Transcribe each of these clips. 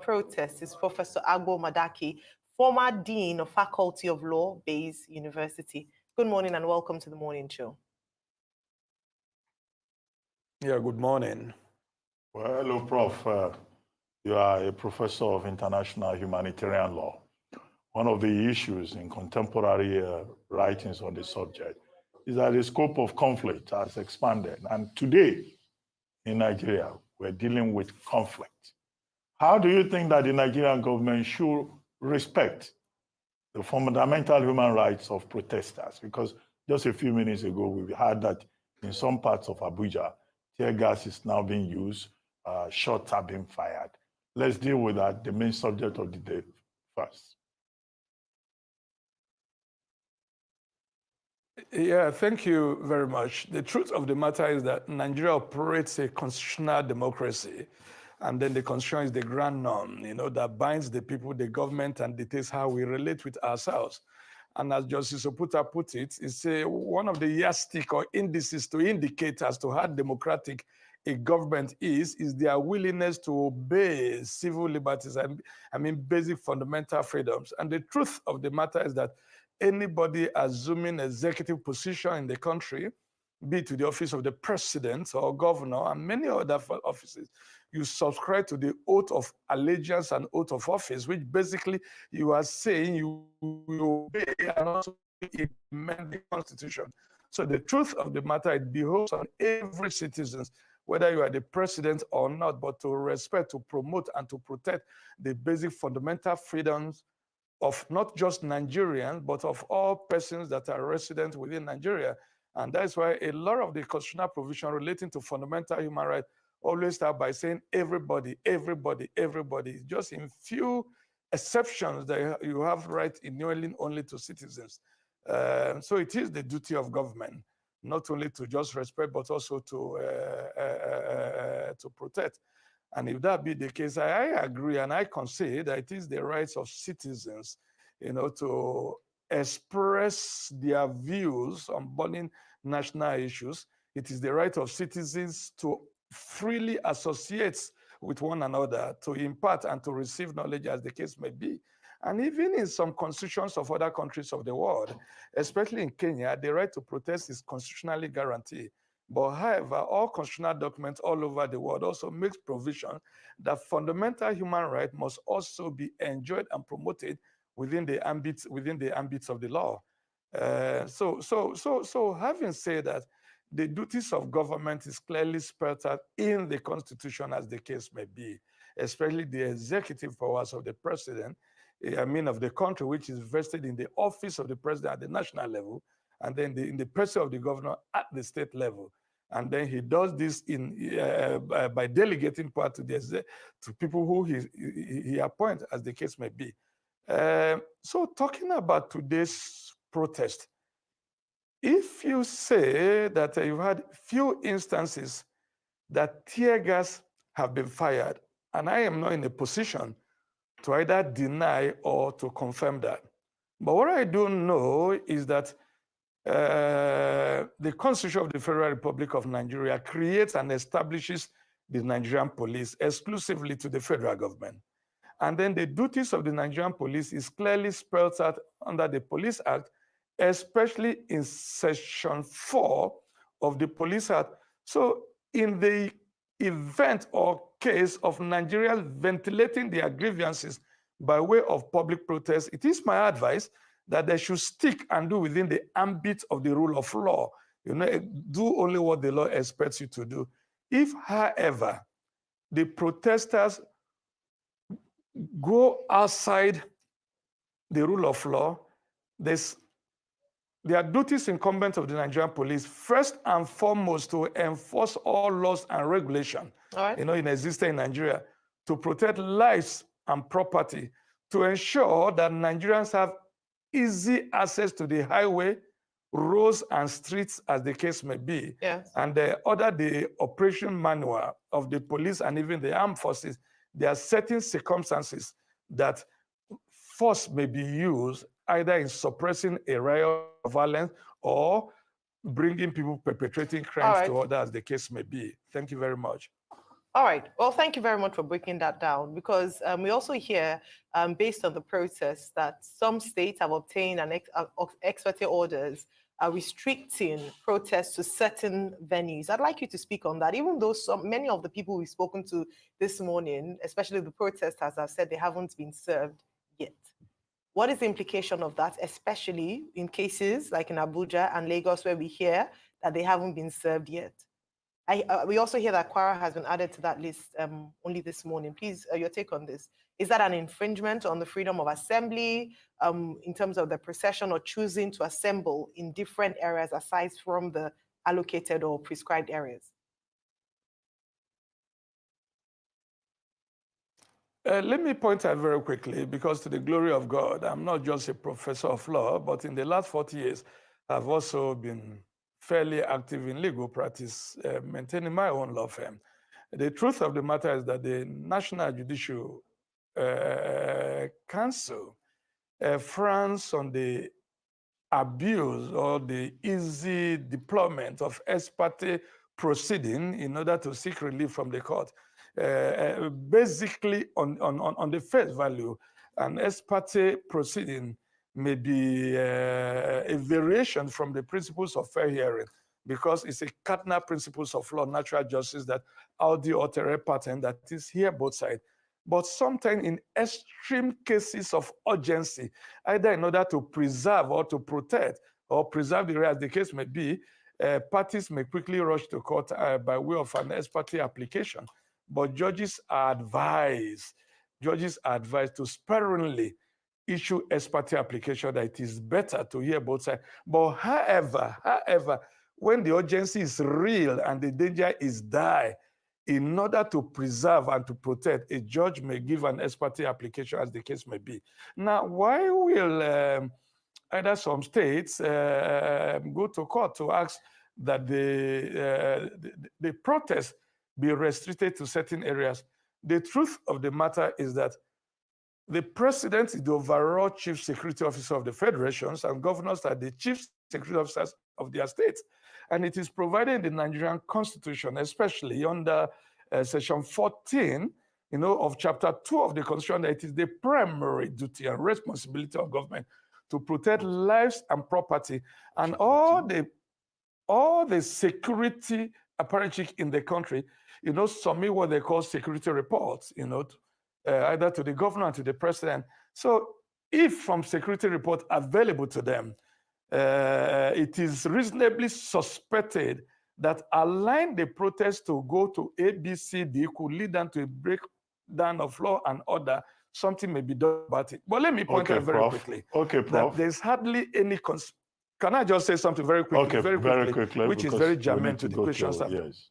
protest is Professor Agbo Madaki, former Dean of Faculty of Law, Bayes University. Good morning and welcome to the morning show. Yeah, good morning. Well, hello, Prof. You are a professor of international humanitarian law. One of the issues in contemporary writings on the subject is that the scope of conflict has expanded. And today in Nigeria, we're dealing with conflict. How do you think that the Nigerian government should respect the fundamental human rights of protesters? Because just a few minutes ago, we heard that in some parts of Abuja, tear gas is now being used, shots are being fired. Let's deal with that, the main subject of the day first. Yeah, thank you very much. The truth of the matter is that Nigeria operates a constitutional democracy, and then the constitution is the grand norm, that binds the people, the government, and dictates how we relate with ourselves. And as Justice Oputa put it, it's one of the yardstick or indices to indicate as to how democratic a government is their willingness to obey civil liberties and basic fundamental freedoms. And the truth of the matter is that anybody assuming executive position in the country, be it to the office of the president or governor and many other offices, you subscribe to the oath of allegiance and oath of office, which basically you are saying you obey and also implement the Constitution. So the truth of the matter, it behoves on every citizen, whether you are the president or not, but to respect, to promote, and to protect the basic fundamental freedoms of not just Nigerians, but of all persons that are resident within Nigeria. And that's why a lot of the constitutional provision relating to fundamental human rights always start by saying everybody, everybody, everybody. Just in few exceptions that you have right inherently only to citizens. So it is the duty of government not only to just respect, but also to protect. And if that be the case, I agree and I concede that it is the rights of citizens, to express their views on burning national issues. It is the right of citizens to freely associate with one another, to impart and to receive knowledge as the case may be. And even in some constitutions of other countries of the world, especially in Kenya, the right to protest is constitutionally guaranteed. But however, all constitutional documents all over the world also makes provision that fundamental human rights must also be enjoyed and promoted within the ambits of the law. So having said that, the duties of government is clearly spelled out in the Constitution as the case may be, especially the executive powers of the president, of the country, which is vested in the office of the president at the national level, and then in the person of the governor at the state level. And then he does this by delegating power to people who he appoints, as the case may be. So talking about today's protest, if you say that you've had few instances that tear gas have been fired, and I am not in a position to either deny or to confirm that. But what I do know is that the Constitution of the Federal Republic of Nigeria creates and establishes the Nigerian police exclusively to the federal government. And then the duties of the Nigerian police is clearly spelled out under the Police Act, especially in Section 4 of the Police Act. So in the event or case of Nigerians ventilating their grievances by way of public protest, it is my advice that they should stick and do within the ambit of the rule of law. Do only what the law expects you to do. If, however, the protesters go outside the rule of law, there are duties incumbent of the Nigerian police, first and foremost, to enforce all laws and regulations, in existence in Nigeria, to protect lives and property, to ensure that Nigerians have easy access to the highway, roads, and streets, as the case may be. Yes. And order the operation manual of the police and even the armed forces. There are certain circumstances that force may be used either in suppressing a riot of violence or bringing people perpetrating crimes to order, as the case may be. Thank you very much. All right. Well, thank you very much for breaking that down, because we also hear, based on the process, that some states have obtained an executive orders restricting protests to certain venues. I'd like you to speak on that, even though many of the people we've spoken to this morning, especially the protesters, have said they haven't been served yet. What is the implication of that, especially in cases like in Abuja and Lagos, where we hear that they haven't been served yet? We also hear that Kwara has been added to that list only this morning. Please, your take on this. Is that an infringement on the freedom of assembly in terms of the procession or choosing to assemble in different areas aside from the allocated or prescribed areas? Let me point out very quickly, because to the glory of God, I'm not just a professor of law, but in the last 40 years, I've also been fairly active in legal practice, maintaining my own law firm. The truth of the matter is that the National Judicial Council frowns on the abuse or the easy deployment of ex parte proceeding in order to seek relief from the court. Basically, on the face value, an ex parte proceeding may be a variation from the principles of fair hearing, because it's a cardinal principles of law, natural justice, that audi autere patent, that is here both sides. But sometimes in extreme cases of urgency, either in order to preserve or to protect or preserve the right, as the case may be, parties may quickly rush to court by way of an ex parte application. But judges are advised to sparingly issue ex parte application, that it is better to hear both sides. But however, when the urgency is real and the danger is dire, in order to preserve and to protect, a judge may give an ex parte application, as the case may be. Now, why will either some states go to court to ask that the protest be restricted to certain areas? The truth of the matter is that the president is the overall chief security officer of the federations, and governors are the chief security officers of their states. And it is provided in the Nigerian constitution, especially under section 14, of chapter 2 of the constitution, that it is the primary duty and responsibility of government to protect lives and property, and all the security apparatus in the country, submit what they call security reports, either to the governor or to the president. So if from security report available to them, it is reasonably suspected that allowing the protest to go to A, B, C, D could lead them to a breakdown of law and order, something may be done about it. But let me point out very quickly that there's hardly any Can I just say something very quickly? Very quickly, which is very germane to the questions. Yes.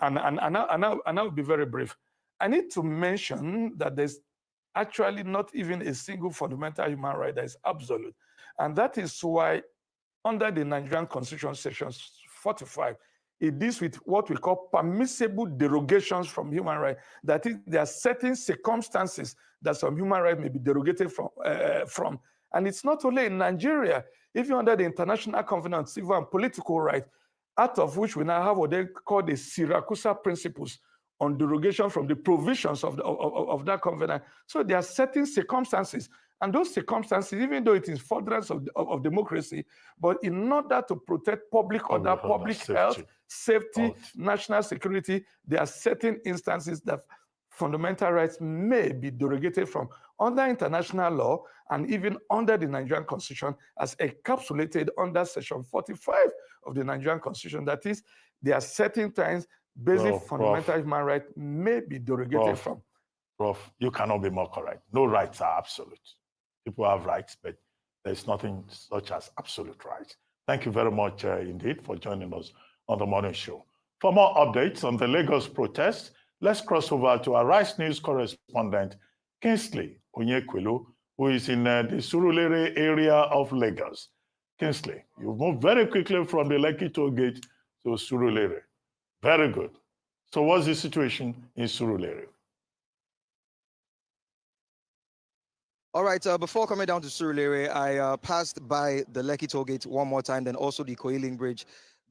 And I'll be very brief. I need to mention that there's actually not even a single fundamental human right that is absolute. And that is why under the Nigerian Constitution, section 45, it deals with what we call permissible derogations from human rights. That is, there are certain circumstances that some human rights may be derogated from. And it's not only in Nigeria, even under the International Covenant on Civil and Political Rights, out of which we now have what they call the Siracusa principles on derogation from the provisions of that covenant. So there are certain circumstances, and those circumstances, even though it is furtherance of democracy, but in order to protect public order, public health, safety, national security, there are certain instances that fundamental rights may be derogated from under international law and even under the Nigerian Constitution, as encapsulated under section 45 of the Nigerian Constitution. That is, there are certain times basic fundamental human rights may be derogated from. Prof, you cannot be more correct. No rights are absolute. People have rights, but there's nothing such as absolute rights. Thank you very much indeed for joining us on the morning show. For more updates on the Lagos protests, let's cross over to our Rice News correspondent, Kingsley Onyekwelu, who is in the Surulere area of Lagos. Kingsley, you've moved very quickly from the Lekki toll gate to Surulere. Very good. So what's the situation in Surulere? All right, before coming down to Surulere, I passed by the Lekki toll gate one more time, then also the Koiling Bridge.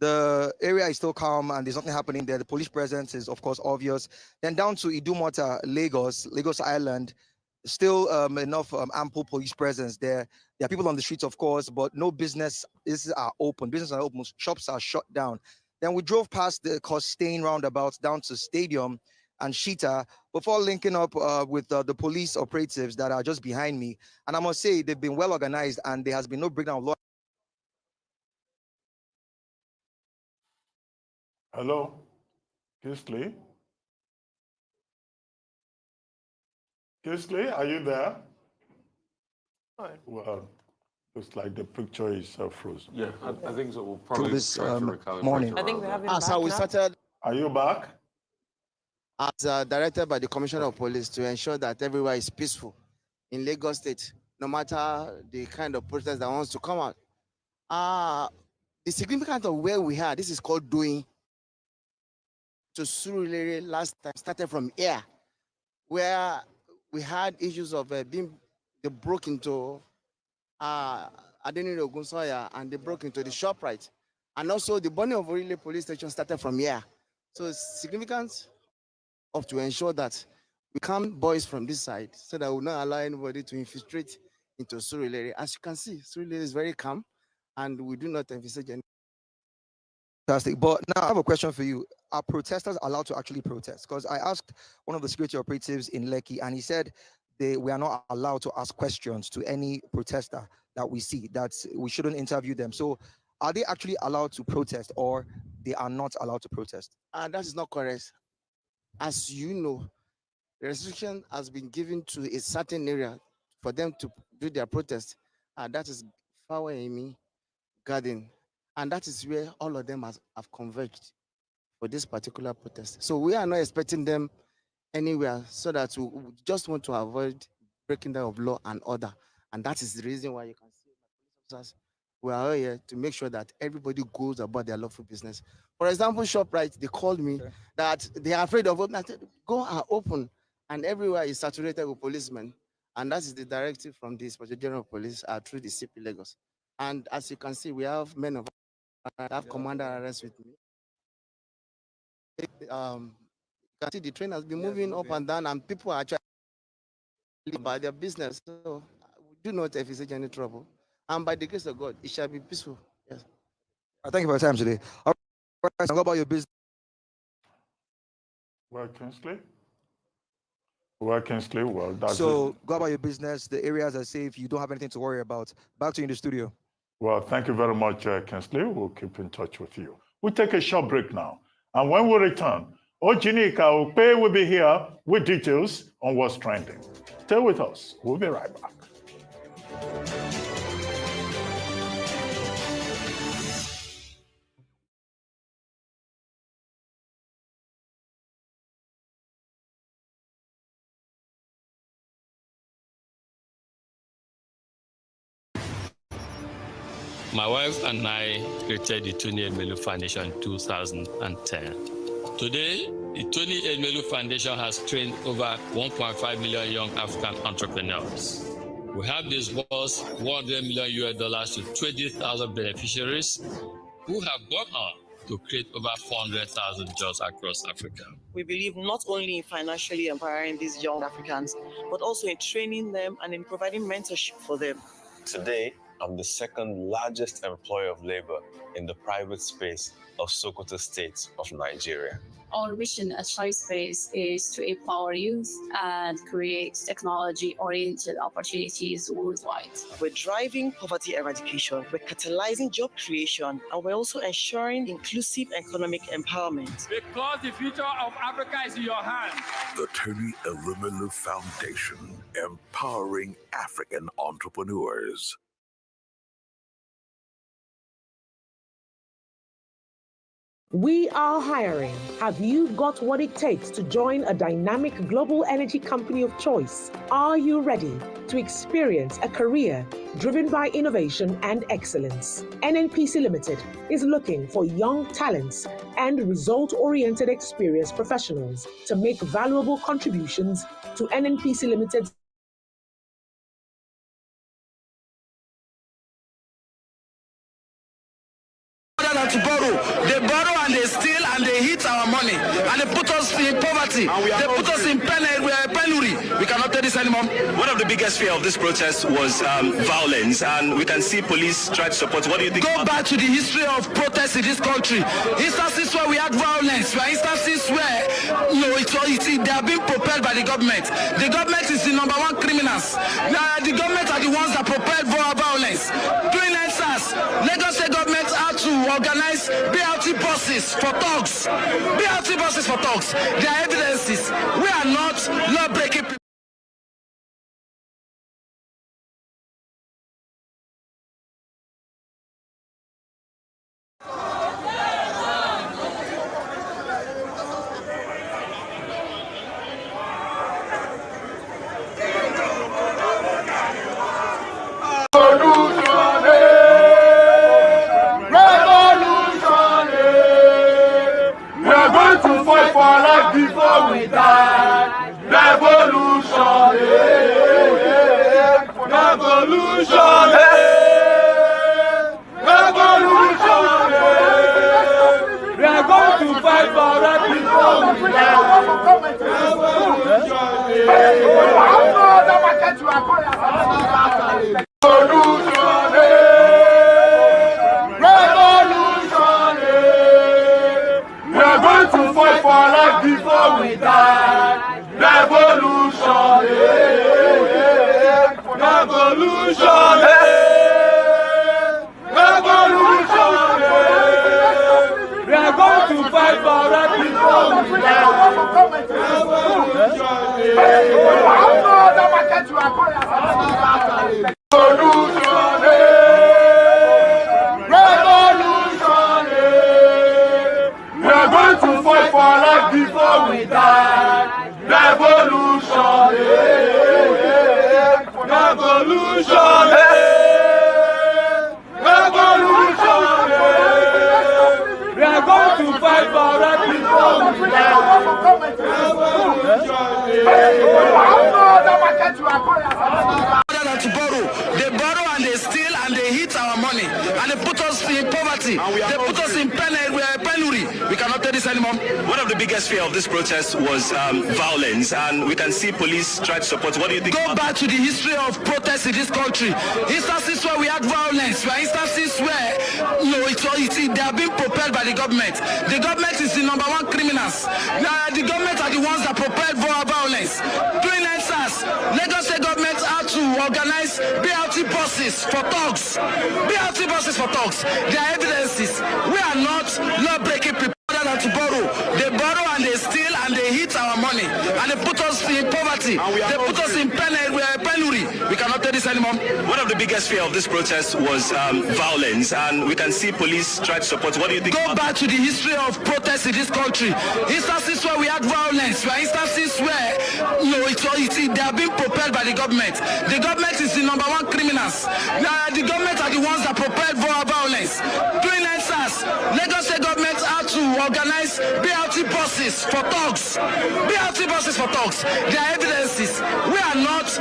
The area is still calm and there's nothing happening there. The police presence is, of course, obvious. Then down to Idumota, Lagos Island, still enough ample police presence there. There are people on the streets, of course, but no businesses are open. Businesses are open, shops are shut down. Then we drove past the Costain roundabout down to Stadium and Shita before linking up with the police operatives that are just behind me. And I must say, they've been well organized and there has been no breakdown of law. Hello, Kisley? Kisley, are you there? Well, looks like the picture is frozen. Yeah, I think so. We'll probably this try to recalibrate morning. I think we have him As back we now. started Are you back? as directed by the Commissioner of Police to ensure that everywhere is peaceful in Lagos State, no matter the kind of protest that wants to come out. The significance of where we are, this is called doing to Surulere last time started from here, where we had issues of they broke into Adenine Ogunsoya and they broke into the ShopRite. And also the burning of Orile police station started from here. So it's significant of to ensure that we calm boys from this side so that we will not allow anybody to infiltrate into Surulere. As you can see, Surulere is very calm and we do not envisage any. Fantastic. But now I have a question for you. Are protesters allowed to actually protest? Because I asked one of the security operatives in Lekki and he said we are not allowed to ask questions to any protester that we see, that we shouldn't interview them. So are they actually allowed to protest or they are not allowed to protest? That is not correct. As you know, the restriction has been given to a certain area for them to do their protest. That is Fawaemi Garden. And that is where all of them have converged for this particular protest. So we are not expecting them anywhere so that we just want to avoid breaking down of law and order. And that is the reason why you can see my police officers, we are here to make sure that everybody goes about their lawful business. For example, ShopRite, they called me that they are afraid of opening. Go and open. And everywhere is saturated with policemen. And that is the directive from the Inspector General of Police through the CP Lagos. And as you can see, we have men of have commander arrest with me. You can see the train has been moving up and down, and people are trying about their business. So we do not envisage any trouble. And by the grace of God, it shall be peaceful. Yes. Thank you for your time today. All right, what about your business? Well, Kingsley? Well, Kingsley, well, that's So it. go about your business. The areas are safe. You don't have anything to worry about. Back to you in the studio. Well, thank you very much, Kingsley. We'll keep in touch with you. We'll take a short break now. And when we return, Ojinika Ope will be here with details on what's trending. Stay with us. We'll be right back. My wife and I created the Tony Elmelu Foundation in 2010. Today, the Tony Elmelu Foundation has trained over 1.5 million young African entrepreneurs. We have disbursed $100 million to 20,000 beneficiaries who have gone on to create over 400,000 jobs across Africa. We believe not only in financially empowering these young Africans, but also in training them and in providing mentorship for them. Today, I'm the second largest employer of labor in the private space of Sokoto State of Nigeria. Our mission at TriSpace is to empower youth and create technology-oriented opportunities worldwide. We're driving poverty eradication, we're catalyzing job creation, and we're also ensuring inclusive economic empowerment. Because the future of Africa is in your hands. The Tony Elmelu Foundation, empowering African entrepreneurs. We are hiring. Have you got what it takes to join a dynamic global energy company of choice? Are you ready to experience a career driven by innovation and excellence? NNPC Limited is looking for young talents and result-oriented experienced professionals to make valuable contributions to NNPC Limited's to borrow. they put us in poverty. They put us in penury. We cannot take this anymore. One of the biggest fear of this protest was violence, and we can see police try to support. What do you think? Go back to the history of protests in this country. Instances where we had violence, where instances where they are being propelled by the government. The government is the #1 criminals. The government are the ones that propelled violence. During NSAS, Lagos State government had to organize BLT buses for thugs. BLT buses for thugs. There are evidences. We are not law-breaking people. Before we die, revolution, revolution, revolution. We are going to fight for our before we die. Before we die, revolution, revolution, revolution. We are going to fight for our before we die. Before we die, revolution, revolution, revolution. We are going to fight for our before we die. They borrow and they steal and they hit our money and they put us in poverty. They put us in penury. We cannot take this anymore. One of the biggest fear of this protest was violence, and we can see police try to support. What do you think? Go back to the history of protests in this country. Instances where we had violence, where instances where they are being propelled by the government. The government is the #1 criminals. The government are the ones that propelled violence. During NSAS, Lagos State government had to organize BLT buses for thugs. BLT buses for thugs. There are evidences. We are not law-breaking people. To borrow. They borrow and they steal and they hit our money and they put us in poverty. They put us in penury. We cannot take this anymore. One of the biggest fear of this protest was violence, and we can see police try to support. What do you think? Go back to the history of protests in this country. Instances where we had violence, where instances where they are being propelled by the government. The government is the #1 criminals. The government are the ones that propelled violence. During NSAS, Lagos State government had to organize BLT buses for thugs. BLT buses for thugs. There are evidences. We are not.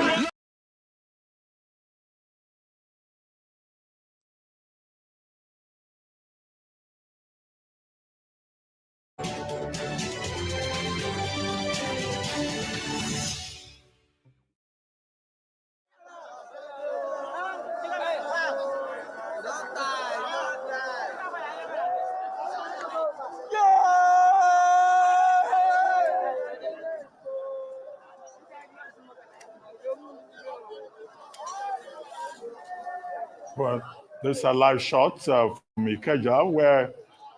Well, this is a live shot from Ikeja, where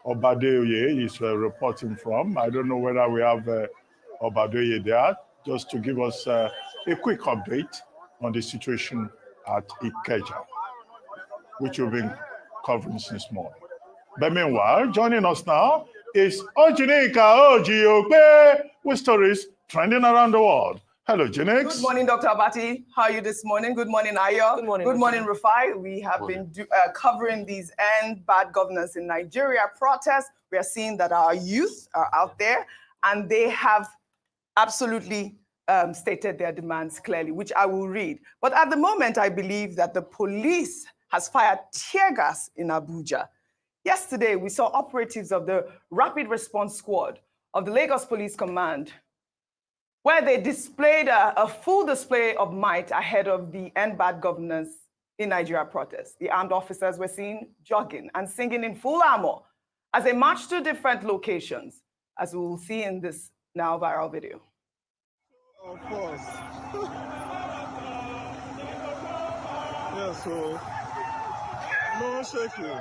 Obadeoye is reporting from. I don't know whether we have Obadeoye there, just to give us a quick update on the situation at Ikeja, which we've been covering since morning. But meanwhile, joining us now is Ojinika Ojiope with stories trending around the world. Hello, Jinx. Good morning, Dr. Abati. How are you this morning? Good morning, Ayo. Good morning. Good morning, Rufai. We have been covering these end bad governance in Nigeria protests. We are seeing that our youth are out there and they have absolutely stated their demands clearly, which I will read. But at the moment, I believe that the police has fired tear gas in Abuja. Yesterday, we saw operatives of the Rapid Response Squad of the Lagos Police Command, where they displayed a full display of might ahead of the End Bad Governance in Nigeria protest. The armed officers were seen jogging and singing in full armor as they marched to different locations, as we will see in this now viral video. Of course. Yeah, so no shaking.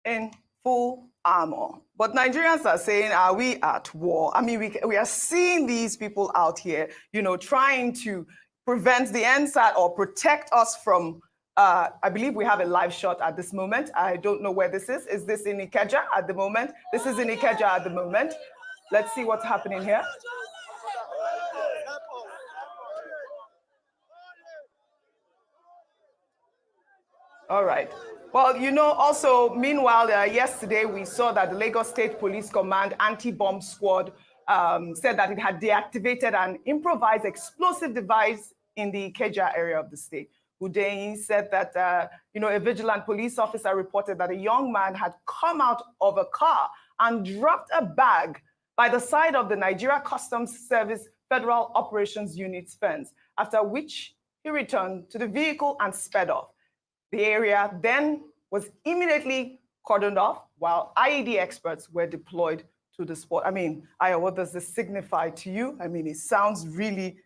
In full armor. But Nigerians are saying, are we at war? I mean, we are seeing these people out here, you know, trying to prevent the NSAT or protect us from, I believe we have a live shot at this moment. I don't know where this is. Is this in Ikeja at the moment? This is in Ikeja at the moment. Let's see what's happening here. All right. Well, you know, also, meanwhile, yesterday we saw that the Lagos State Police Command anti-bomb squad said that it had deactivated an improvised explosive device in the Ikeja area of the state. Udeyin said that, you know, a vigilant police officer reported that a young man had come out of a car and dropped a bag by the side of the Nigeria Customs Service Federal Operations Unit's fence, after which he returned to the vehicle and sped off. The area then was immediately cordoned off while IED experts were deployed to the spot. I mean, Aya, what does this signify to you? I mean, it sounds really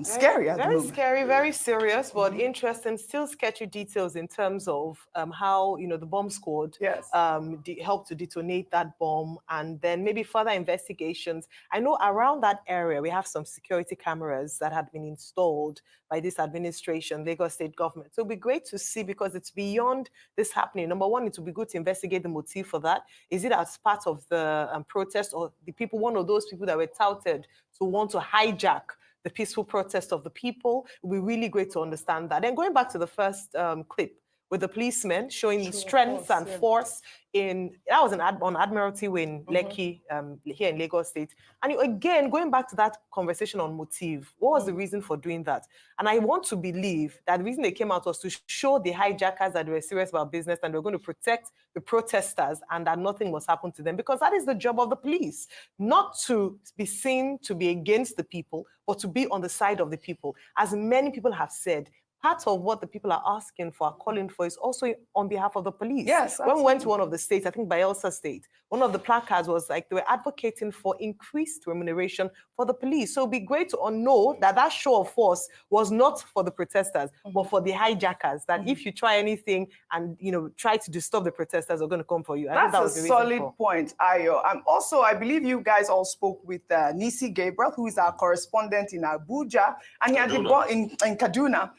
scary at the moment. Very scary, very serious, but interesting, still sketchy details in terms of how, you know, the bomb squad helped to detonate that bomb, and then maybe further investigations. I know around that area, we have some security cameras that had been installed by this administration, Lagos State government. So it'll be great to see, because it's beyond this happening. Number one, it would be good to investigate the motive for that. Is it as part of the protest, or the people, one of those people that were touted to want to hijack the peaceful protest of the people? It would be really great to understand that. And going back to the first clip with the policemen showing strength and force in, that was on Admiralty Way in Lekki, here in Lagos State. And again, going back to that conversation on motive, what was the reason for doing that? And I want to believe that the reason they came out was to show the hijackers that they were serious about business and they were going to protect the protesters and that nothing must happen to them, because that is the job of the police, not to be seen to be against the people, but to be on the side of the people. As many people have said, part of what the people are asking for, are calling for, is also on behalf of the police. Yes, when we went to one of the states, I think Bayelsa State, one of the placards was like they were advocating for increased remuneration for the police. So it'd be great to know that that show of force was not for the protesters, but for the hijackers. That if you try anything and, you know, try to disturb the protesters, are going to come for you. I think that was That's the a reason solid point, Ayo. Also, I believe you guys all spoke with Nisi Gabriel, who is our correspondent in Abuja, and he had in Kaduna.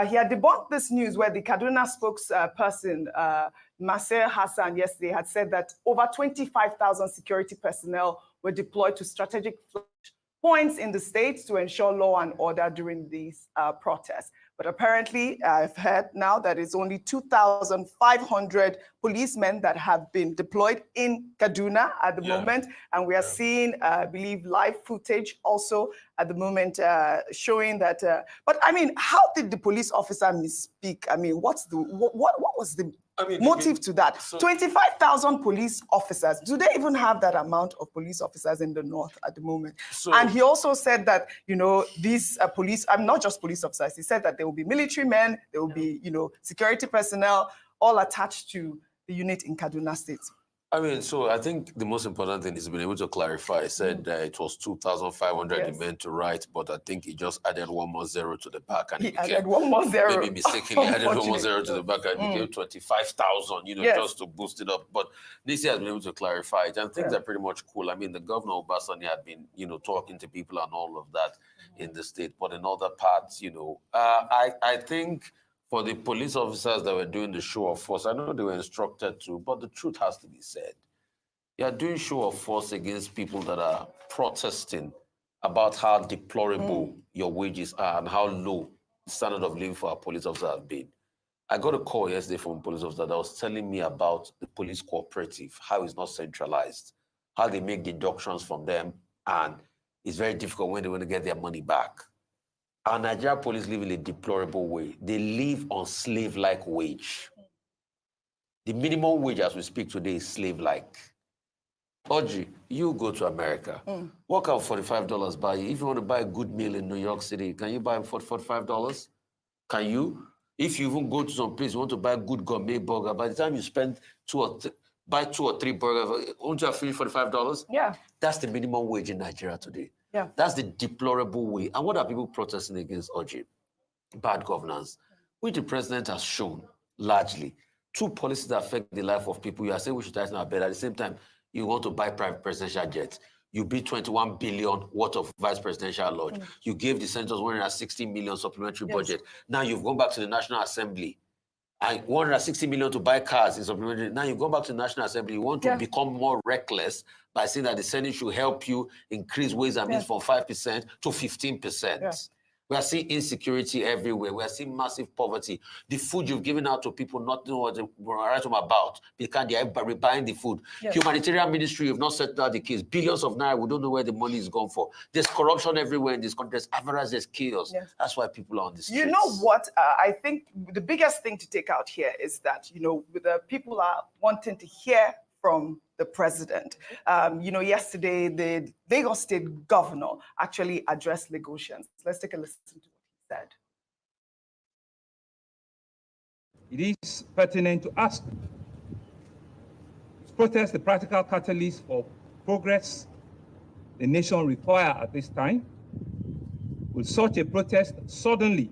He had debunked this news where the Kaduna spokesperson, Nasir Hassan, yesterday had said that over 25,000 security personnel were deployed to strategic points in the state to ensure law and order during these protests. But apparently, I've heard now that it's only 2,500 policemen that have been deployed in Kaduna at the moment. And we are seeing, I believe, live footage also at the moment showing that. But I mean, how did the police officer misspeak? I mean, what was the motive to that? 25,000 police officers. Do they even have that amount of police officers in the north at the moment? And he also said that, you know, these police, not just police officers, he said that there will be military men, there will be, you know, security personnel, all attached to the unit in Kaduna State. I mean, so I think the most important thing is being able to clarify. He said that it was 2,500 he meant to write, but I think he just added one more zero to the back. And he added one more zero. Maybe mistakenly added one more zero to the back and became 25,000, you know, just to boost it up. But Nisi has been able to clarify it, and things are pretty much cool. I mean, the governor of Obasanjo had been, you know, talking to people and all of that in the state, but in other parts, you know, I think for the police officers that were doing the show of force, I know they were instructed to, but the truth has to be said. You are doing show of force against people that are protesting about how deplorable your wages are and how low the standard of living for our police officers have been. I got a call yesterday from a police officer that was telling me about the police cooperative, how it's not centralized, how they make deductions from them, and it's very difficult when they want to get their money back. Our Nigerian police live in a deplorable way. They live on slave-like wage. The minimum wage as we speak today is slave-like. Audrey, you go to America. What can $45 buy you? If you want to buy a good meal in New York City, can you buy for $45? Can you? If you even go to some place, you want to buy a good gourmet burger, by the time you spend buy 2 or 3 burgers, won't you have finished $45? Yeah. That's the minimum wage in Nigeria today. Yeah. That's the deplorable way. And what are people protesting against, Audrey? Bad governance, which the president has shown largely. 2 policies that affect the life of people. You are saying we should tighten our belt. At the same time, you want to buy private presidential jets. You bid 21 billion worth of vice presidential lodge. You gave the senators 160 million supplementary budget. Now you've gone back to the National Assembly and 160 million to buy cars in supplementary. Now you go back to the National Assembly. You want to become more reckless by saying that the Senate should help you increase ways and means from 5% to 15%. We are seeing insecurity everywhere. We are seeing massive poverty. The food you've given out to people not knowing what to write them about because they are buying the food. Humanitarian ministry, you've not settled out the case. Billions of naira, we don't know where the money is gone for. There's corruption everywhere in this country. There's avarice, there's chaos. That's why people are on the streets. You know what? I think the biggest thing to take out here is that, the people are wanting to hear from the president. Yesterday, the Lagos State governor actually addressed Lagosians. Let's take a listen to what he said. It is pertinent to ask, is protest the practical catalyst for progress the nation requires at this time? Will such a protest suddenly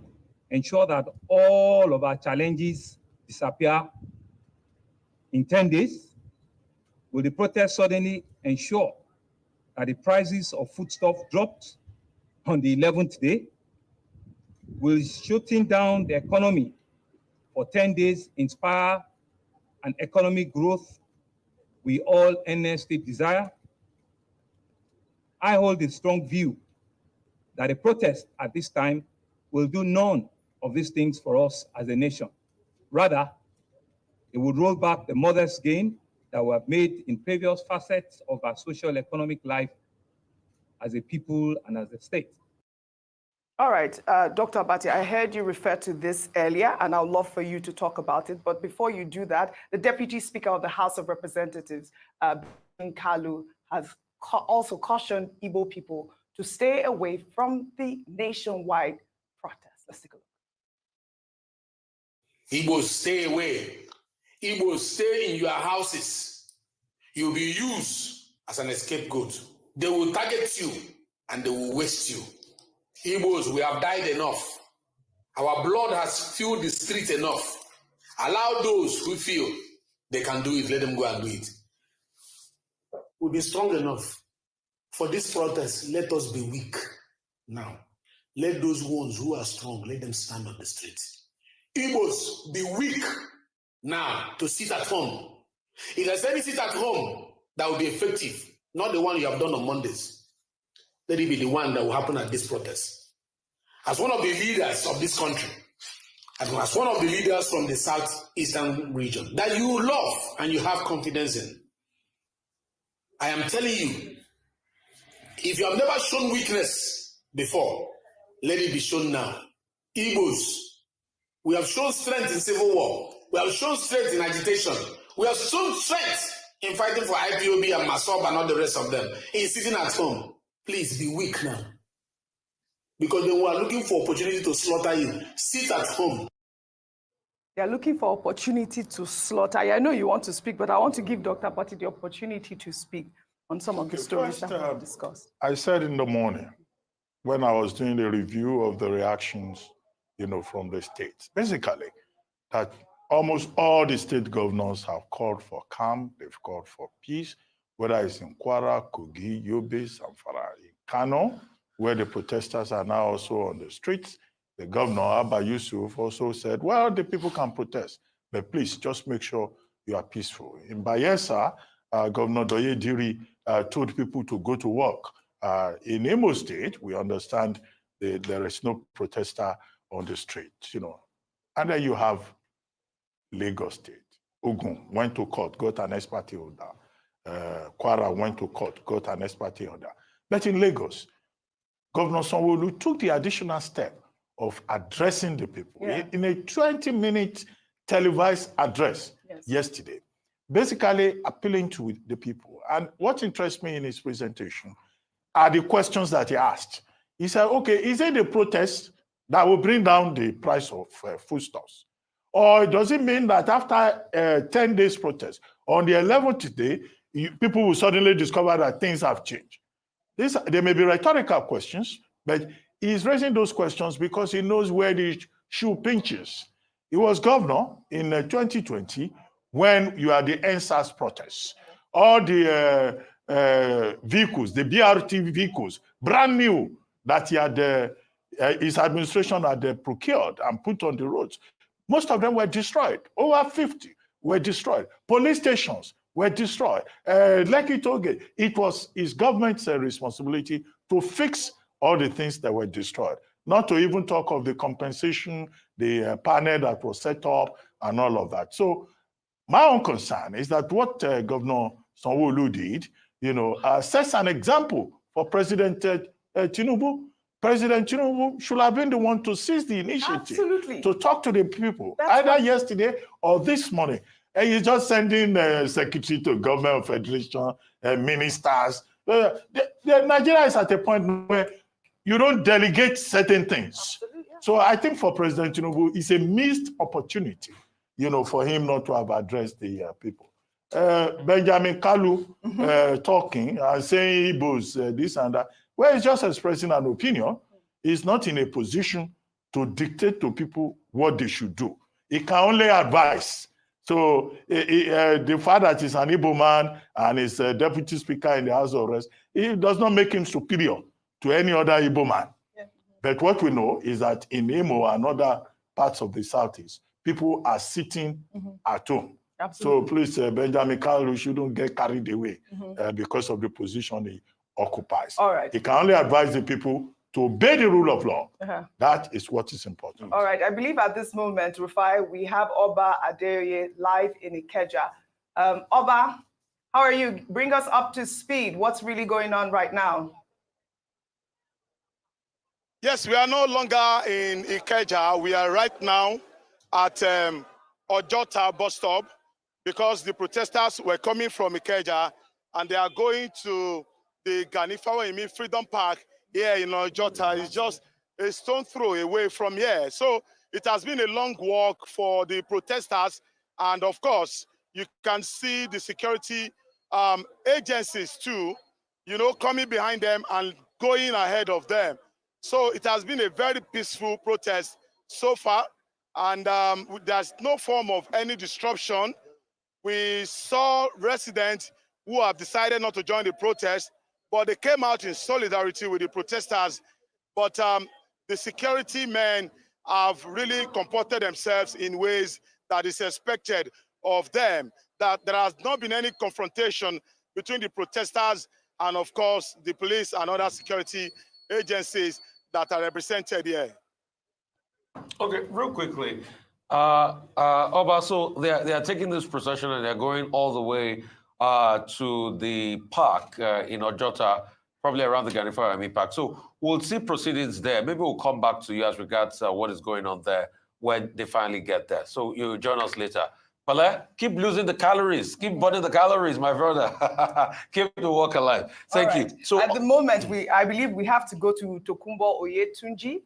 ensure that all of our challenges disappear in 10 days? Will the protest suddenly ensure that the prices of foodstuff dropped on the 11th day? Will shutting down the economy for 10 days inspire an economic growth we all earnestly desire? I hold a strong view that a protest at this time will do none of these things for us as a nation. Rather, it would roll back the modest gain that we have made in previous facets of our social economic life as a people and as a state. All right, Dr. Abati, I heard you refer to this earlier, and I'd love for you to talk about it. But before you do that, the Deputy Speaker of the House of Representatives, Kalu, has also cautioned Igbo people to stay away from the nationwide protest. Let's take a look. Igbos, stay away. Igbos, stay in your houses. You'll be used as an scapegoat. They will target you and they will waste you. Igbos, we have died enough. Our blood has filled the street enough. Allow those who feel they can do it, let them go and do it. We'll be strong enough. For this protest, let us be weak. Now, let those ones who are strong, let them stand on the streets. Igbos, be weak now to sit at home. If there's any sit at home that will be effective, not the one you have done on Mondays, let it be the one that will happen at this protest. As one of the leaders of this country, as one of the leaders from the southeastern region that you love and you have confidence in, I am telling you, if you have never shown weakness before, let it be shown now. Igbos, we have shown strength in civil war. We have shown strength in agitation. We have shown strength in fighting for IPOB and MASOB and all the rest of them. In sitting at home, please be weak now. Because they were looking for opportunity to slaughter you. Sit at home. They are looking for opportunity to slaughter. I know you want to speak, but I want to give Dr. Patti the opportunity to speak on some of the stories that we have discussed. I said in the morning, when I was doing the review of the reactions, from the states, basically, that almost all the state governors have called for calm, they've called for peace, whether it's in Kwara, Kogi, Yobe, Zamfara, in Kano, where the protesters are now also on the streets, The governor, Abba Yusuf, also said, well, the people can protest, but please just make sure you are peaceful. In Bayelsa, Governor Doye Diri told people to go to work. In Imo State, we understand there is no protester on the street, you know. And then you have Lagos State. Ogun went to court, got an ex parte order. Kwara went to court, got an ex parte order. But in Lagos, Governor Sanwo-Olu took the additional step of addressing the people in a 20-minute televised address yesterday, basically appealing to the people. And what interests me in his presentation are the questions that he asked. He said, okay, is it the protest that will bring down the price of foodstuffs? Or does it mean that after 10 days protest, on the 11th day, people will suddenly discover that things have changed? They may be rhetorical questions, but he's raising those questions because he knows where the shoe pinches. He was governor in 2020 when you had the NSAS protests. All the vehicles, the BRT vehicles, brand new, that he had, his administration had procured and put on the roads. Most of them were destroyed. Over 50 were destroyed. Police stations were destroyed. Lekki Toge, it was his government's responsibility to fix all the things that were destroyed. Not to even talk of the compensation, the panel that was set up, and all of that. So my own concern is that what Governor Sanwo-Olu did, you know, sets an example for President Tinubu. President Tinubu should have been the one to seize the initiative to talk to the people, either yesterday or this morning. And he's just sending secretary to government of federation, ministers. Nigeria is at a point where you don't delegate certain things. So I think for President Tinubu, it's a missed opportunity, you know, for him not to have addressed the people. Benjamin Kalu talking and saying Igbos, this and that. Well, he's just expressing an opinion. He's not in a position to dictate to people what they should do. He can only advise. So the fact that he's an Igbo man and is a deputy speaker in the House of Reps, it does not make him superior to any other Igbo man. But what we know is that in Imo and other parts of the Southeast, people are sitting at home. So please, Benjamin Kalu shouldn't get carried away because of the position he occupies. All right. He can only advise the people to obey the rule of law. That is what is important. All right. I believe at this moment, Rufai, we have Oba Adeoye live in Ikeja. Oba, how are you? Bring us up to speed. What's really going on right now? Yes, we are no longer in Ikeja. We are right now at Ojota bus stop because the protesters were coming from Ikeja and they are going to the Ganifawa Freedom Park here in Ojota. It's just a stone throw away from here. So it has been a long walk for the protesters. And of course, you can see the security agencies too, you know, coming behind them and going ahead of them. So it has been a very peaceful protest so far. And there's no form of any disruption. We saw residents who have decided not to join the protest, but they came out in solidarity with the protesters. But the security men have really comported themselves in ways that is expected of them, that there has not been any confrontation between the protesters and, of course, the police and other security agencies that are represented here. Okay, real quickly, Oba, so they are taking this procession and they're going all the way to the park in Ojota, probably around the Ganifawa Park. So we'll see proceedings there. Maybe we'll come back to you as regards what is going on there when they finally get there. So you'll join us later. Pale, keep losing the calories. Keep burning the calories, my brother. Keep the work alive. Thank you. So at the moment, I believe we have to go to Tokunbo Oyetunji,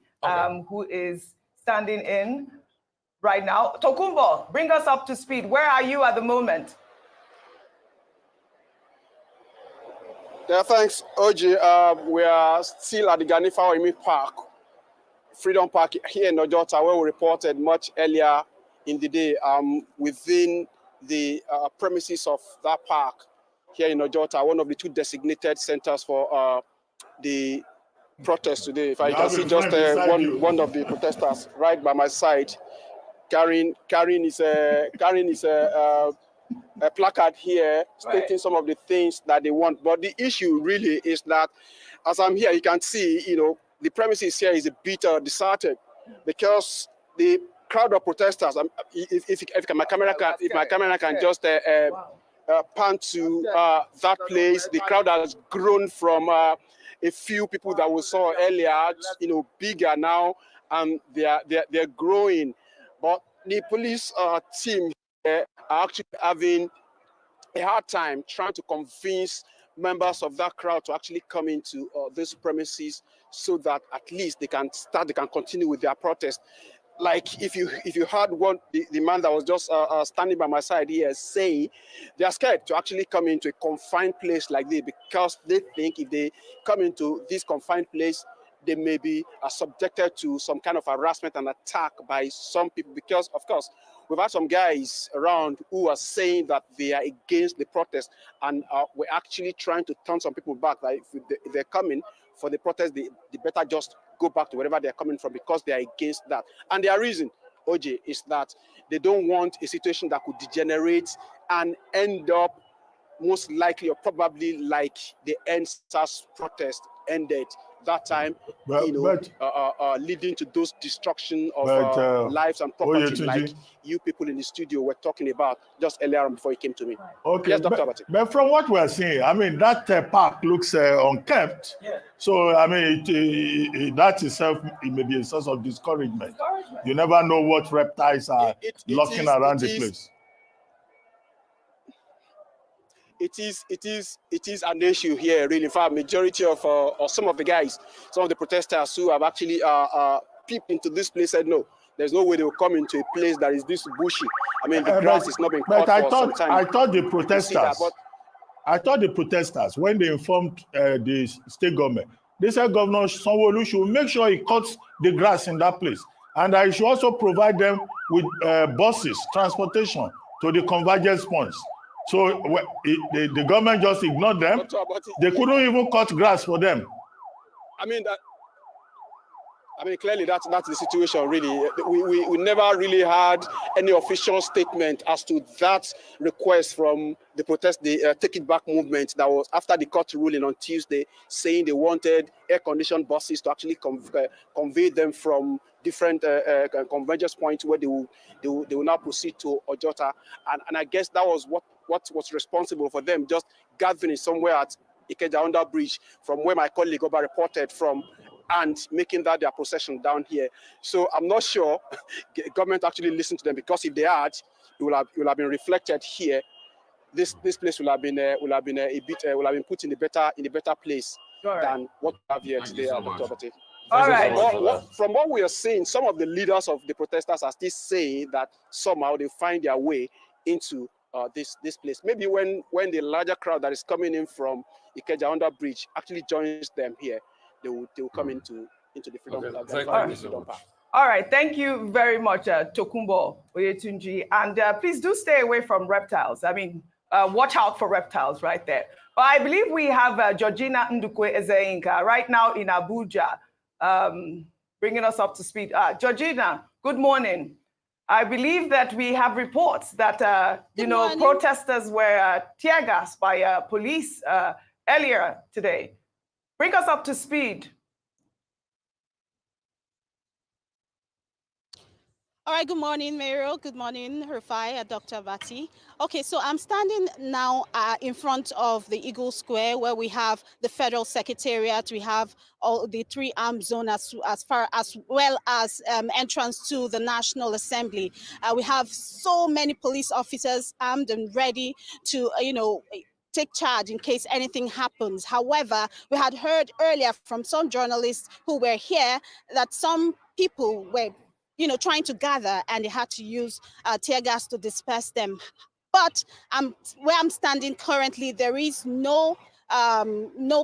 who is standing in right now. Tokunbo, bring us up to speed. Where are you at the moment? Yeah, thanks, Oji. We are still at the Ganifawa Park, Freedom Park here in Ojota, where we reported much earlier in the day within the premises of that park here in Ojota, one of the two designated centers for the protest today. If I can see just one of the protesters right by my side, carrying his a placard here stating some of the things that they want. But the issue really is that, as I'm here, you can see, the premises here is a bit deserted because the crowd of protesters. If my camera can just pan to that place, the crowd has grown from a few people that we saw earlier, bigger now, and they're growing. But the police team here are actually having a hard time trying to convince members of that crowd to actually come into these premises so that at least they can continue with their protest. Like if you heard what the man that was just standing by my side here say, they are scared to actually come into a confined place like this because they think if they come into this confined place, they may be subjected to some kind of harassment and attack by some people. Because, of course, we've had some guys around who are saying that they are against the protest, and we're actually trying to turn some people back. That if they're coming for the protest, they better just go back to wherever they're coming from because they are against that. And their reason, OJ, is that they don't want a situation that could degenerate and end up most likely or probably like the EndSARS protest ended that time, leading to those destruction of lives and property, like you people in the studio were talking about just earlier on before you came to me. Okay, yes, Dr. Abati. But from what we're seeing, I mean, that park looks unkept. Yeah. So, I mean, that itself, it may be a source of discouragement. You never know what reptiles are lurking around the place. It is an issue here, really. In fact, majority of or some of the guys, some of the protesters who have actually peeped into this place said no, there's no way they will come into a place that is this bushy. I mean, the grass is not being cut for some time. I thought the protesters, when they informed the state government, they said Governor Sanwo-Olu should make sure he cuts the grass in that place, and I should also provide them with buses, transportation to the convergence points. So the government just ignored them. They couldn't even cut grass for them. I mean, clearly that's the situation. Really, we never really had any official statement as to that request from the the Take It Back movement that was after the court ruling on Tuesday, saying they wanted air-conditioned buses to actually convey them from different convergence points where they will now proceed to Ojota, and I guess that was what was responsible for them just gathering somewhere at Ikeja Under Bridge from where my colleague Oba reported from and making that their procession down here. So I'm not sure government actually listened to them, because if they had, it will have been reflected here. This place will have been put in a better place than what we have here today. Dr. Abati. All right. From what we are seeing, some of the leaders of the protesters are still saying that somehow they find their way into this place. Maybe when the larger crowd that is coming in from Ikeja Under Bridge actually joins them here, they will come into the Freedom Park. All right, thank you very much, Tokumbo Oyetunji. And please do stay away from reptiles. I mean, watch out for reptiles right there. But I believe we have Georgina Ndukwe Ezeinka right now in Abuja, bringing us up to speed. Georgina, good morning. I believe that we have reports that, protesters were tear gassed by police earlier today. Bring us up to speed. All right, good morning, Mariel. Good morning, Rufai, Dr. Abati. Okay, so I'm standing now in front of the Eagle Square, where we have the Federal Secretariat. We have all the 3 armed zones as well as entrance to the National Assembly. We have so many police officers armed and ready to, take charge in case anything happens. However, we had heard earlier from some journalists who were here that some people were trying to gather, and they had to use tear gas to disperse them. But where I'm standing currently, there is no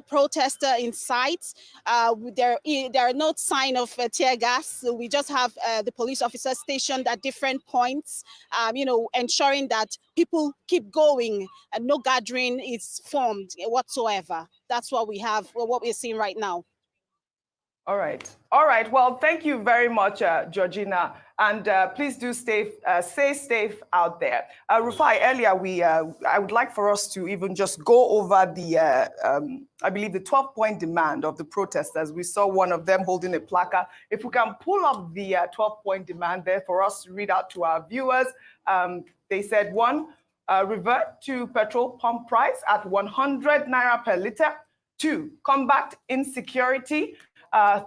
protester in sight. There are no sign of tear gas. So we just have the police officers stationed at different points, ensuring that people keep going and no gathering is formed whatsoever. That's what we have, what we're seeing right now. All right. All right. Well, thank you very much, Georgina. And please do stay safe out there. Rufai, earlier, I would like for us to even just go over the, I believe, the 12-point demand of the protesters. We saw one of them holding a placard. If we can pull up the 12-point demand there for us to read out to our viewers. They said, 1, revert to petrol pump price at 100 naira per litre. 2, combat insecurity.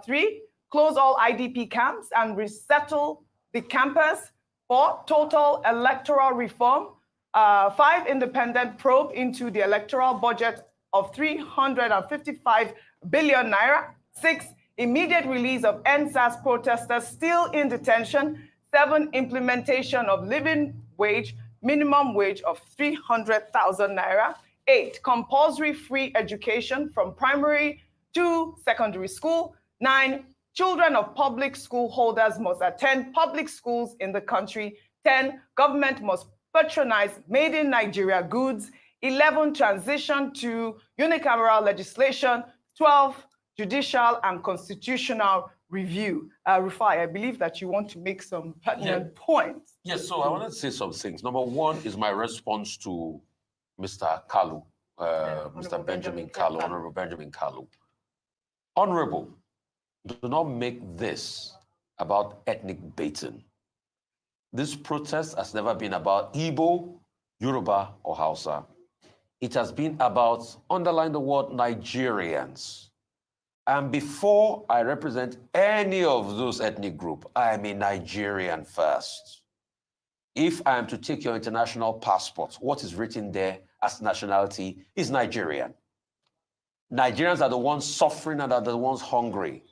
3, close all IDP camps and resettle the campus. 4, total electoral reform. 5, independent probe into the electoral budget of 355 billion naira. 6, immediate release of NSAS protesters still in detention. 7, implementation of minimum wage of 300,000 naira. 8, compulsory free education from primary to secondary school. 9, children of public school holders must attend public schools in the country. 10, government must patronize made in Nigeria goods. 11, transition to unicameral legislation. 12, judicial and constitutional review. Rufai, I believe that you want to make some pertinent points. Yes, so I wanted to say some things. Number 1 is my response to Mr. Kalu, Mr. Benjamin Kalu, Honorable Benjamin Kalu. Honorable, do not make this about ethnic baiting. This protest has never been about Igbo, Yoruba, or Hausa. It has been about, underline the word, Nigerians. And before I represent any of those ethnic groups, I am a Nigerian first. If I am to take your international passport, what is written there as nationality is Nigerian. Nigerians are the ones suffering and are the ones hungry.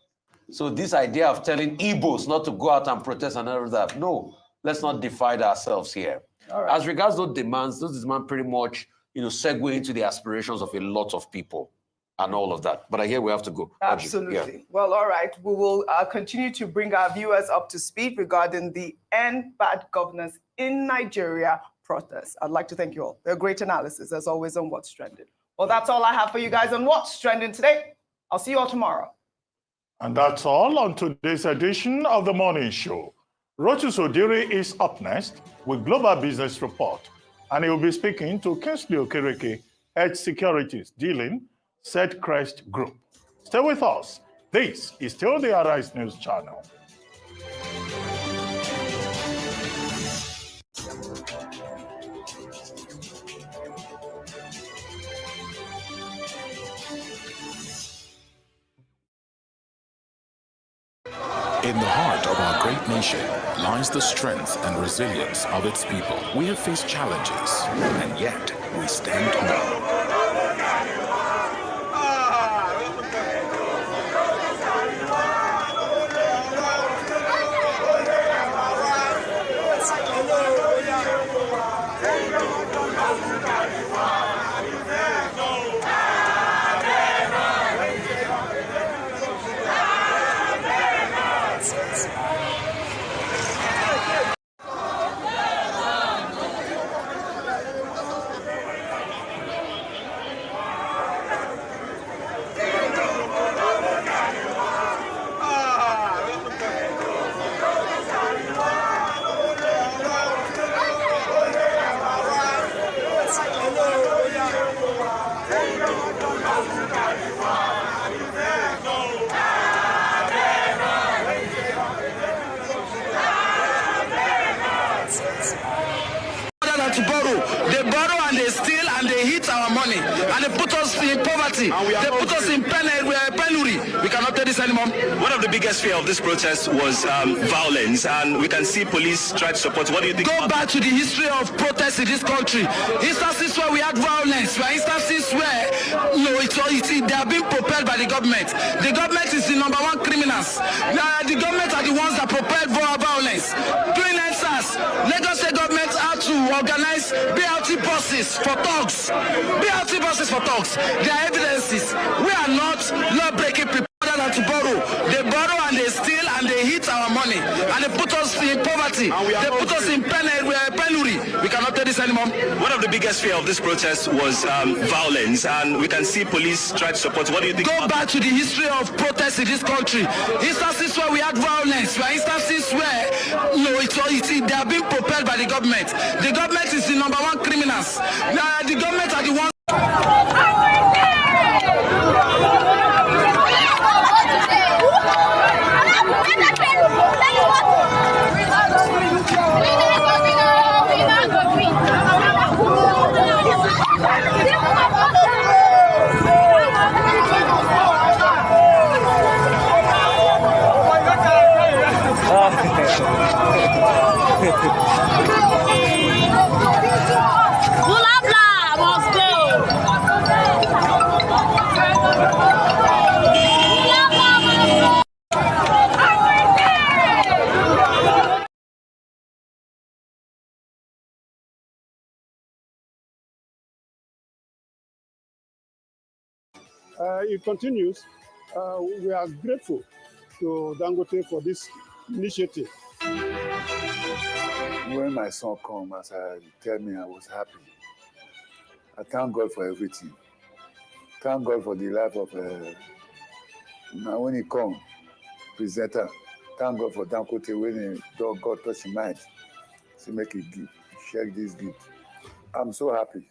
So this idea of telling Igbos not to go out and protest and all of that, no, let's not divide ourselves here. All right. As regards those demands pretty much, segue into the aspirations of a lot of people and all of that. But I hear we have to go. Absolutely. Yeah. Well, all right. We will continue to bring our viewers up to speed regarding the End Bad Governance in Nigeria protest. I'd like to thank you all. A great analysis, as always, on What's Trending. Well, that's all I have for you guys on What's Trending today. I'll see you all tomorrow. And that's all on today's edition of The Morning Show. Rochus Odiri is up next with Global Business Report, and he will be speaking to Kingsley Okereke, Edge Securities Dealing, Said Crest Group. Stay with us. This is still the Arise News Channel. In the heart of our great nation lies the strength and resilience of its people. We have faced challenges, and yet we stand tall. They borrow and they steal and they hit our money and they put us in poverty. They put us in penury. We cannot take this anymore. One of the biggest fear of this protest was violence, and we can see police try to support. What do you think? Go back to the history of protests in this country. Instances where we had violence, where instances where they are being propelled by the government. The government is the #1 criminals. The government are the ones that propelled violence. During NSAS, Lagos State government had to organize BLT buses for thugs. BLT buses for thugs. There are evidences. We are not law-breaking people. Than to borrow. They borrow and they steal and they hit our money and they put us in poverty. They put us in penury. We cannot take this anymore. One of the biggest fear of this protest was violence, and we can see police try to support. What do you think? Go back to the history of protests in this country. Instances where we had violence, where instances where they are being propelled by the government. The government is the number one criminals. The government are the ones. It continues. We are grateful to Dangote for this initiative. When my son came, as I tell me, I was happy. I thank God for everything. Thank God for the life of now when he come, presenter. Thank God for Dangote when God touch his mind to make it gift, share this gift. I'm so happy.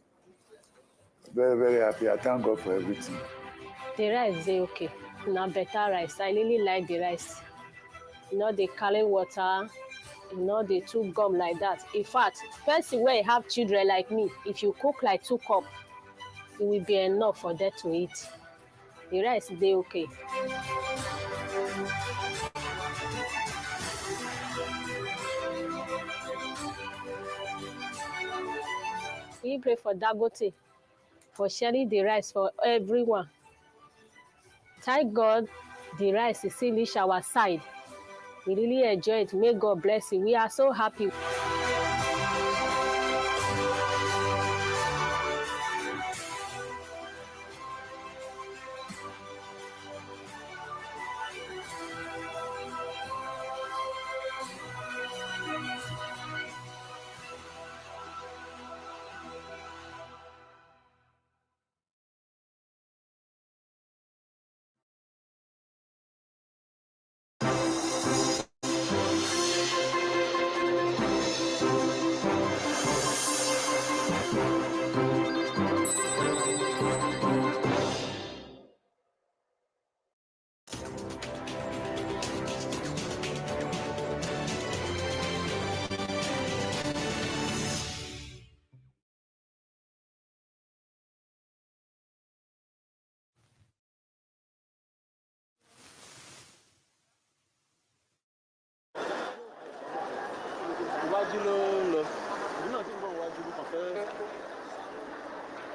Very, very happy. I thank God for everything. The rice is okay. Now better rice. I really like the rice. They carry water. They chew gum like that. In fact, person where you have children like me, if you cook like 2 cups, it will be enough for them to eat. The rice is okay. We pray for Dangote for sharing the rice for everyone. Thank God the rice is still reach our side. We really enjoy it. May God bless you. We are so happy.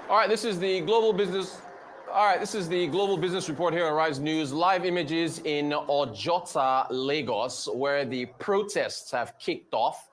All right, this is the global business. All right, this is the global business report here on Rise News. Live images in Ojota, Lagos, where the protests have kicked off.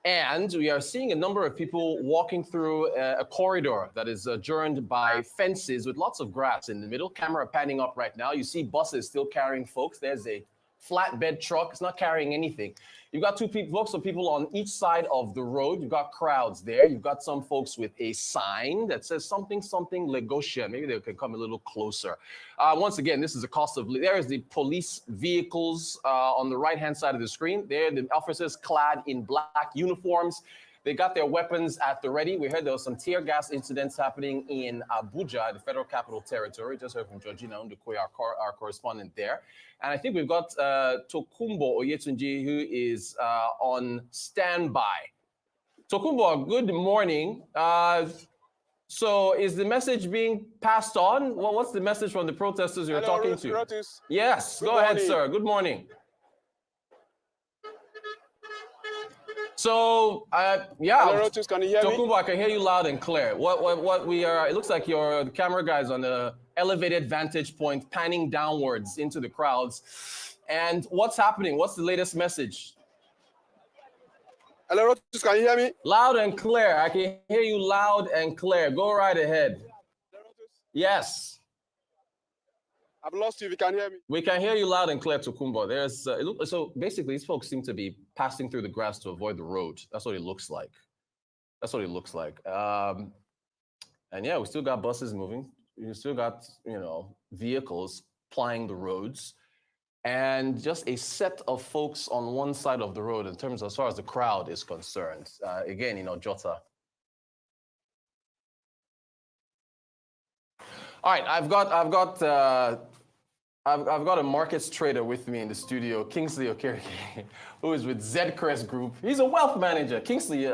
And we are seeing a number of people walking through a corridor that is adjoined by fences with lots of grass in the middle. Camera panning up right now. You see buses still carrying folks. There's a flatbed truck. It's not carrying anything. You've got lots of people on each side of the road. You've got crowds there. You've got some folks with a sign that says something Lagosian. Maybe they can come a little closer. Once again, this is the cost of. There is the police vehicles on the right-hand side of the screen. There, the officers clad in black uniforms. They got their weapons at the ready. We heard there was some tear gas incidents happening in Abuja, the Federal Capital Territory. Just heard from Georgina Undukoya, our correspondent there. And I think we've got Tokumbo Oyetunji, who is on standby. Tokumbo, good morning. So is the message being passed on? Well, what's the message from the protesters you're talking to? Rotus. Yes, go ahead, sir. Good morning. So, yeah, Hello, Rotus, can you hear me? Tokumbo, I can hear you loud and clear. What we are, it looks like the camera guy is on the elevated vantage point, panning downwards into the crowds. And what's happening? What's the latest message? Hello, Rotus, can you hear me? Loud and clear. I can hear you loud and clear. Go right ahead. Yes. I've lost you if you can hear me. We can hear you loud and clear, Tokumbo. There's so basically these folks seem to be passing through the grass to avoid the road. That's what it looks like. That's what it looks like. And yeah, we still got buses moving. We still got, vehicles plying the roads. And just a set of folks on one side of the road in terms of as far as the crowd is concerned. Again, Jota. All right, I've got a markets trader with me in the studio, Kingsley Okereke, who is with Zcrest Group. He's a wealth manager. Kingsley,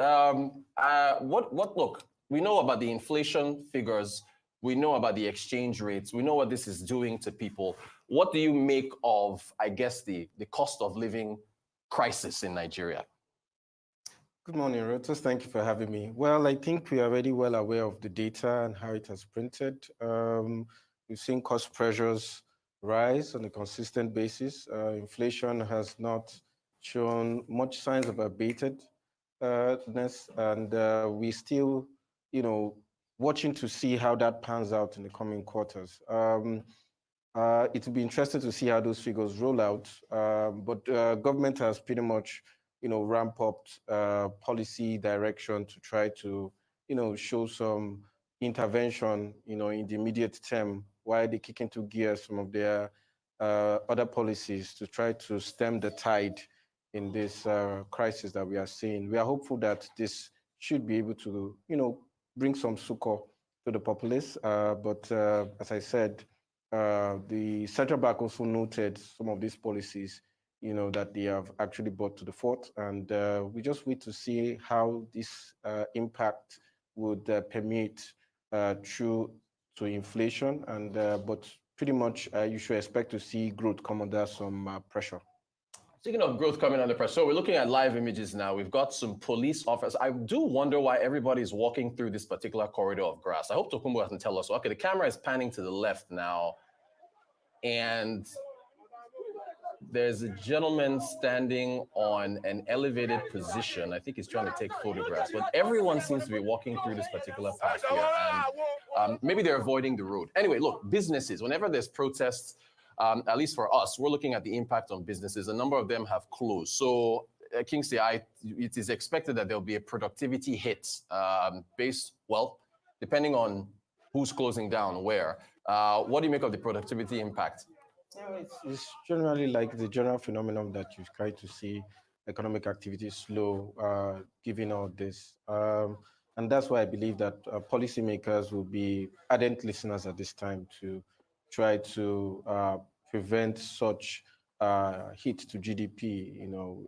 look, we know about the inflation figures. We know about the exchange rates. We know what this is doing to people. What do you make of, I guess, the cost of living crisis in Nigeria? Good morning, Reuters. Thank you for having me. Well, I think we are already well aware of the data and how it has printed. We've seen cost pressures rise on a consistent basis. Inflation has not shown much signs of abatedness, and we still, watching to see how that pans out in the coming quarters. It will be interesting to see how those figures roll out, but government has pretty much, ramp up policy direction to try to, show some intervention, in the immediate term, while they kick into gear some of their other policies to try to stem the tide in this crisis that we are seeing. We are hopeful that this should be able to, bring some succor to the populace. But as I said, the central bank also noted some of these policies, that they have actually brought to the fore. And we just wait to see how this impact would permeate through to inflation. And but pretty much you should expect to see growth come under some pressure. Speaking of growth coming under pressure, so we're looking at live images now. We've got some police officers. I do wonder why everybody's walking through this particular corridor of grass. I hope Tokumbo can tell us. Okay, the camera is panning to the left now. And there's a gentleman standing on an elevated position. I think he's trying to take photographs, but everyone seems to be walking through this particular path here. And maybe they're avoiding the road. Anyway, look, businesses, whenever there's protests, at least for us, we're looking at the impact on businesses. A number of them have closed. So, Kingsley, it is expected that there'll be a productivity hit depending on who's closing down where. What do you make of the productivity impact? It's generally like the general phenomenon that you try to see economic activity slow, given all this. And that's why I believe that policymakers will be ardent listeners at this time to try to prevent such hit to GDP.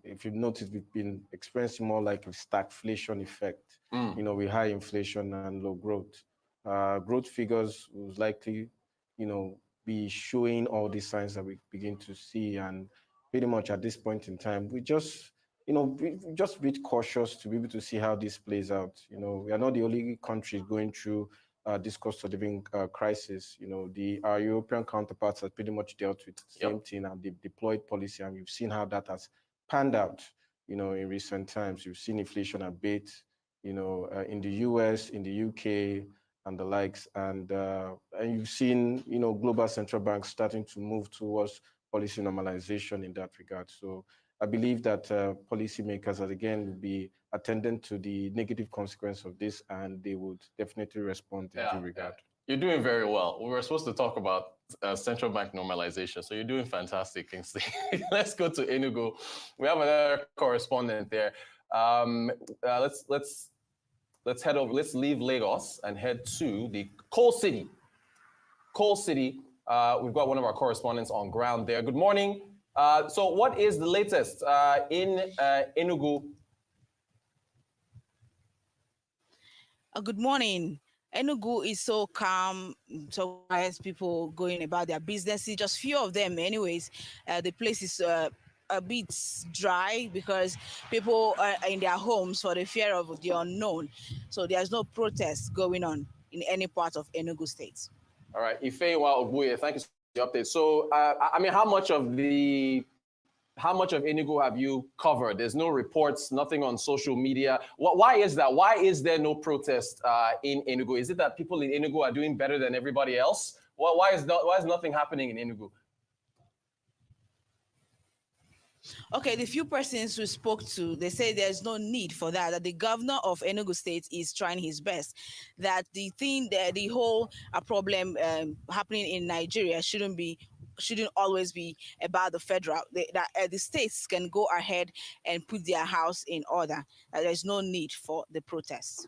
If you've noticed, we've been experiencing more like a stagflation effect, with high inflation and low growth. Growth figures will likely, be showing all these signs that we begin to see. And pretty much at this point in time, we just, just be cautious to be able to see how this plays out. We are not the only country going through this cost of living crisis. Our European counterparts have pretty much dealt with the same thing, and they've deployed policy, and we've seen how that has panned out, in recent times. You've seen inflation abate, in the US, in the UK, and the likes, and you've seen, global central banks starting to move towards policy normalization in that regard. So I believe that policymakers, again, will be attendant to the negative consequence of this, and they would definitely respond in due regard. You're doing very well. We were supposed to talk about central bank normalization, so you're doing fantastic, Kingsley. Let's go to Enugu. We have another correspondent there. Let's head over. Let's leave Lagos and head to the Coal City. Coal City. We've got one of our correspondents on ground there. Good morning. So what is the latest in Enugu? Good morning. Enugu is so calm, so quiet, people going about their businesses, just few of them anyways. The place is a bit dry because people are in their homes for the fear of the unknown. So there's no protest going on in any part of Enugu State. All right, Ifewa Oguye, thank you for the update. So, how much of Enugu have you covered? There's no reports, nothing on social media. Why is that? Why is there no protest in Enugu? Is it that people in Enugu are doing better than everybody else? Why is nothing happening in Enugu? Okay, the few persons who spoke to, they say there's no need for that, that the governor of Enugu State is trying his best, that the thing, that the whole problem happening in Nigeria shouldn't always be about the federal, that the states can go ahead and put their house in order, that there's no need for the protests.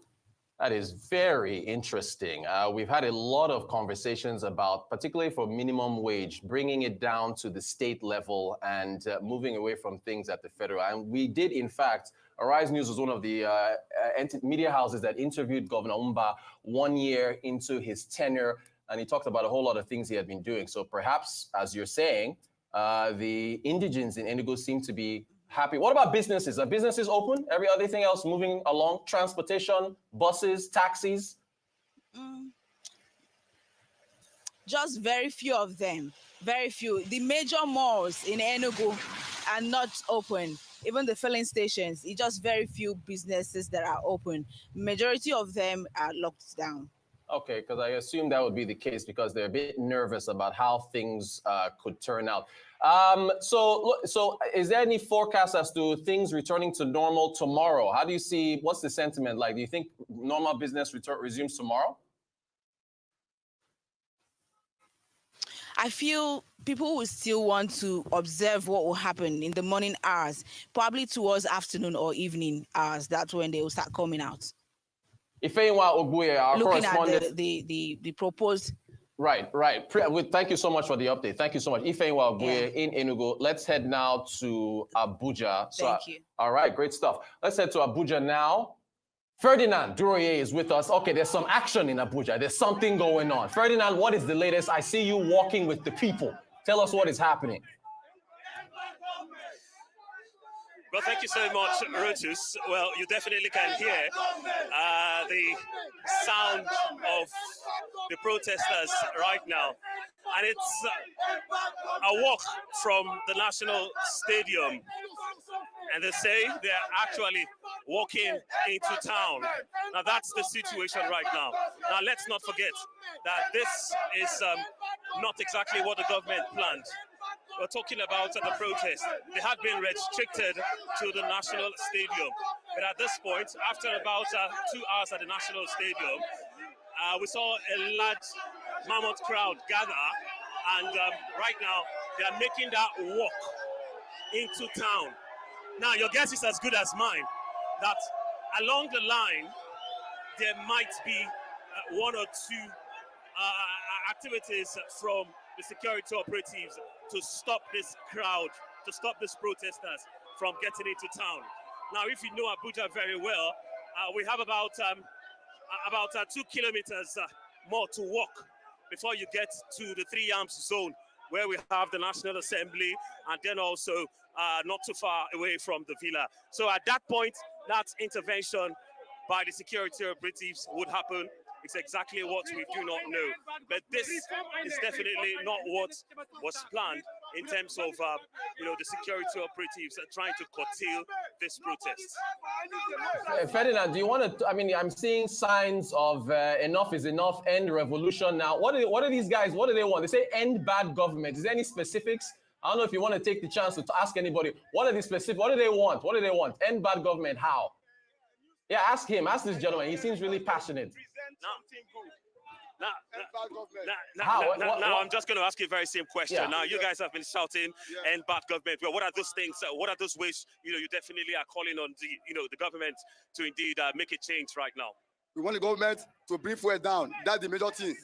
That is very interesting. We've had a lot of conversations about, particularly for minimum wage, bringing it down to the state level and moving away from things at the federal. And we did, in fact, Arise News was one of the media houses that interviewed Governor Umba 1 year into his tenure, and he talked about a whole lot of things he had been doing. So perhaps, as you're saying, the indigents in Enugu seem to be happy. What about businesses? Are businesses open? Every other thing else moving along? Transportation, buses, taxis? Just very few of them. Very few. The major malls in Enugu are not open. Even the filling stations, it's just very few businesses that are open. Majority of them are locked down. Okay, because I assume that would be the case because they're a bit nervous about how things could turn out. So is there any forecast as to things returning to normal tomorrow? How do you see, what's the sentiment like? Do you think normal business resumes tomorrow? I feel people will still want to observe what will happen in the morning hours, probably towards afternoon or evening hours. That's when they will start coming out. Ifeanyi Ogbuye, our looking correspondent. at the proposed. Right. Thank you so much for the update. Thank you so much. Ifeanyi Ogbuye in Enugu. Let's head now to Abuja. Thank you. All right, great stuff. Let's head to Abuja now. Ferdinand Duroye is with us. Okay, there's some action in Abuja. There's something going on. Ferdinand, what is the latest? I see you walking with the people. Tell us what is happening. Well, thank you so much, Rotus. Well, you definitely can hear the sound of the protesters right now. And it's a walk from the National Stadium. And they say they're actually walking into town. Now, that's the situation right now. Now, let's not forget that this is not exactly what the government planned. We're talking about the protest. They had been restricted to the National Stadium. But at this point, after about 2 hours at the National Stadium, we saw a large mammoth crowd gather. And right now, they are making that walk into town. Now, your guess is as good as mine, that along the line, there might be one or two activities from the security operatives to stop this crowd, to stop these protesters from getting into town. Now, if you know Abuja very well, we have about 2 kilometers more to walk before you get to the 3 Arms zone, where we have the National Assembly, and then also not too far away from the villa. So at that point, that intervention by the security operatives would happen. It's exactly what we do not know. But this is definitely not what was planned in terms of, the security operatives trying to curtail this protest. Ferdinand, do you want to, I'm seeing signs of enough is enough, end revolution now. What are these guys, what do they want? They say end bad government. Is there any specifics? I don't know if you want to take the chance to ask anybody. What are the specific, what do they want? What do they want? End bad government, how? Yeah, ask him, ask this gentleman. He seems really passionate. Now, I'm just going to ask you a very same question. Yeah. Now, you guys have been shouting "end bad government." Well, what are those things? What are those ways? You definitely are calling on the government to indeed make a change right now. We want the government to bring fuel down. That's the major thing.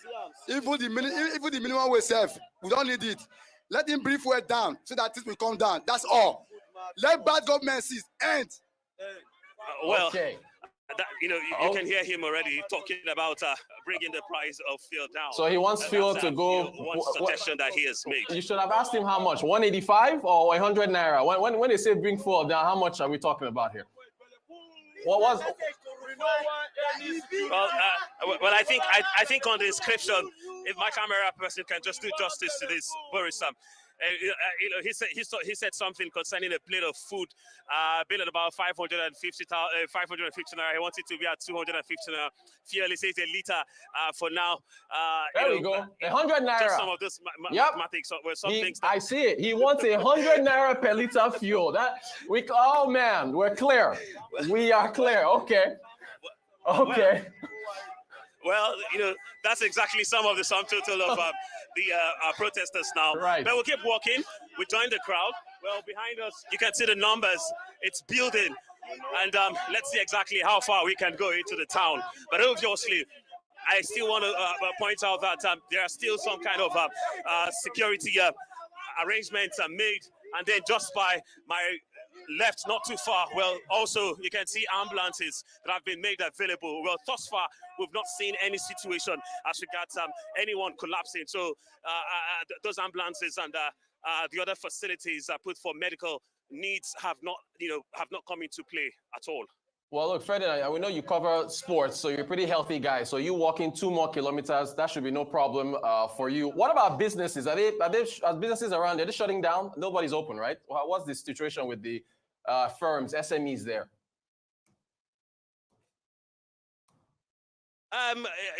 Even the minimum wage self, we don't need it. Let him bring fuel down so that things will come down. That's all. Let bad government cease. End. Well. Okay. You can hear him already talking about bringing the price of fuel down. So he wants fuel to go. One suggestion that he has made. You should have asked him how much, 185 or 100 naira? When they say bring fuel down, how much are we talking about here? What was? Well, I think on the inscription, if my camera person can just do justice to this, Boris, he said something concerning a plate of food, bill at about 550 naira. He wanted to be at 250 naira. Fuel, he says a liter for now. There we go. 100 naira. Just some of those mathematics were some things. I see it. He wants 100 naira per liter fuel. Oh man, we're clear. We are clear. Okay. Okay. Well, that's exactly some of the sum total of the protesters now. Right. But we'll keep walking. We join the crowd. Well, behind us, you can see the numbers. It's building. And let's see exactly how far we can go into the town. But obviously, I still want to point out that there are still some kind of security arrangements made. And then just by my left, not too far, well, also you can see ambulances that have been made available. Well, thus far, we've not seen any situation as regards anyone collapsing. So those ambulances and the other facilities put for medical needs have not come into play at all. Well, look, Fred, we know you cover sports, so you're a pretty healthy guy. So you walking 2 more kilometers, that should be no problem for you. What about businesses? Are businesses around there? They're shutting down? Nobody's open, right? What's the situation with the firms, SMEs there?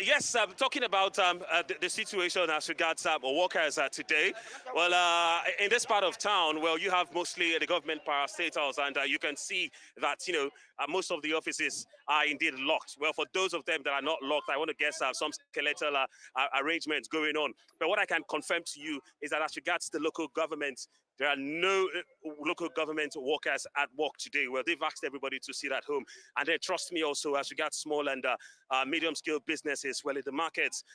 Yes, talking about the situation as regards workers today. Well, in this part of town, well, you have mostly the government parastatals, and you can see that, most of the offices are indeed locked. Well, for those of them that are not locked, I want to guess some skeletal arrangements going on. But what I can confirm to you is that as regards the local government, there are no local government workers at work today. Well, they've asked everybody to sit at home. And then trust me also, as regards small and medium-scale businesses, well, in the markets,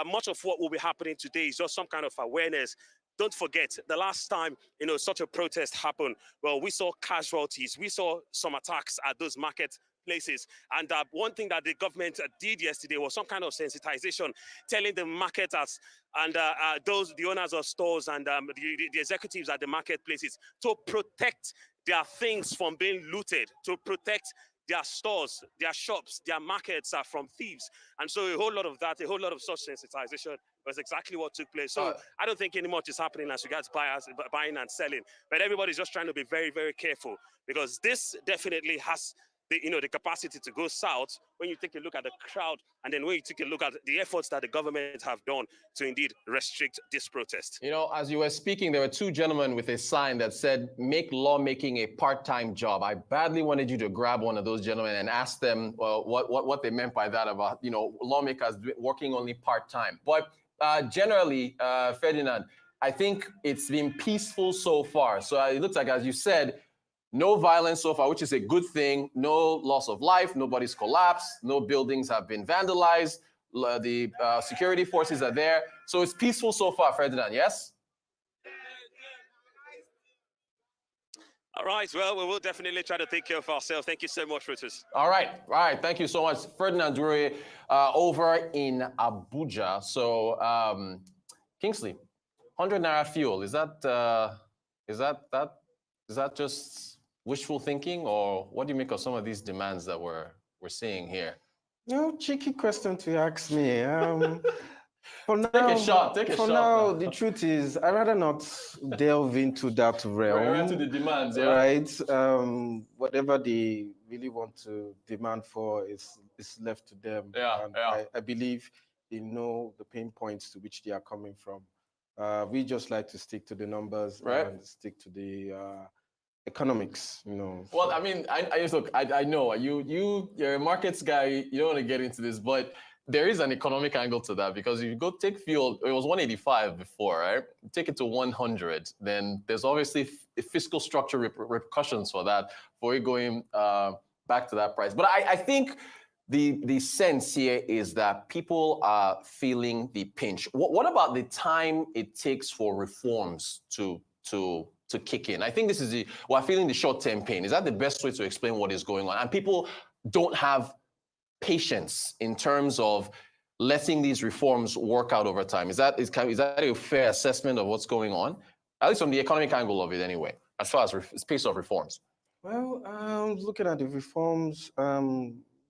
much of what will be happening today is just some kind of awareness. Don't forget, the last time, such a protest happened, well, we saw casualties. We saw some attacks at those market places. And one thing that the government did yesterday was some kind of sensitization, telling the marketers and the owners of stores and the executives at the marketplaces to protect their things from being looted, to protect their stores, their shops, their markets from thieves. And so a whole lot of that, a whole lot of such sensitization was exactly what took place. So I don't think any much is happening as regards buying and selling, but everybody's just trying to be very, very careful, because this definitely has the capacity to go south when you take a look at the crowd, and then when you take a look at the efforts that the government have done to indeed restrict this protest. As you were speaking, there were 2 gentlemen with a sign that said, "Make lawmaking a part-time job." I badly wanted you to grab one of those gentlemen and ask them what they meant by that about, lawmakers working only part-time. But generally, Ferdinand, I think it's been peaceful so far. So it looks like, as you said, no violence so far, which is a good thing. No loss of life. Nobody's collapsed. No buildings have been vandalized. The security forces are there. So it's peaceful so far, Ferdinand, yes? All right. Well, we will definitely try to take care of ourselves. Thank you so much, Reuters. All right. Thank you so much. Ferdinand Dure over in Abuja. So, Kingsley, 100 naira fuel. Is that just wishful thinking, or what do you make of some of these demands that we're seeing here? No, cheeky question to ask me. For now, take a shot. Now, the truth is, I'd rather not delve into that realm. Right into the demands, yeah. Right. Whatever they really want to demand for is left to them. Yeah. I believe they know the pain points to which they are coming from. We just like to stick to the numbers, right, and stick to the economics, Well, I mean, I know you're a markets guy. You don't want to get into this, but there is an economic angle to that, because if you go take fuel, it was 185 before, right? You take it to 100, then there's obviously fiscal structure repercussions for that, for it going back to that price. But I think the sense here is that people are feeling the pinch. What about the time it takes for reforms to kick in? I think this is we're feeling the short-term pain. Is that the best way to explain what is going on? And people don't have patience in terms of letting these reforms work out over time. Is that a fair assessment of what's going on? At least from the economic angle of it anyway, as far as pace of reforms. Well, looking at the reforms,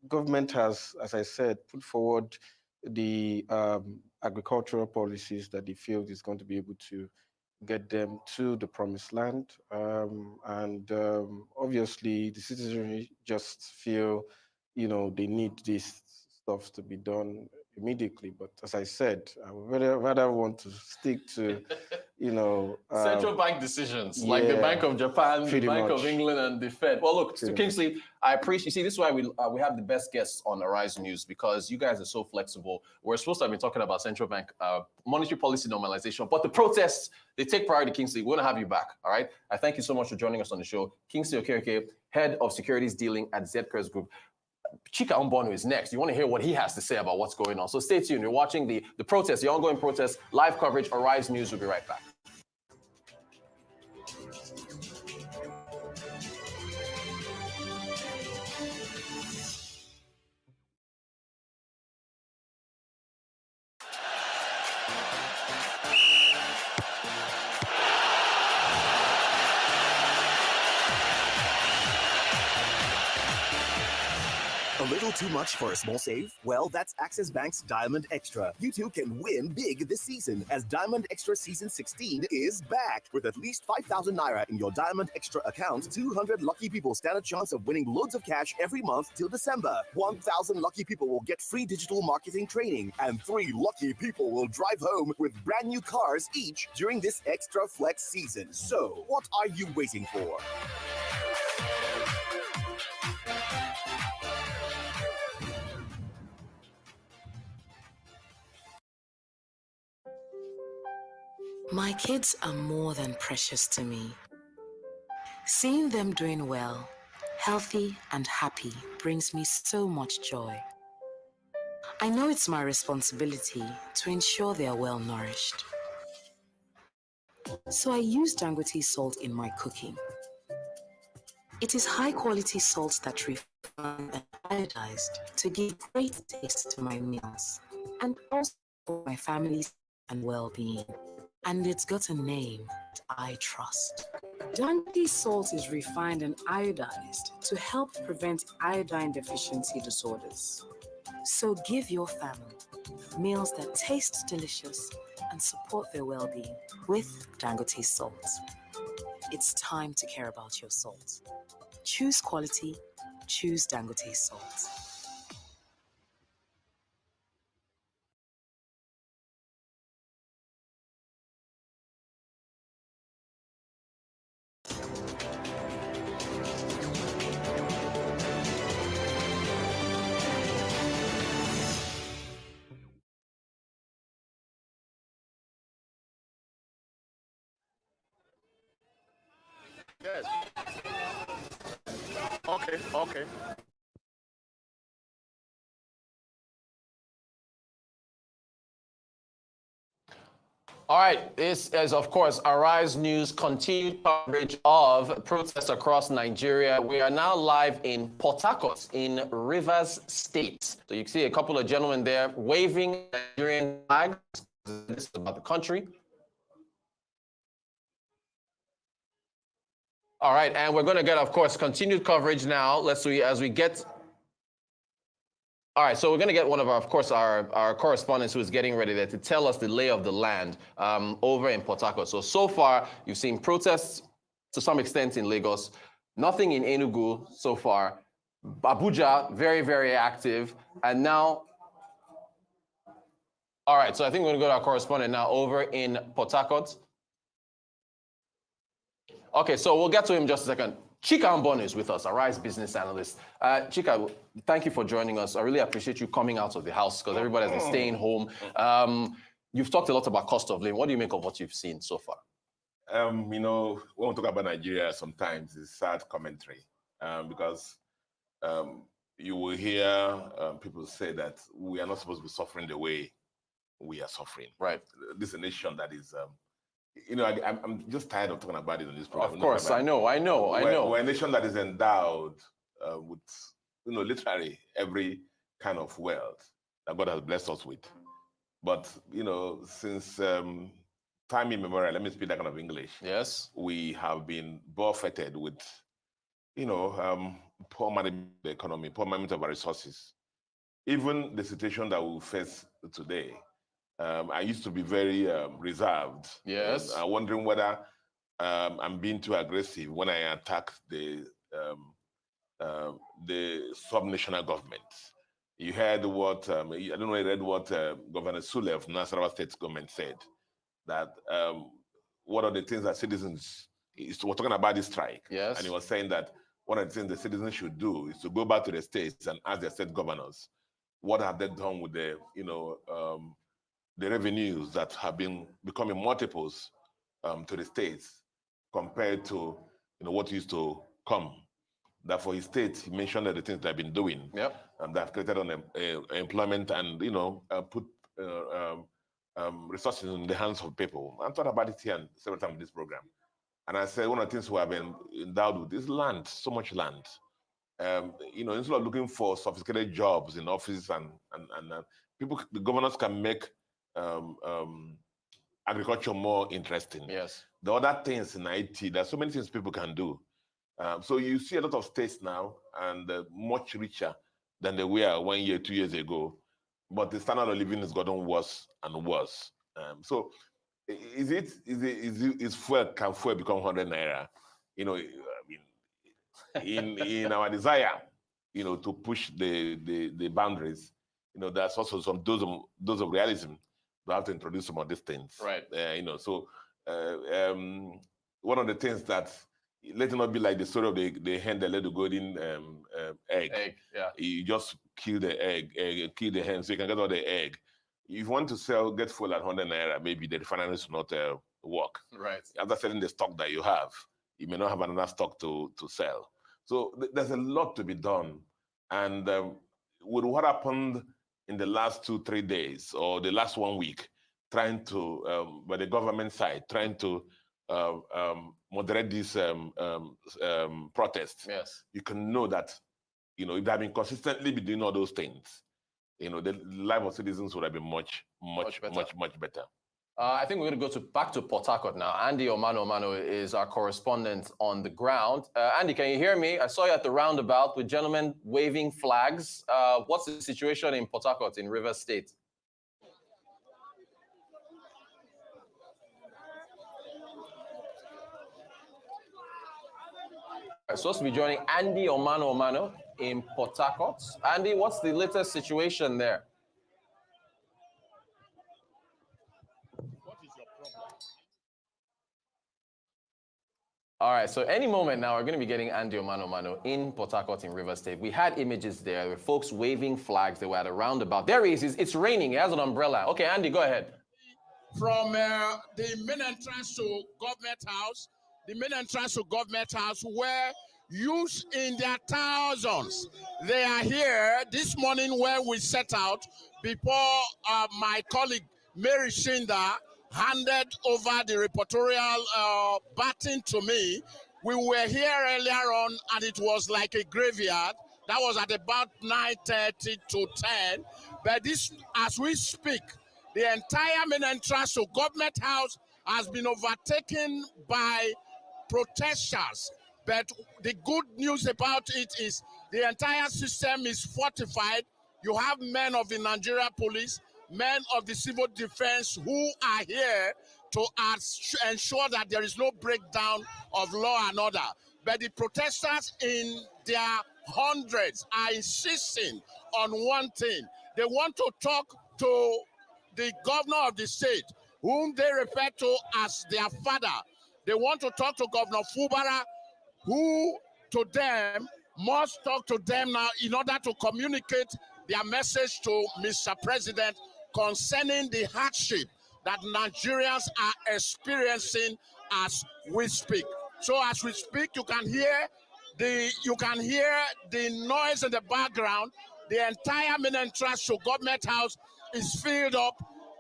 government has, as I said, put forward the agricultural policies that they feel is going to be able to get them to the promised land. Obviously, the citizenry just feel, they need this stuff to be done immediately. But as I said, I would rather want to stick to, Central bank decisions, like the yeah, Bank of Japan, the pretty Bank of much. England, and the Fed. Well, look, Pretty Kingsley, I appreciate. You see, this is why we have the best guests on Arise News, because you guys are so flexible. We're supposed to have been talking about central bank monetary policy normalization, but the protests, they take priority. Kingsley, we want to have you back. All right. I thank you so much for joining us on the show. Kingsley Okereke, head of securities dealing at Zcres Group. Chika Umbono is next. You want to hear what he has to say about what's going on. So stay tuned. You're watching the protests, the ongoing protests, live coverage, Arise News. We'll be right back. A little too much for a small save? Well, that's Access Bank's Diamond Extra. You too can win big this season, as Diamond Extra Season 16 is back. With at least 5,000 Naira in your Diamond Extra account, 200 lucky people stand a chance of winning loads of cash every month till December. 1,000 lucky people will get free digital marketing training, and 3 lucky people will drive home with brand new cars each during this Extra Flex season. So, what are you waiting for? My kids are more than precious to me. Seeing them doing well, healthy and happy brings me so much joy. I know it's my responsibility to ensure they are well nourished. So I use Dangote salt in my cooking. It is high quality salt that refined and iodized to give great taste to my meals and also for my family's and well-being. And it's got a name that I trust. Dangote salt is refined and iodized to help prevent iodine deficiency disorders. So give your family meals that taste delicious and support their well-being with Dangote salt. It's time to care about your salt. Choose quality, choose Dangote salt. Yes. Okay, okay. All right, this is, of course, Arise News continued coverage of protests across Nigeria. We are now live in Port Harcourt in Rivers State. So you can see a couple of gentlemen there waving Nigerian flags. This is about the country. All right, and we're going to get, of course, continued coverage now. Let's see as we get. All right, so we're going to get one of our, of course, our correspondents who is getting ready there to tell us the lay of the land over in Port Harcourt. So far, you've seen protests to some extent in Lagos, nothing in Enugu so far. Abuja, very, very active. And now, all right, so I think we're going to go to our correspondent now over in Port Harcourt. Okay, so we'll get to him in just a second. Chika Umbono is with us, Arise business analyst. Chika, thank you for joining us. I really appreciate you coming out of the house because everybody has been staying home. You've talked a lot about cost of living. What do you make of what you've seen so far? You know, when we talk about Nigeria, sometimes it's sad commentary because you will hear people say that we are not supposed to be suffering the way we are suffering. Right. This is a nation that is, you know, I'm just tired of talking about it on this program. Of course, I know. We're a nation that is endowed with, you know, literally every kind of wealth that God has blessed us with. But, you know, since time immemorial, let me speak that kind of English. Yes. We have been buffeted with, you know, poor management of the economy, poor management of our resources. Even the situation that we face today, I used to be very reserved. Yes. Wondering whether I'm being too aggressive when I attack the sub-national governments. You heard what, I don't know, I read what Governor Sule of Nasarawa State government said, that one of the things that citizens, we're talking about this strike, yes, and he was saying that one of the things the citizens should do is to go back to the states and ask their state governors, what have they done with the, the revenues that have been becoming multiples to the states compared to what used to come. That for his state, he mentioned that the things they've been doing, and that have created employment and put resources in the hands of people. I thought about it here several times in this program, and I said one of the things we have been endowed with is land, so much land. Instead of looking for sophisticated jobs in offices and people, the governors can make agriculture more interesting. Yes. The other things in IT, there's so many things people can do. So you see a lot of states now and much richer than they were 1 year, 2 years ago, but the standard of living has gotten worse and worse. So is fuel, can fuel become 100 naira? In our desire, to push the boundaries, there's also some dose of realism. We have to introduce some of these things. Right. So one of the things that, let it not be like the story of the hen that laid the golden egg. Yeah. You just kill the egg, kill the hen, so you can get all the egg. If you want to get full at 100 naira, maybe the refineries will not work. Right. After selling the stock that you have, you may not have another stock to sell. So there's a lot to be done. And with what happened in the last 2-3 days or the last 1 week, trying to, by the government side, trying to moderate these protests, yes, you can know that, if they have been consistently doing all those things, the life of citizens would have been much better. I think we're going to go back to Port Harcourt now. Andy Omano is our correspondent on the ground. Andy, can you hear me? I saw you at the roundabout with gentlemen waving flags. What's the situation in Port Harcourt in Rivers State? I'm supposed to be joining Andy Omano in Port Harcourt. Andy, what's the latest situation there? All right, so any moment now, we're going to be getting Andy Omano in Port Harcourt in Rivers State. We had images there. There were folks waving flags. They were at a roundabout. There he is. It's raining. He has an umbrella. Okay, Andy, go ahead. From the main entrance to Government House, where youths in their thousands, they are here this morning when we set out before my colleague Mary Shinda handed over the reportorial baton to me. We were here earlier on and it was like a graveyard. That was at about 9:30 to 10. But this, as we speak, the entire main entrance to Government House has been overtaken by protesters. But the good news about it is the entire system is fortified. You have men of the Nigeria police, men of the civil defense who are here to ensure that there is no breakdown of law and order. But the protesters in their hundreds are insisting on one thing. They want to talk to the governor of the state, whom they refer to as their father. They want to talk to Governor Fubara, who to them must talk to them now in order to communicate their message to Mr. President concerning the hardship that Nigerians are experiencing as we speak. So as we speak, you can hear the noise in the background. The entire main entrance to Government House is filled up.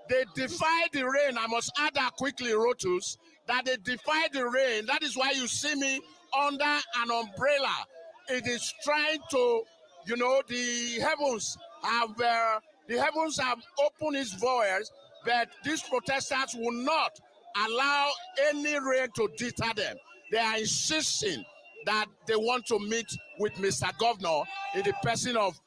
They defy the rain. I must add that quickly, Rotus, that they defy the rain. That is why you see me under an umbrella. It is trying to, the heavens have opened its voice, but these protesters will not allow any rain to deter them. They are insisting that they want to meet with Mr. Governor in the person of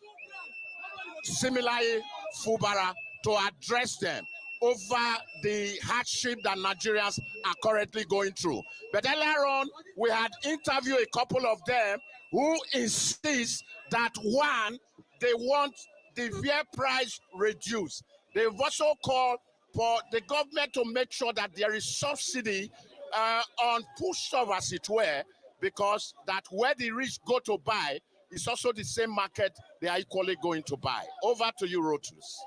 Similaye Fubara to address them. over the hardship that Nigerians are currently going through. But earlier on, we had interviewed a couple of them who insist that one, they want the fuel price reduced. They've also called for the government to make sure that there is subsidy on foodstuff, as it were, because that where the rich go to buy is also the same market they are equally going to buy. Over to you, Rotus.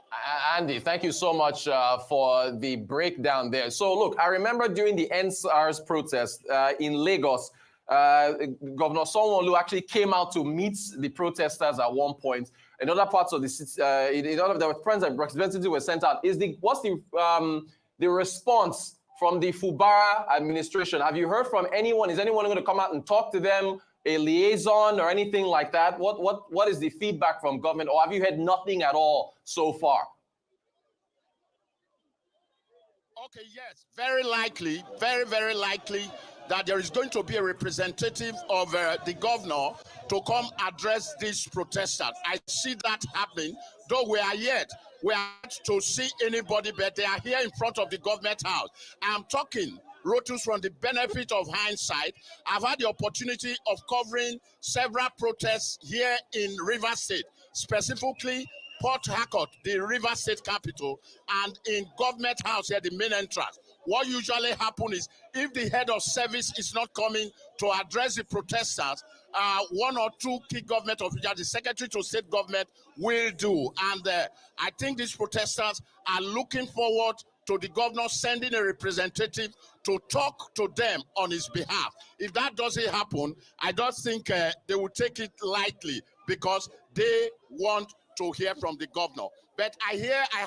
Andy, thank you so much for the breakdown there. So look, I remember during the NSARS protest in Lagos, Governor Sanwo-Olu actually came out to meet the protesters at one point. In other parts of the city, in other the friends and representatives were sent out. What's the response from the Fubara administration? Have you heard from anyone? Is anyone going to come out and talk to them? A liaison or anything like that? What is the feedback from government, or have you heard nothing at all so far? Okay, yes, very likely, very likely that there is going to be a representative of the governor to come address these protesters. I see that happening, though we are yet to see anybody, but they are here in front of the government house. I'm talking, Rotus, from the benefit of hindsight. I've had the opportunity of covering several protests here in Rivers State, specifically Port Harcourt, the River State capital, and in Government House here, the main entrance. What usually happens is if the head of service is not coming to address the protesters, one or two key government officials, the Secretary to State Government, will do. And I think these protesters are looking forward to the governor sending a representative to talk to them on his behalf. If that doesn't happen, I don't think they will take it lightly, because they want to hear from the governor. But I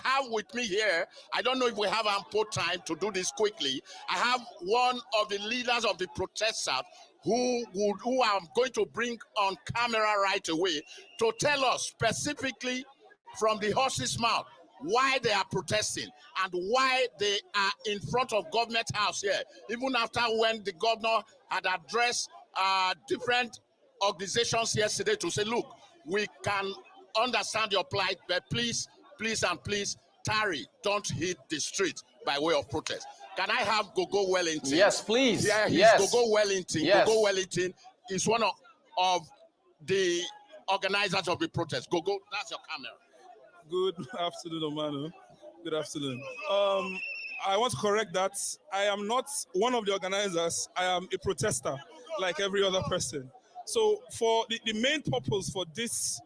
have with me here, I don't know if we have ample time to do this quickly. I have one of the leaders of the protesters who I'm going to bring on camera right away to tell us specifically from the horse's mouth why they are protesting and why they are in front of Government House here, even after when the governor had addressed different organizations yesterday to say, look, we can understand your plight, but please tarry, don't hit the street by way of protest. Can I have Gogo Wellington? Yes, please. Yeah, he's yes. Gogo Wellington. Yes. Gogo Wellington is one of the organizers of the protest. Gogo, that's your camera. Good afternoon, Omano. Good afternoon. I want to correct that. I am not one of the organizers. I am a protester, like every other person. So for the main purpose for this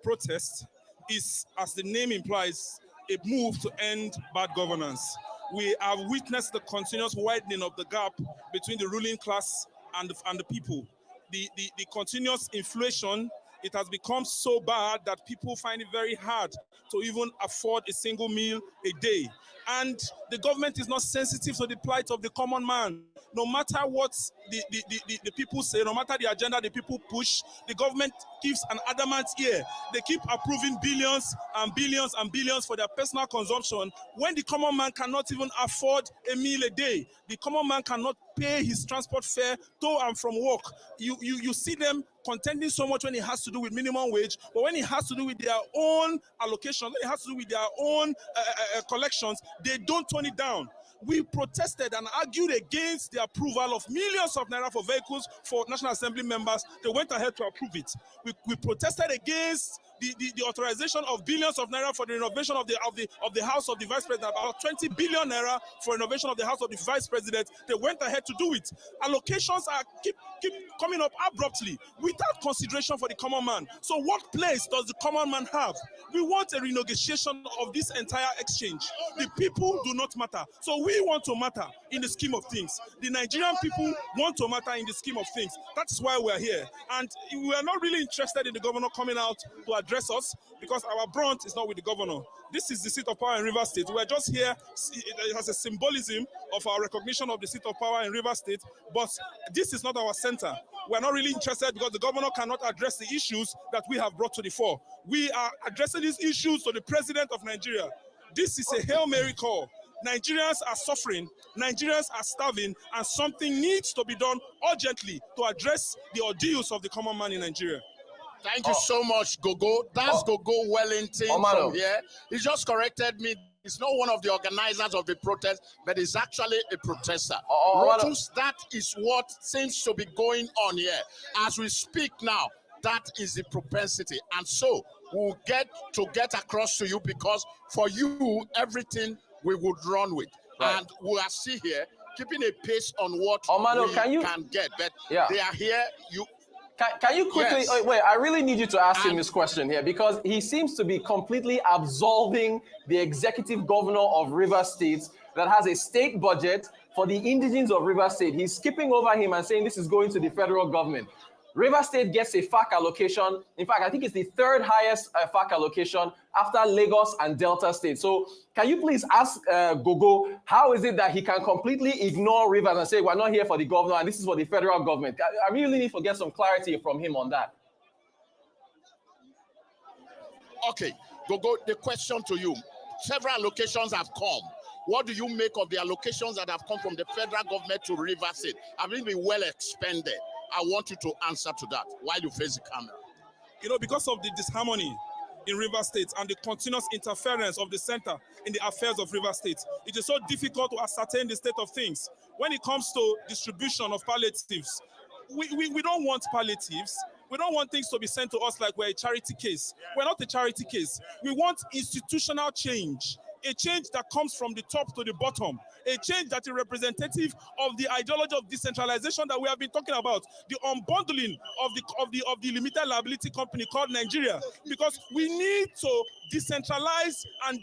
protest is, as the name implies, a move to end bad governance. We have witnessed the continuous widening of the gap between the ruling class and the people. The continuous inflation, it has become so bad that people find it very hard to even afford a single meal a day. And the government is not sensitive to the plight of the common man. No matter what the people say, no matter the agenda the people push, the government gives an adamant ear. They keep approving billions and billions and billions for their personal consumption when the common man cannot even afford a meal a day. The common man cannot pay his transport fare to and from work. You see them contending so much when it has to do with minimum wage, but when it has to do with their own allocation, when it has to do with their own collections, they don't tone it down. We protested and argued against the approval of millions of naira for vehicles for National Assembly members. They went ahead to approve it. We protested against the authorization of billions of naira for the renovation of the house of the vice president, about 20 billion naira for renovation of the house of the vice president. They went ahead to do it. Allocations are keep coming up abruptly without consideration for the common man. So what place does the common man have? We want a renegotiation of this entire exchange. The people do not matter. So we want to matter in the scheme of things. The Nigerian people want to matter in the scheme of things. That's why we're here. And we are not really interested in the governor coming out to address us, because our brunt is not with the governor. This is the seat of power in Rivers State. We're just here. It has a symbolism of our recognition of the seat of power in Rivers State, but this is not our center. We're not really interested because the governor cannot address the issues that we have brought to the fore. We are addressing these issues to the president of Nigeria. This is a Hail Mary call. Nigerians are suffering, Nigerians are starving, and something needs to be done urgently to address the ordeals of the common man in Nigeria. Thank you so much, Gogo. That's Gogo Wellington from here. He just corrected me He's not one of the organizers of the protest, but he's actually a protester. Rotus, that is what seems to be going on here. As we speak now, that is the propensity. And so we'll get across to you, because for you, everything we would run with. Right. And we are still here, keeping a pace on what Omano, we can get. But they are here. Can you quickly, Yes. wait, I really need you to ask him this question here, because he seems to be completely absolving the executive governor of Rivers State that has a state budget for the indigents of Rivers State. He's skipping over him and saying this is going to the federal government. Rivers State gets a FAC allocation. In fact, I think it's the third highest FAC allocation after Lagos and Delta State. So can you please ask Gogo, how is it that he can completely ignore Rivers and say, we're not here for the governor and this is for the federal government? I really need to get some clarity from him on that. Okay, Gogo, the question to you. Several allocations have come. What do you make of the allocations that have come from the federal government to Rivers State? Have they been well expended? I want you to answer to that while you face the camera. You know, because of the disharmony in Rivers State and the continuous interference of the center in the affairs of Rivers State, it is so difficult to ascertain the state of things. When it comes to distribution of palliatives, we don't want palliatives. We don't want things to be sent to us like we're a charity case. We're not a charity case. We want institutional change. A change that comes from the top to the bottom, a change that is representative of the ideology of decentralization that we have been talking about, the unbundling of the limited liability company called Nigeria, because we need to decentralize and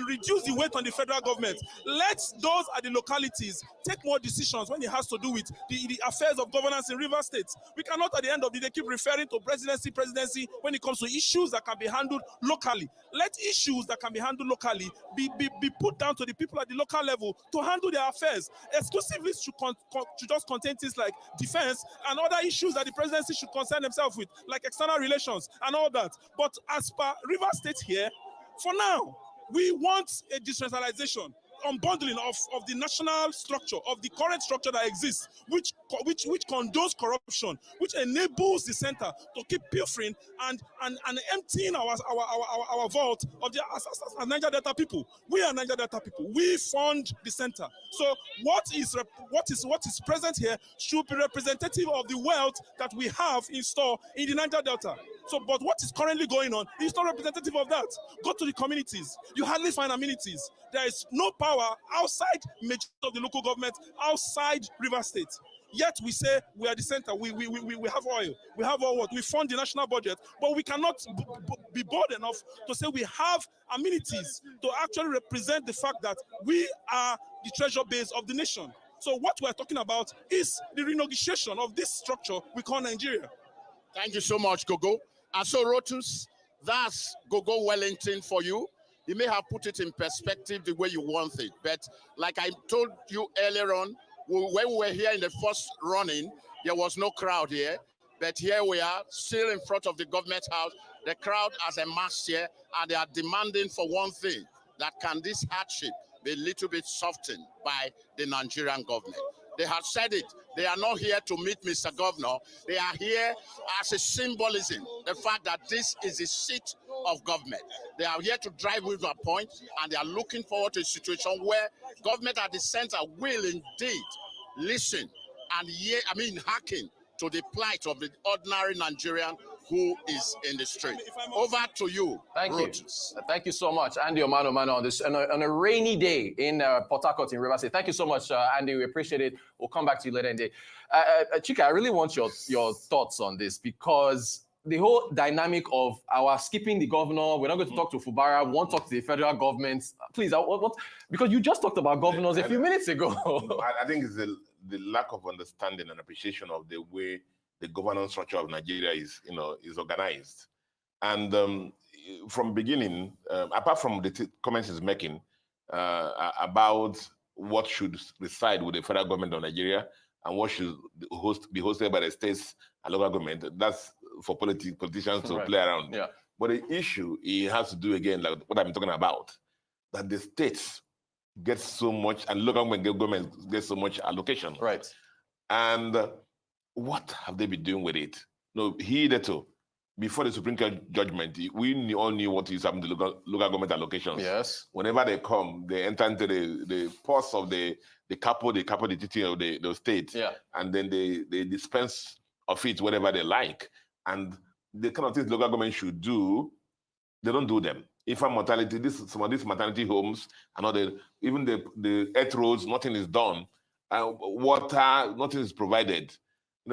reduce the weight on the federal government. Let those at the localities take more decisions when it has to do with the affairs of governance in Rivers State. We cannot at the end of the day keep referring to presidency when it comes to issues that can be handled locally. Let issues that can be handled locally be put down to the people at the local level to handle their affairs. Exclusively to just contain things like defense and other issues that the presidency should concern themselves with, like external relations and all that. But as per Rivers State here, for now, we want a decentralization, unbundling of the national structure, of the current structure that exists, which condones corruption, which enables the center to keep pilfering and emptying our vault of the as Niger Delta people. We are Niger Delta people. We fund the center. So what is present here should be representative of the wealth that we have in store in the Niger Delta. So, but what is currently going on is not representative of that. Go to the communities. You hardly find amenities. There is no power outside majority of the local government, outside Rivers State. Yet we say we are the center. We have oil. We have all what we fund the national budget, but we cannot be bold enough to say we have amenities to actually represent the fact that we are the treasure base of the nation. So what we're talking about is the renegotiation of this structure we call Nigeria. Thank you so much, Gogo. And so, Rotus, that's Gogo Wellington for you. You may have put it in perspective the way you want it, but like I told you earlier on, when we were here in the first running, there was no crowd here, but here we are, still in front of the government house. The crowd has amassed here, and they are demanding for one thing, that can this hardship be a little bit softened by the Nigerian government. They have said it. They are not here to meet Mr. Governor. They are here as a symbolism, the fact that this is the seat of government. They are here to drive with a point, and they are looking forward to a situation where government at the center will indeed listen and hearken to the plight of the ordinary Nigerian who is in the street. Over to you. Thank Rotus. you. Thank you so much, Andy Omano on this on a rainy day in Port Harcourt in Rivers State. Thank you so much, Andy. We appreciate it. We'll come back to you later in the day. Chika, I really want your thoughts on this, because the whole dynamic of our skipping the governor, we're not going to talk to Fubara, we won't talk to the federal government. Please, because you just talked about governors a few minutes ago. I think it's the lack of understanding and appreciation of the way the governance structure of Nigeria is organized. And from beginning, apart from the comments he's making about what should reside with the federal government of Nigeria and what should be hosted by the states and local government, that's for politicians to play around. Yeah. But the issue, it has to do, again, like what I've been talking about, that the states get so much and local government get so much allocation. Right. And what have they been doing with it? No, hitherto, before the Supreme Court judgment, we all knew what is happening to local government allocations. Yes. Whenever they come, they enter into the purse of the capo, the titi of the state. Yeah. And then they dispense of it whatever they like. And the kind of things local government should do, they don't do them. Infant mortality, some of these maternity homes, and even the earth roads, nothing is done. Water, nothing is provided.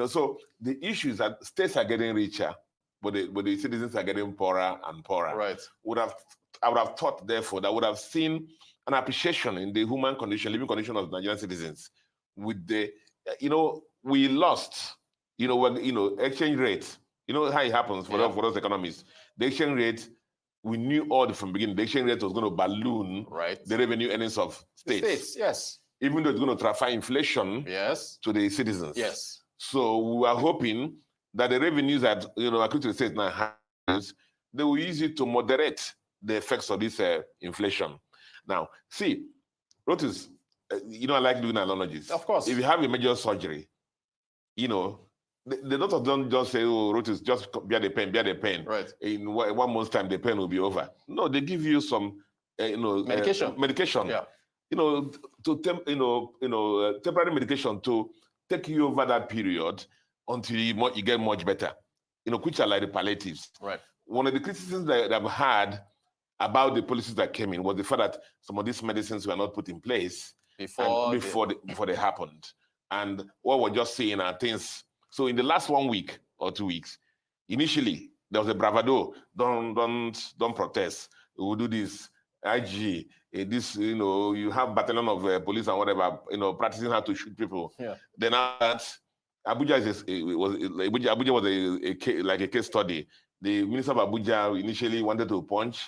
So the issue is that states are getting richer, but the citizens are getting poorer and poorer. Right. I would have thought, therefore, that I would have seen an appreciation in the human condition, living condition of Nigerian citizens. With the, we lost, exchange rate. You know how it happens for those economists. The exchange rate, we knew all from the beginning, the exchange rate was going to balloon the revenue earnings of states. Yes. Even though it's going to transfer inflation to the citizens. Yes. So we are hoping that the revenues that accrue to the states now has, they will use it to moderate the effects of this inflation. Now, see, Rotus, I like doing analogies. Of course. If you have a major surgery, the doctor don't just say, oh, Rotus, just bear the pain. Right. In 1 month's time, the pain will be over. No, they give you some, medication. Yeah. Temporary medication to take you over that period until you get much better. Which are like the palliatives. Right. One of the criticisms that I've had about the policies that came in was the fact that some of these medicines were not put in place before they happened. And what we're just seeing are things. So in the last 1 week or 2 weeks, initially there was a bravado. Don't protest. We'll do this. IG, you have battalion of police and whatever, practicing how to shoot people. Yeah. Then Abuja was a case study. The minister of Abuja initially wanted to punch,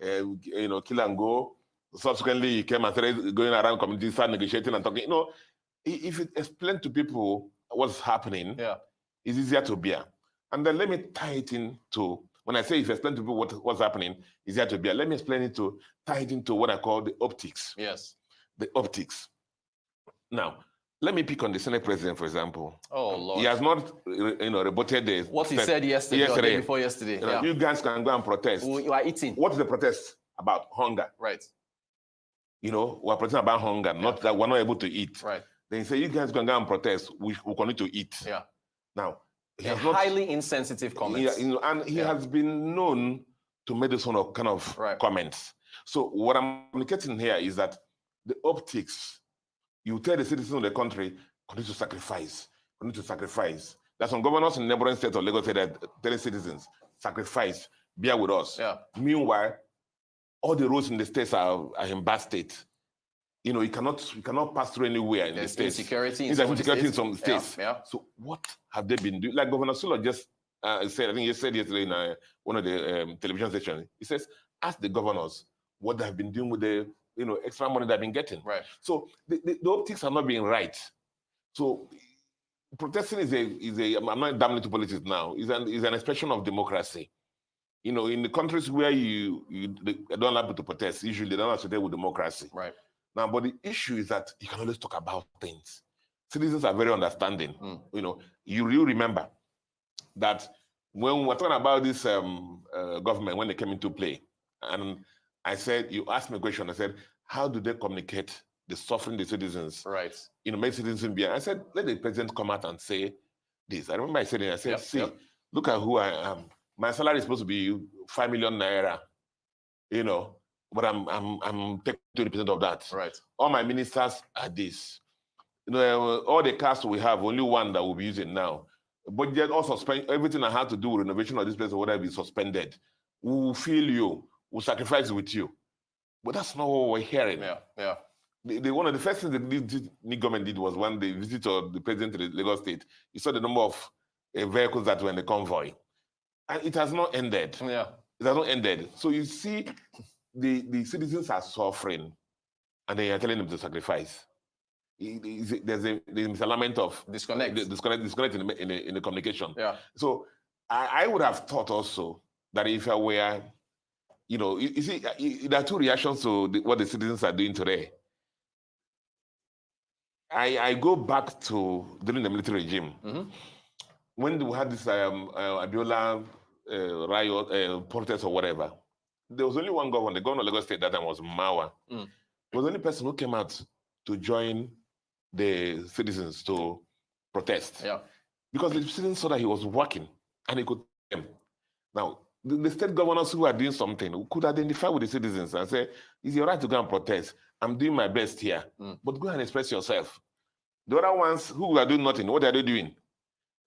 kill and go. Subsequently, he came and started going around communities, started negotiating and talking. If you explain to people what's happening, it's easier to bear. And then let me tie it into, when I say if you explain to people what's happening, it's easier to bear. Let me tie it into what I call the optics. Yes. The optics. Now, let me pick on the Senate president, for example. Oh, Lord. He has not, rebutted what he said yesterday or the day before yesterday. You guys can go and protest. You are eating. What is the protest about? Hunger. Right. We're protesting about hunger, not that we're not able to eat. Right. Then you say, you guys can go and protest. We continue to eat. Yeah. Now, he has highly insensitive comments. And he has been known to make this kind of comments. So what I'm communicating here is that the optics, you tell the citizens of the country, continue to sacrifice. There's some governors in neighboring states of Lagos that tell citizens, sacrifice, bear with us. Yeah. Meanwhile, all the roads in the states are in bad state. You cannot pass through anywhere in the states. Insecurity in some states. Yeah. So what have they been doing? Like Governor Sulo just said, I think he said yesterday in one of the television stations, he says, ask the governors what they have been doing with the extra money they've been getting. Right. So the optics are not being right. So protesting is a I'm not damning to politics now, is an expression of democracy. In the countries where they don't allow people to protest, usually they don't associate with democracy. Right. Now, but the issue is that you can always talk about things. Citizens are very understanding. You remember that when we're talking about this government, when they came into play, and I said, you asked me a question, I said, how do they communicate the suffering the citizens? Right. Make citizens be. I said, let the president come out and say this. I remember I said it. I said, look at who I am. My salary is supposed to be 5 million naira. But I'm taking 20% of that. Right. All my ministers are this. All the cast we have, only one that we'll be using now. But yet also everything I had to do with renovation of this place or whatever is suspended. We'll feel you. We'll sacrifice with you. But that's not what we're hearing. Yeah. One of the first things the new government did was when they visited the president to the Lagos State, you saw the number of vehicles that were in the convoy. And it has not ended. Yeah. It has not ended. So you see, the citizens are suffering, and they are telling them to sacrifice. There's a misalignment of disconnect in the communication. Yeah. So I would have thought also that if I were, you see, there are two reactions to what the citizens are doing today. I go back to during the military regime. Mm-hmm. When we had this Abiola riot, protest or whatever, there was only one governor, the governor of Lagos State that time was Mawa. He was the only person who came out to join the citizens to protest. Yeah. Because the citizens saw that he was working and he could tell them. Now, the state governors who are doing something could identify with the citizens and say, it's your right to go and protest. I'm doing my best here, but go and express yourself. The other ones who are doing nothing, what are they doing?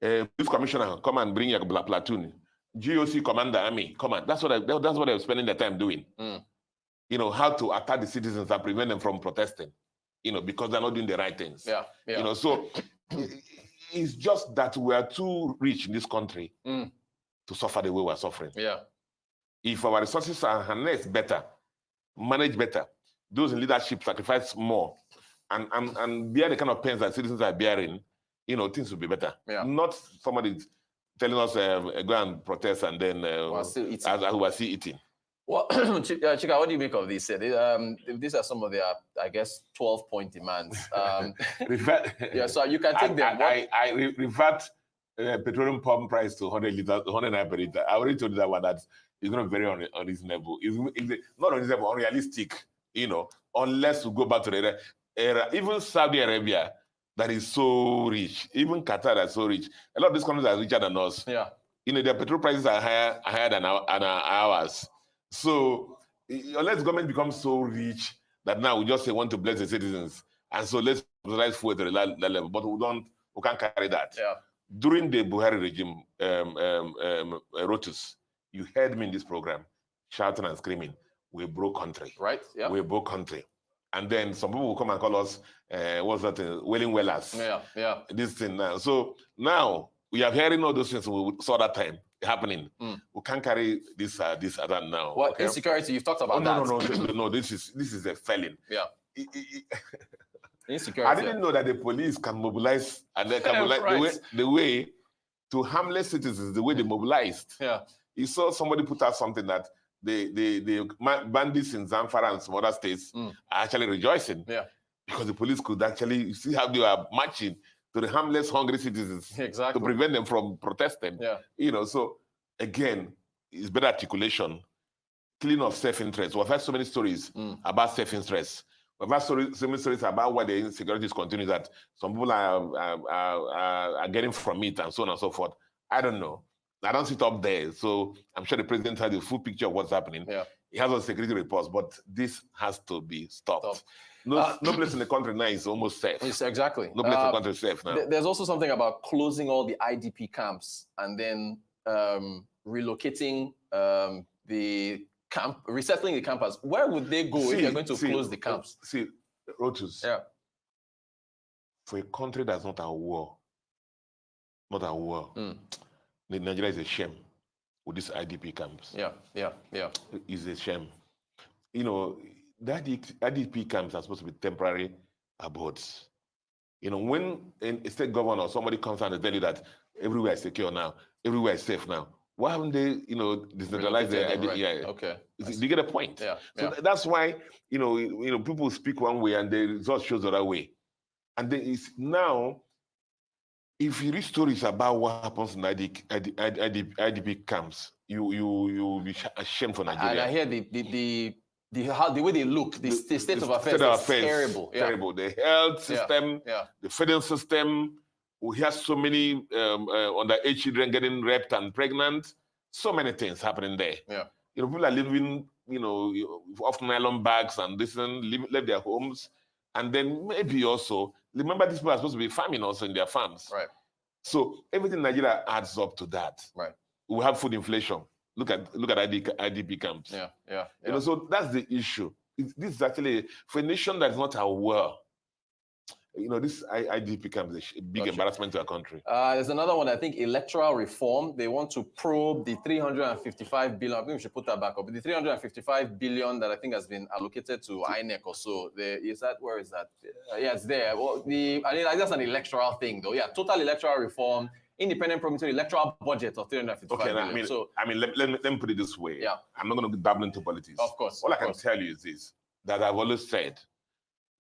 Police commissioner, come and bring your platoon. GOC commander, army, come on. That's what they're spending their time doing. You know, how to attack the citizens and prevent them from protesting, you know, because they're not doing the right things. Yeah. You know, so it's just that we are too rich in this country to suffer the way we're suffering. Yeah. If our resources are harnessed better, managed better, those in leadership sacrifice more and bear the kind of pains that citizens are bearing, you know, things will be better. Yeah. Not somebody telling us go and protest and then we're still eating. Well, Chika, what do you make of this? These are some of their, I guess, 12-point demands. Yeah, so you can take them. I revert petroleum pump price to 100 naira per liter. I already told you that one, that it's going to be very unreasonable. It's not unreasonable, unrealistic, you know, unless we go back to the era. Even Saudi Arabia, that is so rich, even Qatar that's so rich, a lot of these countries are richer than us. Yeah. You know, their petrol prices are higher than ours. So unless government becomes so rich that now we just say want to bless the citizens, and so let's subsidize food to that level, but we can't carry that. Yeah. During the Buhari regime, Rotus, you heard me in this program shouting and screaming, "We broke country." Right. Yeah. We broke country. And then some people will come and call us, what's that, wailing wellers. Yeah, yeah. This thing now. So now we are hearing all those things we saw that time happening. We can't carry this other now. Well, okay? Insecurity, you've talked about that. No, this is a felon. Yeah. Insecurity. I didn't know that the police can mobilize, and they can mobilize the way to harmless citizens, the way they mobilized. Yeah. You saw somebody put out something that the bandits in Zamfara and some other states are actually rejoicing. Yeah. Because the police could actually see how they are marching to the harmless, hungry citizens to prevent them from protesting. Yeah. You know, so again, it's better articulation, clean of self-interest. We've heard so many stories about self-interest. We've heard so many stories about why the insecurities continue, that some people are getting from it and so on and so forth. I don't know. I don't sit up there, so I'm sure the president has the full picture of what's happening. Yeah. He has all security reports, but this has to be stopped. No place in the country now is almost safe. Yes, exactly. No place in the country is safe now. There's also something about closing all the IDP camps and then relocating the camp, resettling the campers. Where would they go if you're going to close the camps? See, Rotus. Yeah. For a country that's not at war, Nigeria is a shame with these IDP camps. Yeah. It's a shame. You know, the IDP camps are supposed to be temporary abodes. You know, when a state governor or somebody comes out and tell you that everywhere is secure now, everywhere is safe now, why haven't they, you know, decentralized the IDP? Right. Yeah. Okay. Do you get a point? Yeah. So that's why, you know, people speak one way and the result shows the other way. And then it's now, if you read stories about what happens in IDP camps, you'll be ashamed for Nigeria. And I hear the way they look, the state of affairs is terrible. Yeah. Terrible. The health system, the federal system. We hear so many underage children getting raped and pregnant. So many things happening there. Yeah. You know, people are living, you know, off nylon bags and left their homes. And then maybe also, remember these people are supposed to be farming also in their farms. Right. So everything in Nigeria adds up to that. Right. We have food inflation. Look at IDP camps. Yeah. You know, so that's the issue. This is actually, for a nation that is not aware, you know, this IDP camp is a big embarrassment to our country. There's another one, I think, electoral reform. They want to probe the 355 billion. I think we should put that back up. The 355 billion that I think has been allocated to INEC or so. Where is that? Yeah, it's there. Well, that's an electoral thing, though. Yeah, total electoral reform, independent promissory electoral budget of 355 billion. Let me put it this way. Yeah. I'm not going to dabble into politics. Of course. All I can tell you is this, that I've always said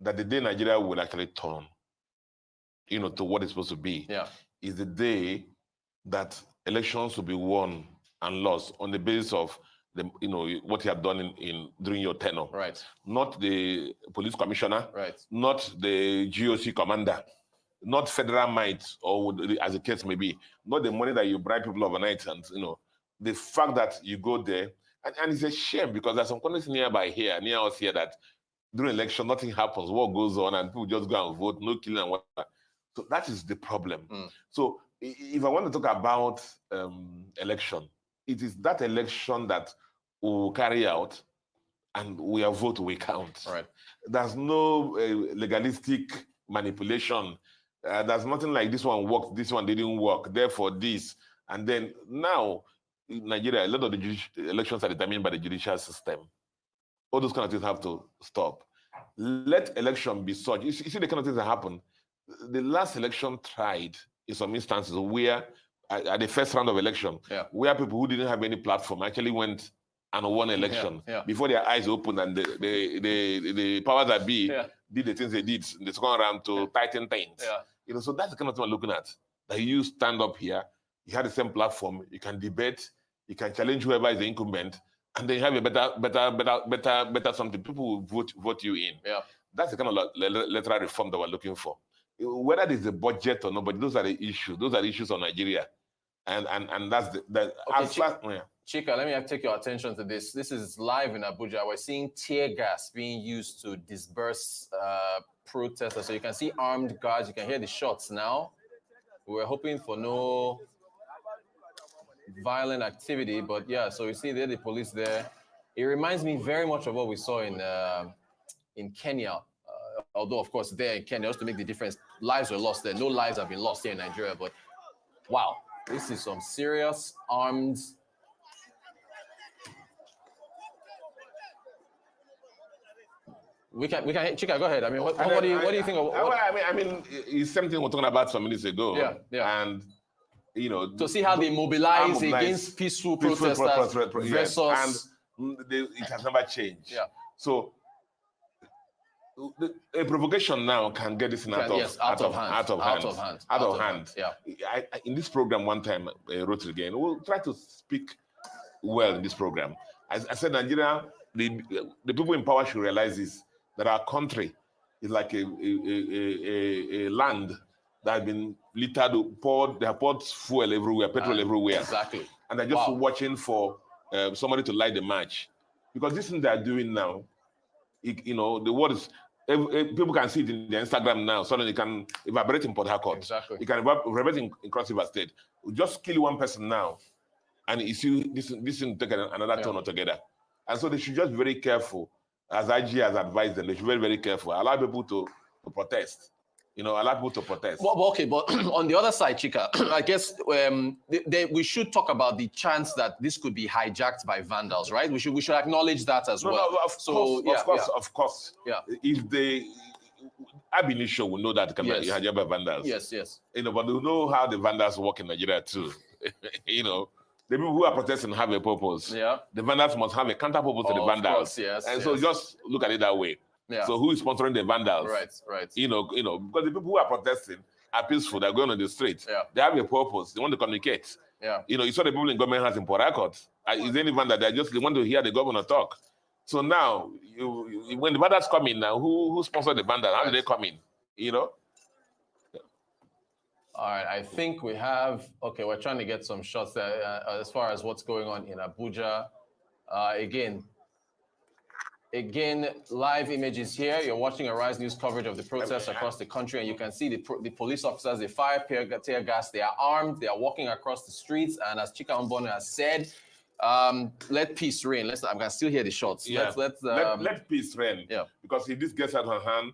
that the day Nigeria will actually turn, you know, to what it's supposed to be, is the day that elections will be won and lost on the basis of the, what you have done during your tenure. Right. Not the police commissioner. Right. Not the GOC commander. Not federal might, or as the case may be. Not the money that you bribe people overnight, and the fact that you go there, and it's a shame because there's some countries near us here, that during election nothing happens, war goes on, and people just go and vote, no killing and whatever. So that is the problem. So if I want to talk about election, it is that election that we'll carry out, and our vote will count. Right. There's no legalistic manipulation. There's nothing like this one worked, this one didn't work, therefore this. And then now, in Nigeria, a lot of the elections are determined by the judicial system. All those kind of things have to stop. Let election be such. You see the kind of things that happen. The last election tried, in some instances, where at the first round of election, where people who didn't have any platform actually went and won election before their eyes opened, and the powers that be did the things they did in the second round to tighten things. So that's the kind of thing we're looking at. That you stand up here, you have the same platform, you can debate, you can challenge whoever is the incumbent, and then you have a better something. People will vote you in. That's the kind of electoral reform that we're looking for. Whether there's a budget or not, but those are the issues. Those are the issues on Nigeria. And that's Chika, let me take your attention to this. This is live in Abuja. We're seeing tear gas being used to disperse protesters. So you can see armed guards. You can hear the shots now. We were hoping for no violent activity, but yeah. So you see there the police there. It reminds me very much of what we saw in Kenya. Although of course there in Kenya, just to make the difference, lives were lost there. No lives have been lost here in Nigeria. But wow, this is some serious armed. We can Chika, go ahead. I mean, what do you think of I mean, it's something we were talking about some minutes ago. And to see how they mobilize against peaceful protesters versus and it has never changed. So a provocation now can get this out of hand. In this program one time, I wrote it again. We'll try to speak well in this program. I said, Nigeria, the people in power should realize this, that our country is like a land that has been littered, they have poured fuel everywhere, petrol everywhere. Exactly. And they're just watching for somebody to light the match. Because this thing they're doing now, the word is, people can see it in the Instagram now. Suddenly it can evaporate in Port Harcourt. Exactly. It can evaporate in Cross River State. We just kill one person now, and you see this thing take another turn altogether. And so they should just be very careful. As IG has advised them, they should be very, very careful. Allow people to protest. Allow people to protest. Well, okay, but on the other side, Chika, I guess we should talk about the chance that this could be hijacked by vandals, right? We should acknowledge that as well. No, of course. Yeah. If they, ab initio, we know that it can be hijacked by vandals. Yes. But we know how the vandals work in Nigeria too. The people who are protesting have a purpose. The vandals must have a counter purpose to the vandals. So just look at it that way. So who is sponsoring the vandals? Right. Because the people who are protesting are peaceful. They're going on the street. They have a purpose. They want to communicate. You saw the people in government house in Port Harcourt. Is there any vandal? They want to hear the governor talk. So now, when the vandals come in now, who sponsored the vandals? How do they come in? All right, I think we have, we're trying to get some shots there as far as what's going on in Abuja. Again, live images here. You're watching Arise News coverage of the protests across the country, and you can see the police officers, they fire tear gas, they are armed, they are walking across the streets, and as Chika Mbone has said, let peace reign. I can still hear the shots. Let peace reign. Because if this gets out of hand,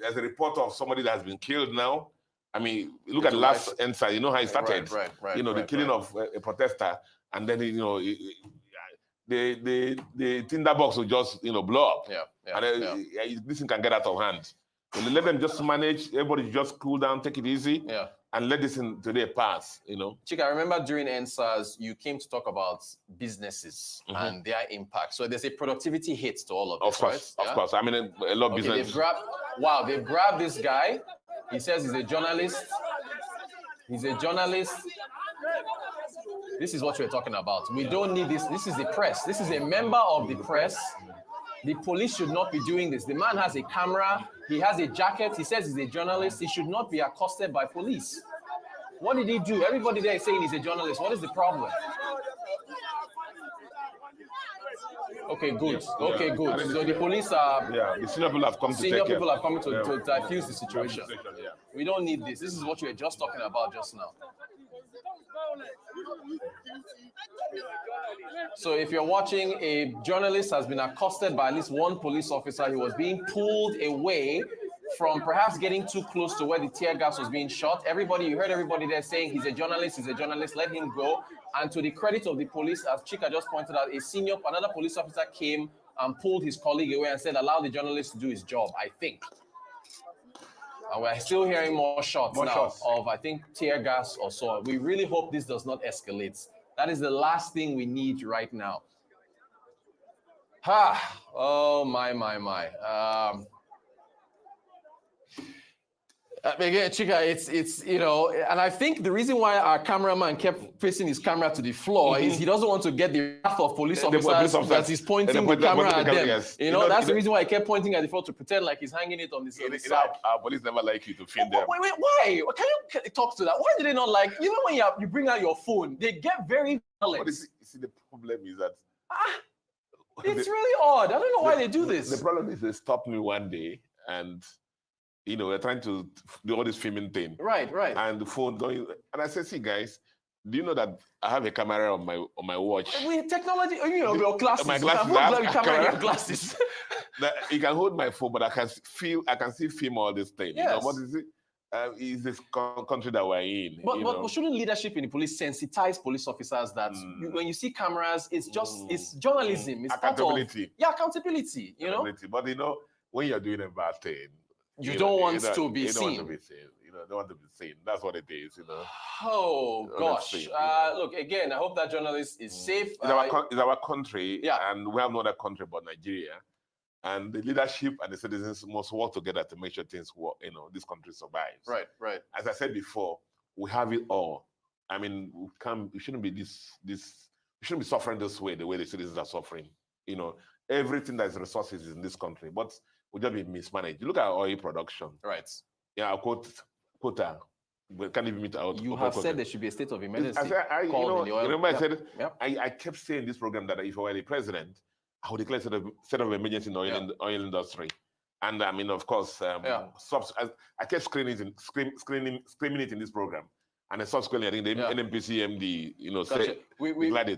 there's a report of somebody that has been killed now. I mean, look at the last answer. You know how it started. The killing of a protester, and then the tinderbox will just blow up. This thing can get out of hand. So let them just manage. Everybody just cool down, take it easy, and let this thing today pass. Chika, I remember during NSAS, you came to talk about businesses and their impact. So there's a productivity hit to all of this, Of course. I mean, a lot of business. They've grabbed this guy. He says he's a journalist. This This is what we're talking about. We don't need this. This is the press. This is a member of the press. The police should not be doing this. The man has a camera. He has a jacket. He says he's a journalist. He should not be accosted by police. What did he do? Everybody there is saying he's a journalist. What is the problem? Okay, good. Okay, good. So the police are... Yeah, the senior people have come to take care. Senior people have come to diffuse the situation. We don't need this. This is what we were just talking about just now. So if you're watching, a journalist has been accosted by at least one police officer. He was being pulled away from perhaps getting too close to where the tear gas was being shot. Everybody, you heard everybody there saying he's a journalist, let him go. And to the credit of the police, as Chika just pointed out, another police officer came and pulled his colleague away and said, allow the journalist to do his job, I think. And we're still hearing more shots of, I think, tear gas or so. We really hope this does not escalate. That is the last thing we need right now. Oh, my. Again, Chika, it's you know, and I think the reason why our cameraman kept facing his camera to the floor is he doesn't want to get the wrath of police officers that he's pointing the camera at them. Yes. You know, that's the reason why I kept pointing at the floor to pretend like he's hanging it on the side. Our police never like you to film them. Wait, why? Can you talk to that? Why do they not like, even when you bring out your phone, they get very violent. But see, the problem is that... It's really odd. I don't know why they do this. The problem is they stopped me one day and... You know, we're trying to do all this filming thing. Right. And the phone going. And I said, see, guys, do you know that I have a camera on my watch? With technology, you know, your glasses. My glasses. You can hold the camera in your glasses. You can hold my phone, but I can still film all this thing. Yes. You know, what is it? Is this country that we're in? But shouldn't leadership in the police sensitize police officers that when you see cameras, it's journalism. It's accountability. Accountability. You know. But you know, when you're doing a bad thing, you don't want to be seen. You don't want to be seen. That's what it is, you know. Oh, gosh. Look, again, I hope that journalist is safe. It's our country, and we have no other country but Nigeria. And the leadership and the citizens must work together to make sure things work, you know, this country survives. Right. As I said before, we have it all. I mean, we shouldn't be we shouldn't be suffering this way, the way the citizens are suffering. You know, everything that is resources is in this country, but we just be mismanaged. You look at our oil production. Right. Yeah, our quota. We can't even meet our You have said there should be a state of emergency. I kept saying in this program that if I were the president, I would declare a state of emergency in the oil industry. And I mean, of course, I kept screaming it in this program. And then subsequently, I think the NMPC MD, you know, said, we got to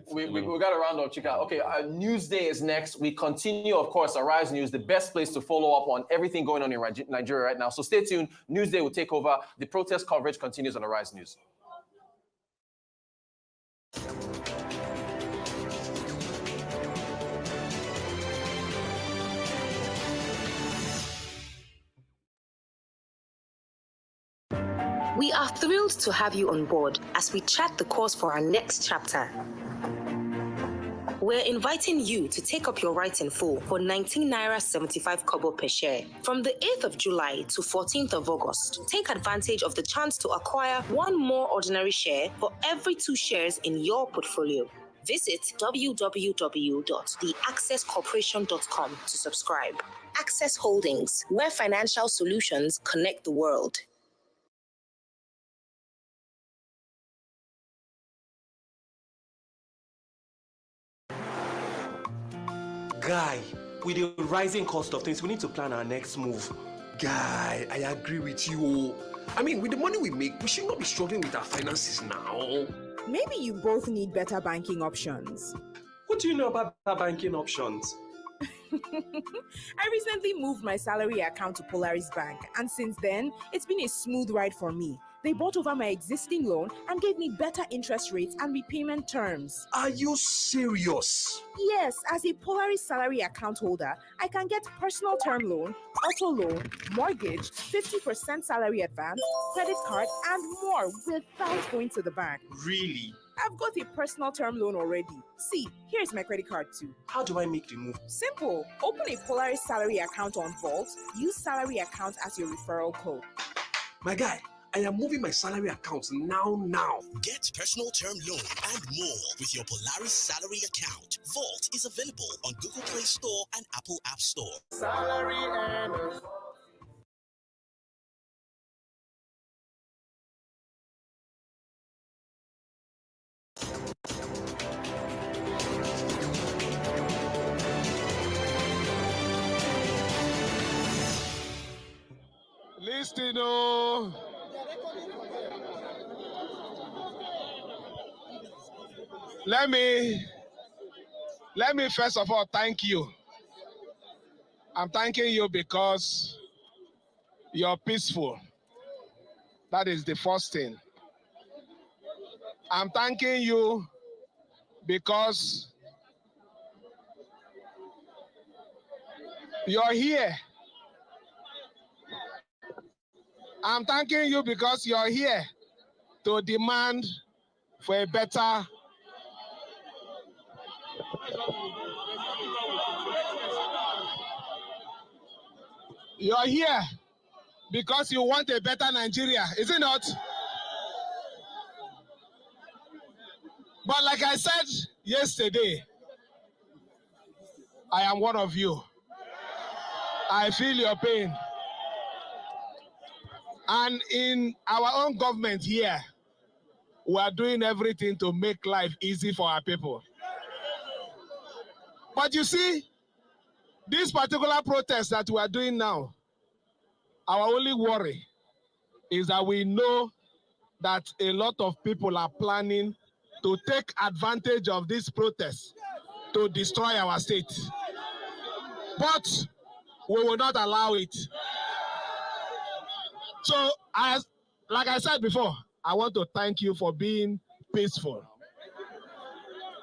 round up, Chika. Okay, Newsday is next. We continue, of course, Arise News, the best place to follow up on everything going on in Nigeria right now. So stay tuned. Newsday will take over. The protest coverage continues on Arise News. We are thrilled to have you on board as we chart the course for our next chapter. We're inviting you to take up your rights in full for 19 Naira 75 kobo per share. From the 8th of July to 14th of August, take advantage of the chance to acquire one more ordinary share for every 2 shares in your portfolio. Visit www.theaccesscorporation.com to subscribe. Access Holdings, where financial solutions connect the world. Guy, with the rising cost of things, we need to plan our next move. Guy, I agree with you. I mean, with the money we make, we should not be struggling with our finances now. Maybe you both need better banking options. What do you know about better banking options? I recently moved my salary account to Polaris Bank, and since then, it's been a smooth ride for me. They bought over my existing loan and gave me better interest rates and repayment terms. Are you serious? Yes, as a Polaris salary account holder, I can get personal term loan, auto loan, mortgage, 50% salary advance, credit card, and more without going to the bank. Really? I've got a personal term loan already. See, here's my credit card too. How do I make the move? Simple. Open a Polaris salary account on Vault. Use salary account as your referral code. My guy, I am moving my salary account now. Get personal term loan and more with your Polaris salary account. Vault is available on Google Play Store and Apple App Store. Salary earners. Listen, let me first of all thank you. I'm thanking you because you're peaceful. That is the first thing. I'm thanking you because you're here. I'm thanking you because you're here to demand for a better. You're here because you want a better Nigeria, is it not? But like I said yesterday, I am one of you. I feel your pain. And in our own government here, we are doing everything to make life easy for our people. But you see, this particular protest that we are doing now, our only worry is that we know that a lot of people are planning to take advantage of this protest to destroy our state. But we will not allow it. So, like I said before, I want to thank you for being peaceful.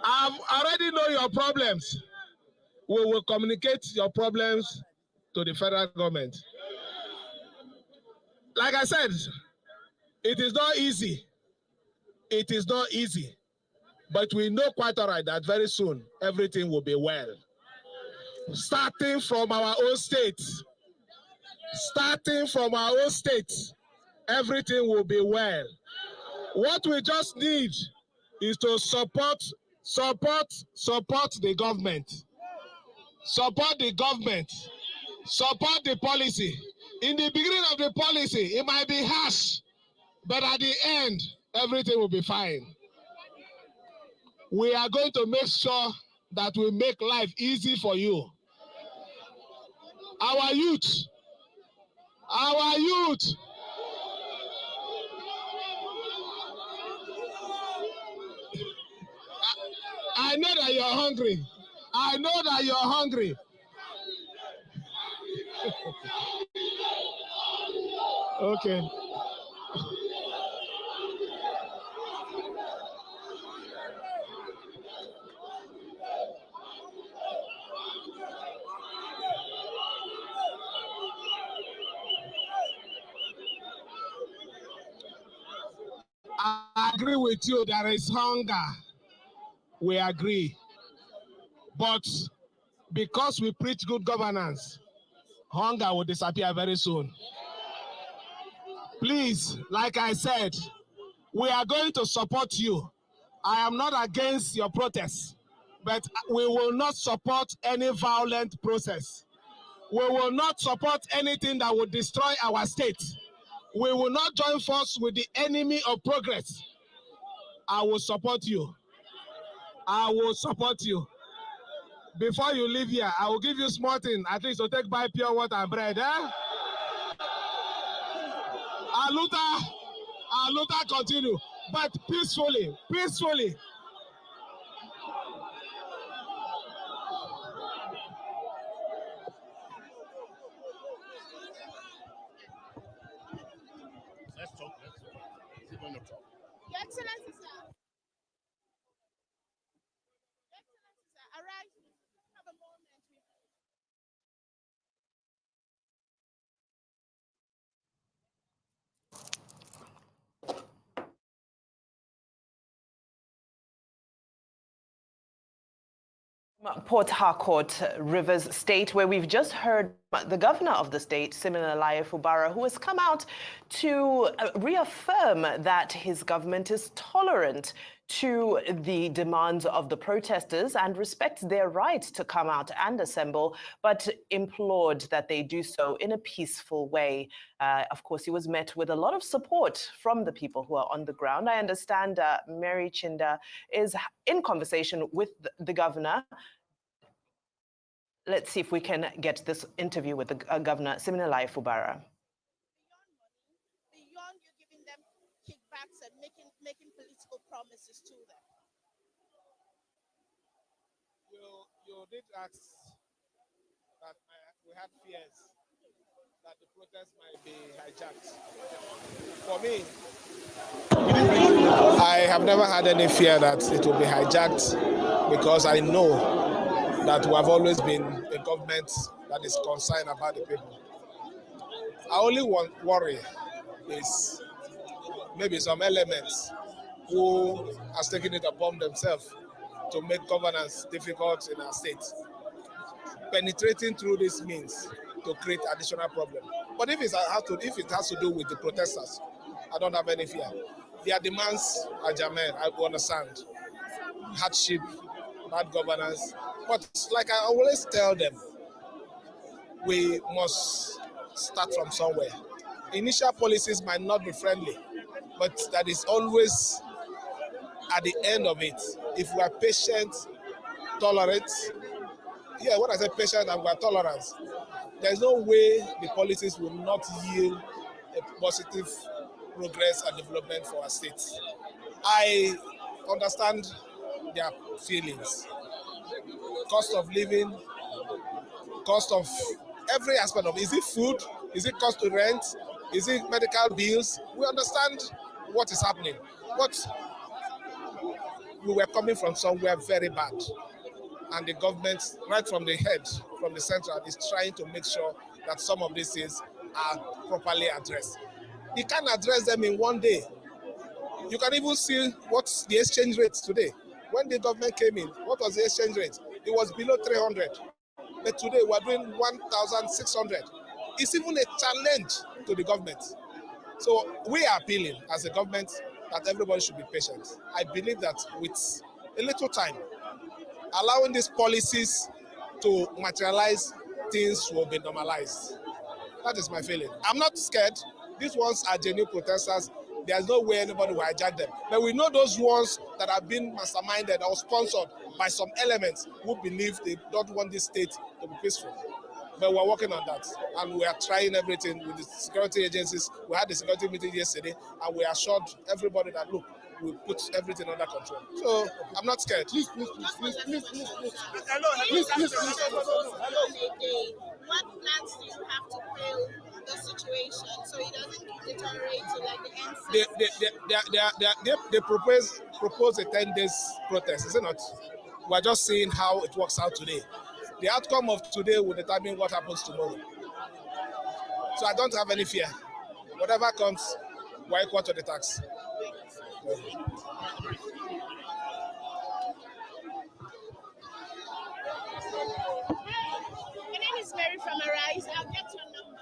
I already know your problems. We will communicate your problems to the federal government. Like I said, it is not easy. It is not easy. But we know quite all right that very soon everything will be well. Starting from our own state. Starting from our own state, everything will be well. What we just need is to support the government. Support the government. Support the policy. In the beginning of the policy, it might be harsh, but at the end, everything will be fine. We are going to make sure that we make life easy for you. Our youth. I know that you're hungry. I know that you're hungry. Okay. I agree with you. There is hunger. We agree. But because we preach good governance, hunger will disappear very soon. Please, like I said, we are going to support you. I am not against your protests, but we will not support any violent process. We will not support anything that will destroy our state. We will not join force with the enemy of progress. I will support you. I will support you. Before you leave here, I will give you small thing, at least to take by pure water and bread. Aluta continue, but peacefully. Let's talk. Is it going to talk? Your Excellency, sir. Your Excellency, sir. Arise. Have a moment with you. Port Harcourt, Rivers State, where we've just heard the governor of the state, Siminalayi Fubara, who has come out to reaffirm that his government is tolerant to the demands of the protesters and respects their right to come out and assemble, but implored that they do so in a peaceful way. Of course, he was met with a lot of support from the people who are on the ground. I understand Mary Chinda is in conversation with the governor. Let's see if we can get this interview with the governor, Siminalayi Fubara. Beyond you giving them kickbacks and making political promises to them. You did ask that we had fears that the protest might be hijacked. For me, I have never had any fear that it will be hijacked because I know that we have always been a government that is concerned about the people. Our only worry is maybe some elements who has taken it upon themselves to make governance difficult in our state, penetrating through this means to create additional problems. But if it has to do with the protesters, I don't have any fear. Their demands are germane, I understand. Hardship, bad governance. But like I always tell them, we must start from somewhere. Initial policies might not be friendly, but that is always at the end of it. If we are patient, tolerant, when I say patient and we are tolerant, there's no way the policies will not yield a positive progress and development for our state. I understand their feelings. Cost of living, cost of every aspect of it. Is it food? Is it cost to rent? Is it medical bills? We understand what is happening. But we were coming from somewhere very bad. And the government, right from the head, from the central, is trying to make sure that some of these things are properly addressed. You can't address them in one day. You can even see what's the exchange rate today. When the government came in, what was the exchange rate? It was below 300. But today we're doing 1,600. It's even a challenge to the government. So we are appealing as a government that everybody should be patient. I believe that with a little time, allowing these policies to materialize, things will be normalized. That is my feeling. I'm not scared. These ones are genuine protesters. There's no way anybody will hijack them. But we know those ones that have been masterminded or sponsored by some elements who believe they don't want this state to be peaceful. But we're working on that. And we are trying everything with the security agencies. We had the security meeting yesterday, and we assured everybody that, look, we'll put everything under control. So I'm not scared. Please. What plans do you have to quell the situation so it doesn't deteriorate to like the end? They propose a 10 days protest, is it not? We're just seeing how it works out today. The outcome of today will determine what happens tomorrow. So I don't have any fear. Whatever comes, we're equal to the tax. My name is Mary from Arise. I'll get your number.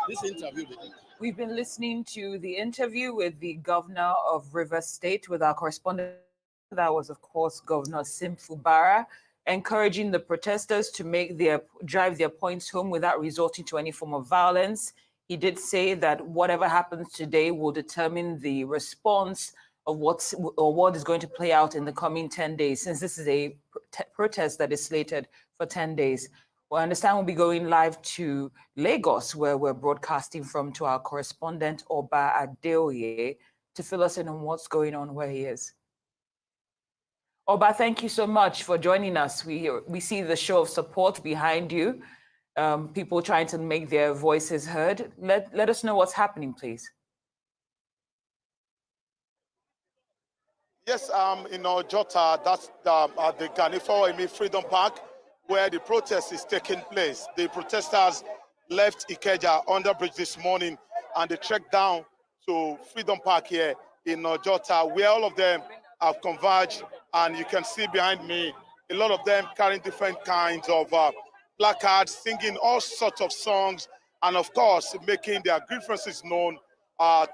This interview. We've been listening to the interview with the governor of Rivers State with our correspondent. That was, of course, Governor Sim Fubara, encouraging the protesters to drive their points home without resorting to any form of violence. He did say that whatever happens today will determine the response of what is going to play out in the coming 10 days, since this is a protest that is slated for 10 days. Well, I understand we'll be going live to Lagos, where we're broadcasting from, to our correspondent, Oba Adeoye, to fill us in on what's going on where he is. Oba, thank you so much for joining us. We see the show of support behind you, people trying to make their voices heard. Let us know what's happening, please. Yes, in Ojota, that's at the Ganifawa Freedom Park, where the protest is taking place. The protesters left Ikeja under bridge this morning, and they trekked down to Freedom Park here in Ojota, where all of them have converged, and you can see behind me a lot of them carrying different kinds of placards, singing all sorts of songs, and of course making their grievances known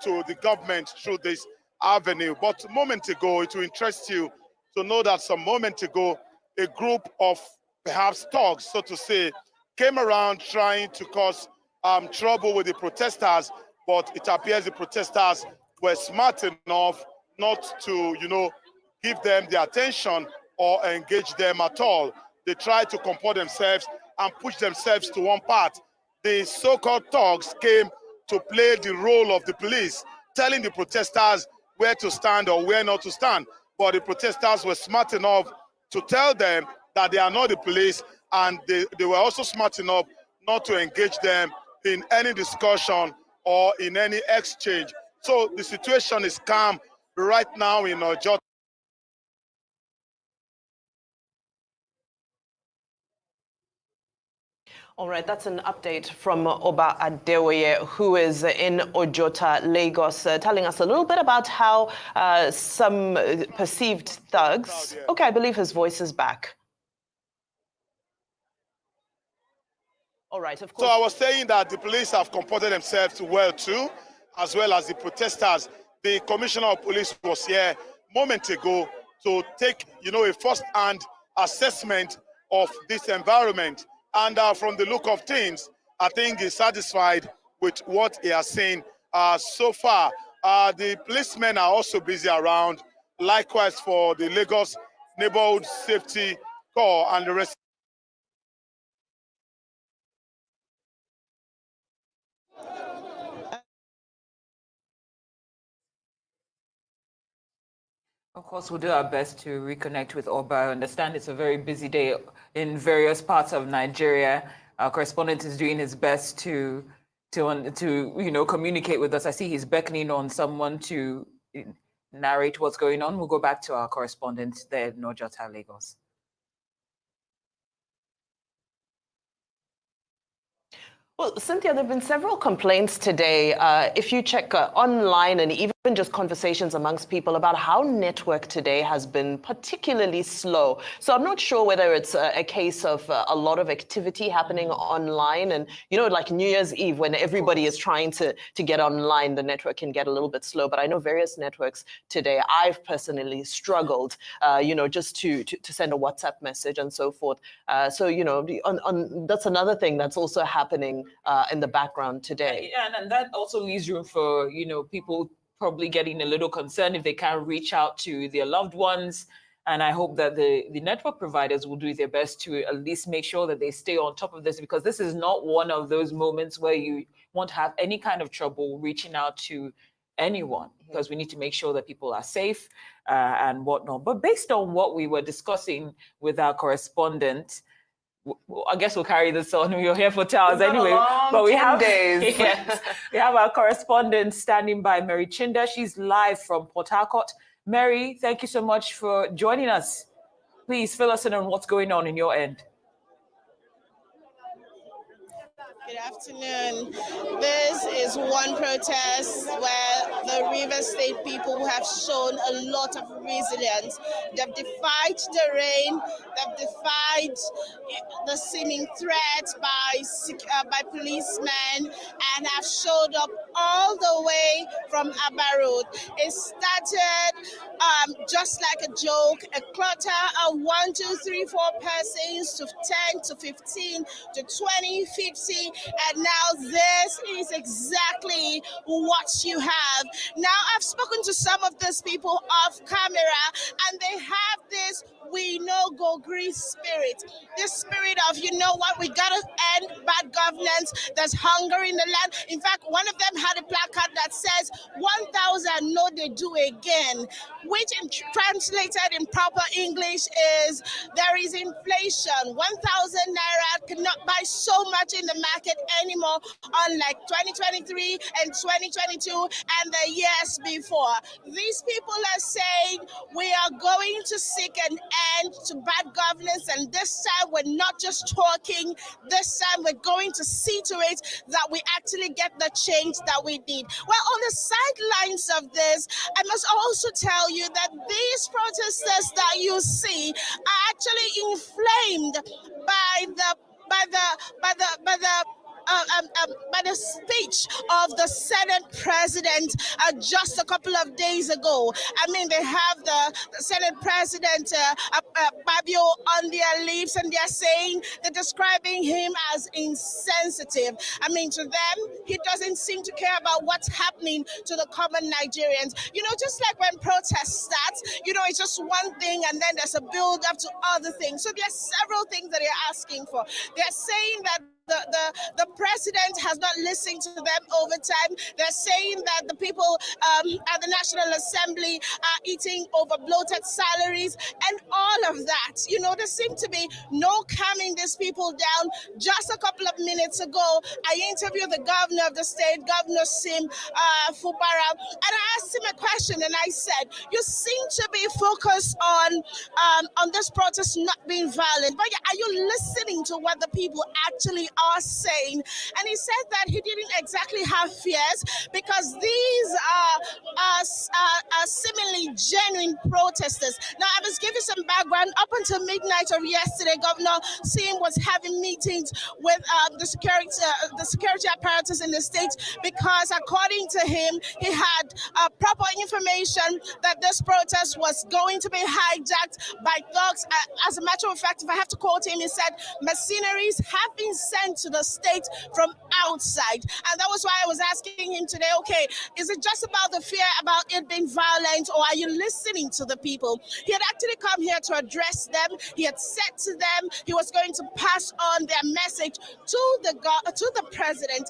to the government through this avenue. But a moment ago, it will interest you to know that some moment ago, a group of perhaps thugs, so to say, came around trying to cause trouble with the protesters, but it appears the protesters were smart enough not to, give them the attention or engage them at all. They tried to comport themselves and push themselves to one part. The so-called thugs came to play the role of the police, telling the protesters where to stand or where not to stand. But the protesters were smart enough to tell them that they are not the police, and they were also smart enough not to engage them in any discussion or in any exchange. So the situation is calm right now in Ojota. All right, that's an update from Oba Adewoye, who is in Ojota, Lagos, telling us a little bit about how some perceived thugs... Okay, I believe his voice is back. All right, of course. So I was saying that the police have comported themselves well too, as well as the protesters. The commissioner of police was here a moment ago to take, a first-hand assessment of this environment. And from the look of things, I think he's satisfied with what he has seen so far. The policemen are also busy around, likewise for the Lagos Neighborhood Safety Corps and the rest. Of course, we'll do our best to reconnect with Oba. I understand it's a very busy day in various parts of Nigeria. Our correspondent is doing his best to communicate with us. I see he's beckoning on someone to narrate what's going on. We'll go back to our correspondent there in Ojota, Lagos. Well, Cynthia, there have been several complaints today. If you check online and even just conversations amongst people about how network today has been particularly slow. So I'm not sure whether it's a case of a lot of activity happening online. And, like New Year's Eve, when everybody is trying to get online, the network can get a little bit slow. But I know various networks today, I've personally struggled, just to send a WhatsApp message and so forth. That's another thing that's also happening in the background today. Yeah, and that also leaves room for, people probably getting a little concerned if they can't reach out to their loved ones. And I hope that the network providers will do their best to at least make sure that they stay on top of this, because this is not one of those moments where you won't have any kind of trouble reaching out to anyone, because we need to make sure that people are safe and whatnot. But based on what we were discussing with our correspondent, I guess we'll carry this on. We're here for 2 hours anyway. But we have days. Yes, we have our correspondent standing by, Mary Chinda. She's live from Port Harcourt. Mary, thank you so much for joining us. Please fill us in on what's going on in your end. Good afternoon. This is one protest where the River State people have shown a lot of resilience. They've defied the rain, they've defied the seeming threats by policemen, and have showed up all the way from Abba Road. It started just like a joke, a clutter of 1, 2, 3, 4 persons to 10 to 15 to 20, 50. And now this is exactly what you have. Now I've spoken to some of these people off camera, and they have this "we no go green" spirit. This spirit of, we gotta end bad governance. There's hunger in the land. In fact, one of them had a placard that says 1,000 no they do again, which translated in proper English is there is inflation. 1,000 naira cannot buy so much in the market it anymore, unlike 2023 and 2022 and the years before. These people are saying we are going to seek an end to bad governance, and this time we're not just talking, this time we're going to see to it that we actually get the change that we need. Well, on the sidelines of this, I must also tell you that these protesters that you see are actually inflamed by the speech of the Senate president just a couple of days ago. I mean, they have the Senate president Babio on their lips, and they're saying, they're describing him as insensitive. I mean, to them, he doesn't seem to care about what's happening to the common Nigerians. You know, just like when protests start, you know, it's just one thing and then there's a build up to other things. So there's several things that they're asking for. They're saying that the president has not listened to them over time. They're saying that the people at the National Assembly are eating over bloated salaries and all of that. You know, there seemed to be no calming these people down. Just a couple of minutes ago, I interviewed the governor of the state, Governor Sim Fubara, and I asked him a question, and I said, you seem to be focused on this protest not being violent, but are you listening to what the people actually are saying? And he said that he didn't exactly have fears because these are seemingly genuine protesters. Now, I must give you some background. Up until midnight of yesterday, Governor Sim was having meetings with the security apparatus in the state because, according to him, he had proper information that this protest was going to be hijacked by thugs. As a matter of fact, if I have to quote him, he said mercenaries have been sent to the state from outside. And that was why I was asking him today, okay, is it just about the fear about it being violent, or are you listening to the people? He had actually come here to address them. He had said to them he was going to pass on their message to the president.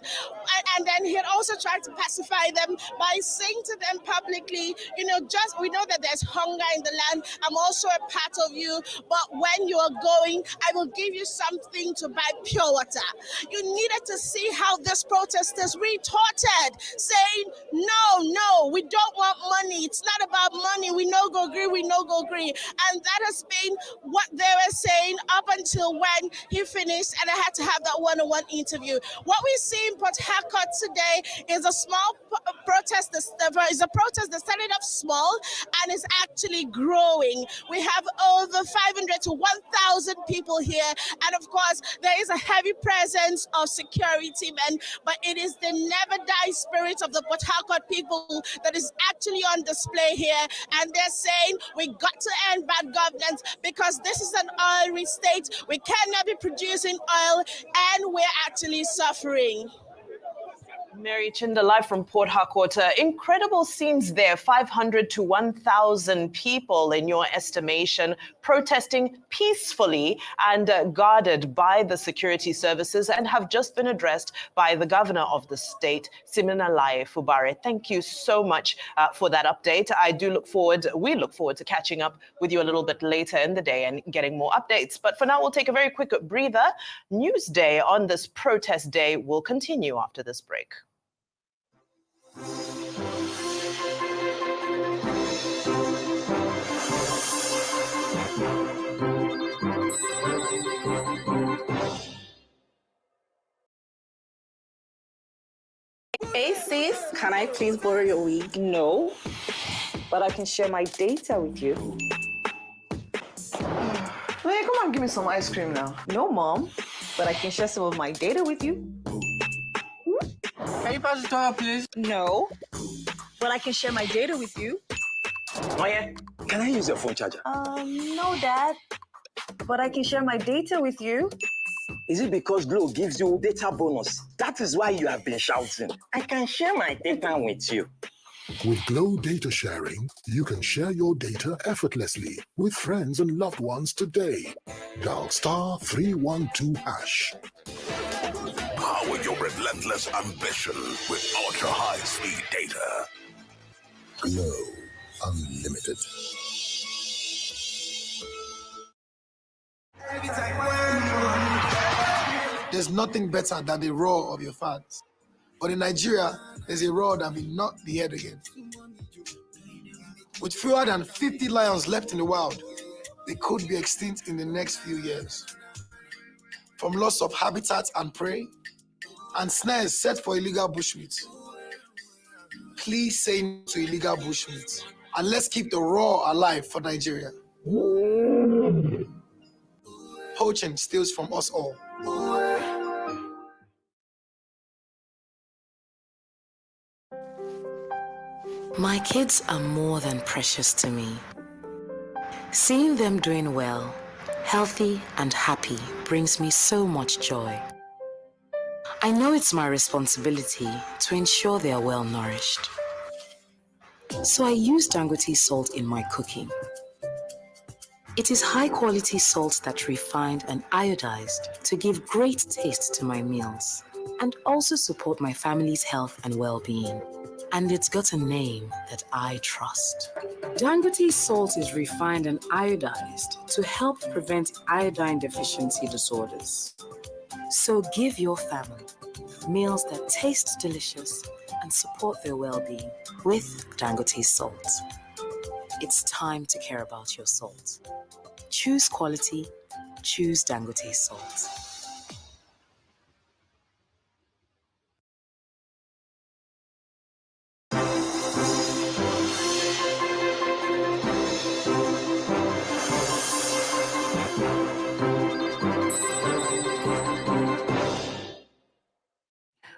And then he had also tried to pacify them by saying to them publicly, you know, just we know that there's hunger in the land. I'm also a part of you, but when you are going, I will give you something to buy pure water. You needed to see how these protesters retorted, saying, no, we don't want money. It's not about money. We no go agree. And that has been what they were saying up until when he finished, and I had to have that one-on-one interview. What we see in Port Harcourt today is a small protest. Is a protest that started off small and is actually growing. We have over 500 to 1,000 people here, and of course, there is a heavy presence of security men, but it is the never die spirit of the Port Harcourt people that is actually on display here, and they're saying we got to end bad governance because this is an oil-rich state. We cannot be producing oil, and we're actually suffering. Mary Chinda, live from Port Harcourt. Incredible scenes there. 500 to 1,000 people, in your estimation, protesting peacefully and guarded by the security services, and have just been addressed by the governor of the state, Siminalayi Fubara. Thank you so much for that update. We look forward to catching up with you a little bit later in the day and getting more updates. But for now, we'll take a very quick breather. Newsday on this protest day will continue after this break. Hey sis, can I please borrow your wig? No, but I can share my data with you. Hey, come on, give me some ice cream now. No, mom, but I can share some of my data with you. Can you pass the toilet, please? No, but I can share my data with you. Oh yeah, can I use your phone charger? No, Dad, but I can share my data with you. Is it because Glow gives you data bonus? That is why you have been shouting. I can share my data with you. With Glow Data Sharing, you can share your data effortlessly with friends and loved ones today. Dial *312#. Power your relentless ambition with ultra high-speed data. Glow Unlimited. There's nothing better than the roar of your fans. But in Nigeria, there's a roar that will knock the head again. With fewer than 50 lions left in the wild, they could be extinct in the next few years. From loss of habitat and prey, and snares set for illegal bushmeat. Please say no to illegal bushmeat, and let's keep the roar alive for Nigeria. Poaching steals from us all. My kids are more than precious to me. Seeing them doing well, healthy and happy brings me so much joy. I know it's my responsibility to ensure they are well nourished. So I use Dangote salt in my cooking. It is high quality salt that's refined and iodized to give great taste to my meals and also support my family's health and well-being. And it's got a name that I trust. Dangote salt is refined and iodized to help prevent iodine deficiency disorders. So give your family meals that taste delicious and support their well-being with Dangote salt. It's time to care about your salt. Choose quality, choose Dangote salt.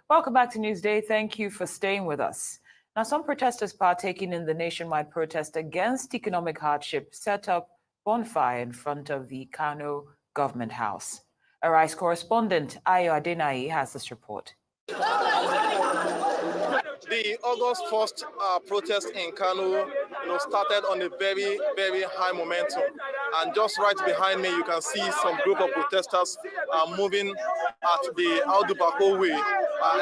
Welcome back to Newsday. Thank you for staying with us. Now, some protesters partaking in the nationwide protest against economic hardship set up bonfire in front of the Kano government house. Arise correspondent Ayo Adenayi has this report. The August 1st protest in Kano started on a very, very high momentum. And just right behind me, you can see some group of protesters moving at the Audu Bako way,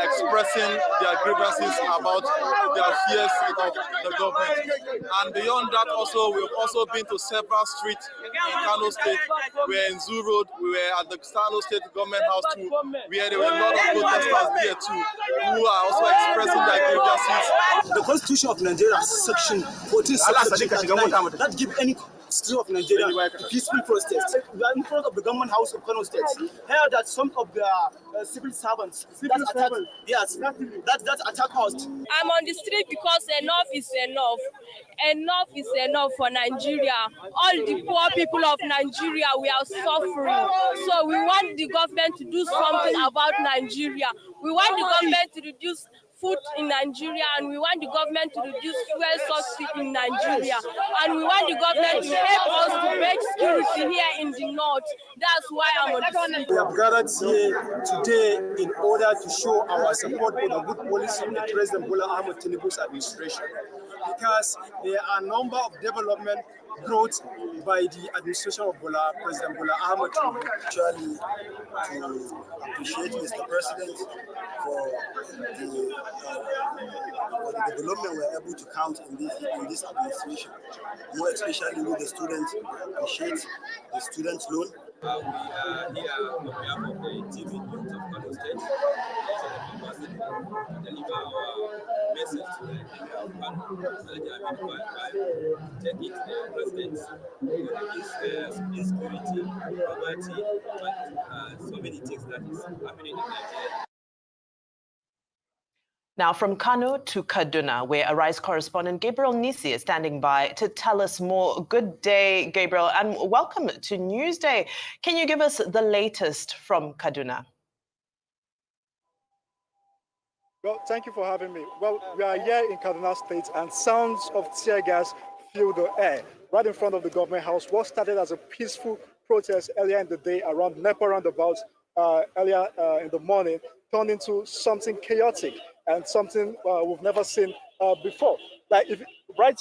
expressing their grievances about their fears of the government. And beyond that also, we've also been to several streets in Kano State. We were in Zoo Road, we were at the Kano State government house too, where there were a lot of protesters there too, who are also expressing their grievances. The Constitution of Nigeria, Section 14, that give any citizen of Nigeria peaceful protest. We are in front of the government house of Kano State. Here that some of the civil servants that attack us. I'm on the street because enough is enough. Enough is enough for Nigeria. All the poor people of Nigeria, we are suffering. So we want the government to do something about Nigeria. We want the government to reduce food in Nigeria, and we want the government to reduce fuel subsidy in Nigeria, and we want the government to help us to break security here in the north. That's why I'm on the street. We have gathered here today in order to show our support for the good policy of the President Bola Ahmed Tinubu's administration, because there are a number of development brought by the administration of President Bola Ahmed Tinubu. Actually, to appreciate Mr. President for the development we're able to count in this administration, more especially with the students. Appreciate the student loan. We are here on behalf of the TV Youth of Kano State, to deliver our message to the Emir of Kano, take it to the President, insecurity, poverty, and so many things that is happening in Nigeria. Now from Kano to Kaduna, where Arise correspondent Gabriel Nisi is standing by to tell us more. Good day, Gabriel, and welcome to Newsday. Can you give us the latest from Kaduna? Well, thank you for having me. Well, we are here in Kaduna State, and sounds of tear gas fill the air right in front of the government house. What started as a peaceful protest earlier in the day around NEPA roundabout earlier in the morning turned into something chaotic and something we've never seen before. Like right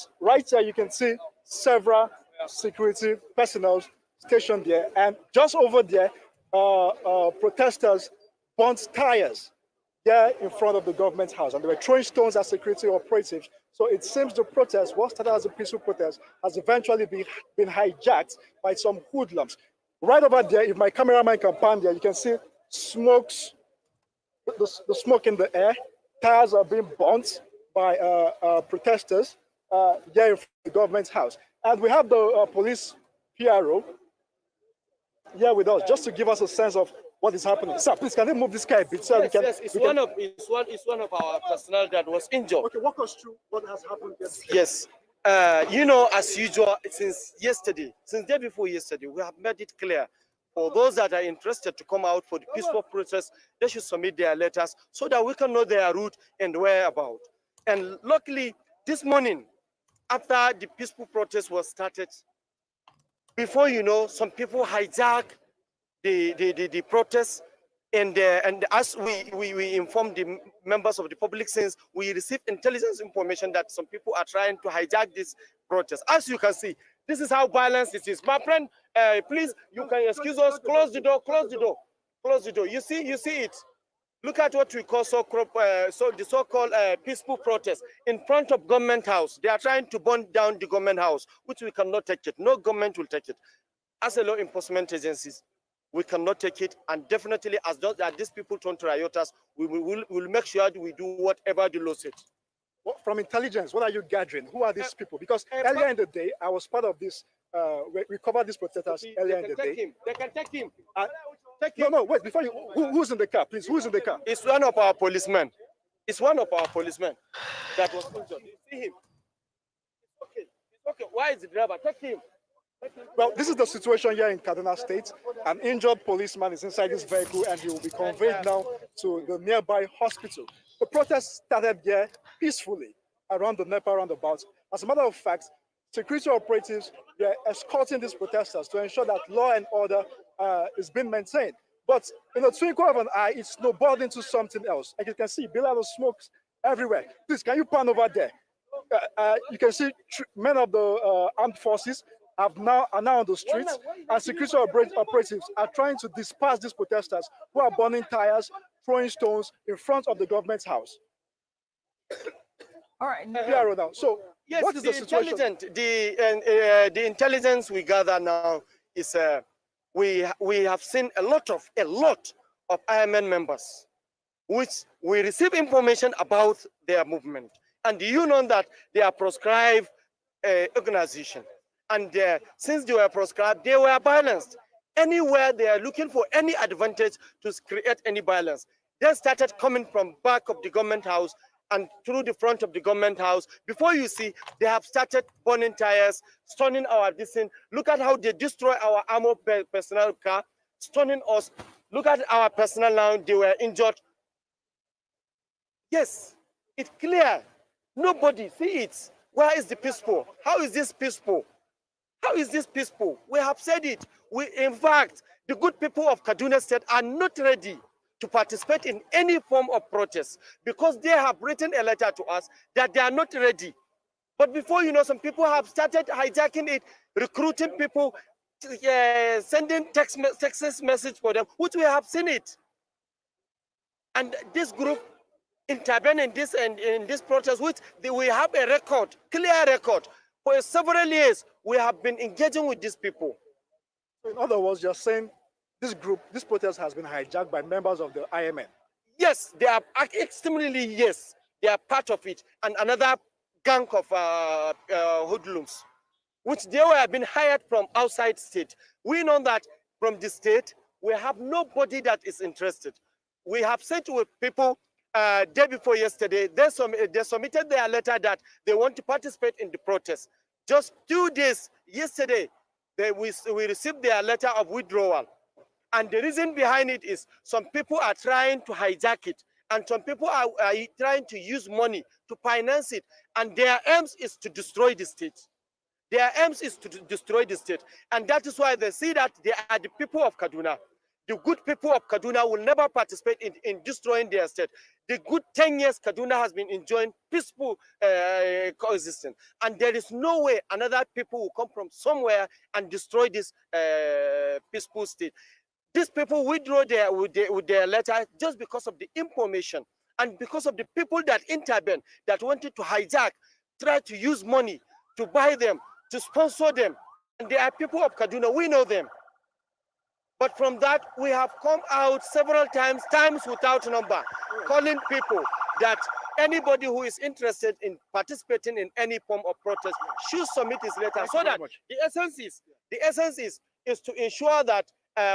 here, you can see several security personnel stationed there, and just over there, protesters burnt tires there in front of the government house, and they were throwing stones at security operatives. So it seems the protest, what started as a peaceful protest, has eventually been hijacked by some hoodlums. Right over there, if my cameraman can pan there, you can see smokes, the smoke in the air. Tires are being burnt by protesters here in the government house. And we have the police PRO here with us just to give us a sense of what is happening. Sir, please, can you move this car a bit? So yes, yes, it's one of our personnel that was injured. Okay, walk us through what has happened yesterday. Yes. You know, as usual, since day before yesterday, we have made it clear for those that are interested to come out for the peaceful protest, they should submit their letters so that we can know their route and whereabout. And luckily, this morning, after the peaceful protest was started, before you know, some people hijack the protest, and as we informed the members of the public, since we received intelligence information that some people are trying to hijack this protest. As you can see, this is how violent it is. My friend, please, you can excuse us. Close the door. Close the door. Close the door. You see it. Look at what we call the so-called peaceful protest in front of government house. They are trying to burn down the government house, which we cannot take it. No government will take it. As a law enforcement agencies, we cannot take it, and definitely, as these people turn to rioters, we will make sure that we do whatever the law says. From intelligence, what are you gathering? Who are these people? Because earlier in the day, I was part of this. We covered these protesters earlier in the day. They can take him. No, wait. Before you, who's in the car, please? Who's in the car? It's one of our policemen. It's one of our policemen that was injured. You see him? It's okay. It's okay. Why is the driver? Take him. Well, this is the situation here in Kaduna State. An injured policeman is inside this vehicle and he will be conveyed now to the nearby hospital. The protest started here peacefully around the NEPA roundabout. As a matter of fact, security operatives were escorting these protesters to ensure that law and order is being maintained. But in the twinkle of an eye, it snowballed into something else. Like you can see, billows of smoke everywhere. Please, can you pan over there? You can see men of the armed forces are now on the streets, and security operatives are trying to disperse these protesters who are burning tires, throwing stones in front of the government's house. All right. Now. So, yes, what is the situation? The intelligence we gather now is we have seen a lot of IMN members, which we receive information about their movement, and you know that they are proscribed organization. And since they were proscribed, they were balanced. Anywhere they are looking for any advantage to create any violence, they started coming from back of the government house and through the front of the government house. Before you see, they have started burning tires, stoning our distance. Look at how they destroy our armored personnel car, stoning us. Look at our personnel now, they were injured. Yes, it's clear. Nobody see it. Where is the peaceful? How is this peaceful? How is this peaceful? We have said it. In fact, the good people of Kaduna State are not ready to participate in any form of protest because they have written a letter to us that they are not ready. But before you know, some people have started hijacking it, recruiting people, sending text message for them, which we have seen it. And this group intervened in this protest, which we have a record, clear record. For several years, we have been engaging with these people. In other words, you're saying this protest has been hijacked by members of the IMN. Yes, they are extremely, yes, they are part of it. And another gang of hoodlums, which they were being hired from outside state. We know that from the state, we have nobody that is interested. We have said to people day before yesterday, they submitted their letter that they want to participate in the protest. Just 2 days yesterday, we received their letter of withdrawal. And the reason behind it is some people are trying to hijack it, and some people are trying to use money to finance it, and their aims is to destroy the state. Their aims is to destroy the state, and that is why they see that they are the people of Kaduna. The good people of Kaduna will never participate in destroying their state. The good 10 years Kaduna has been enjoying peaceful coexistence. And there is no way another people will come from somewhere and destroy this peaceful state. These people withdraw with their letter just because of the information and because of the people that intervened, that wanted to hijack, try to use money to buy them, to sponsor them. And they are people of Kaduna, we know them. But from that, we have come out several times without number, calling people that anybody who is interested in participating in any form of protest should submit his letter. So that the essence is to ensure that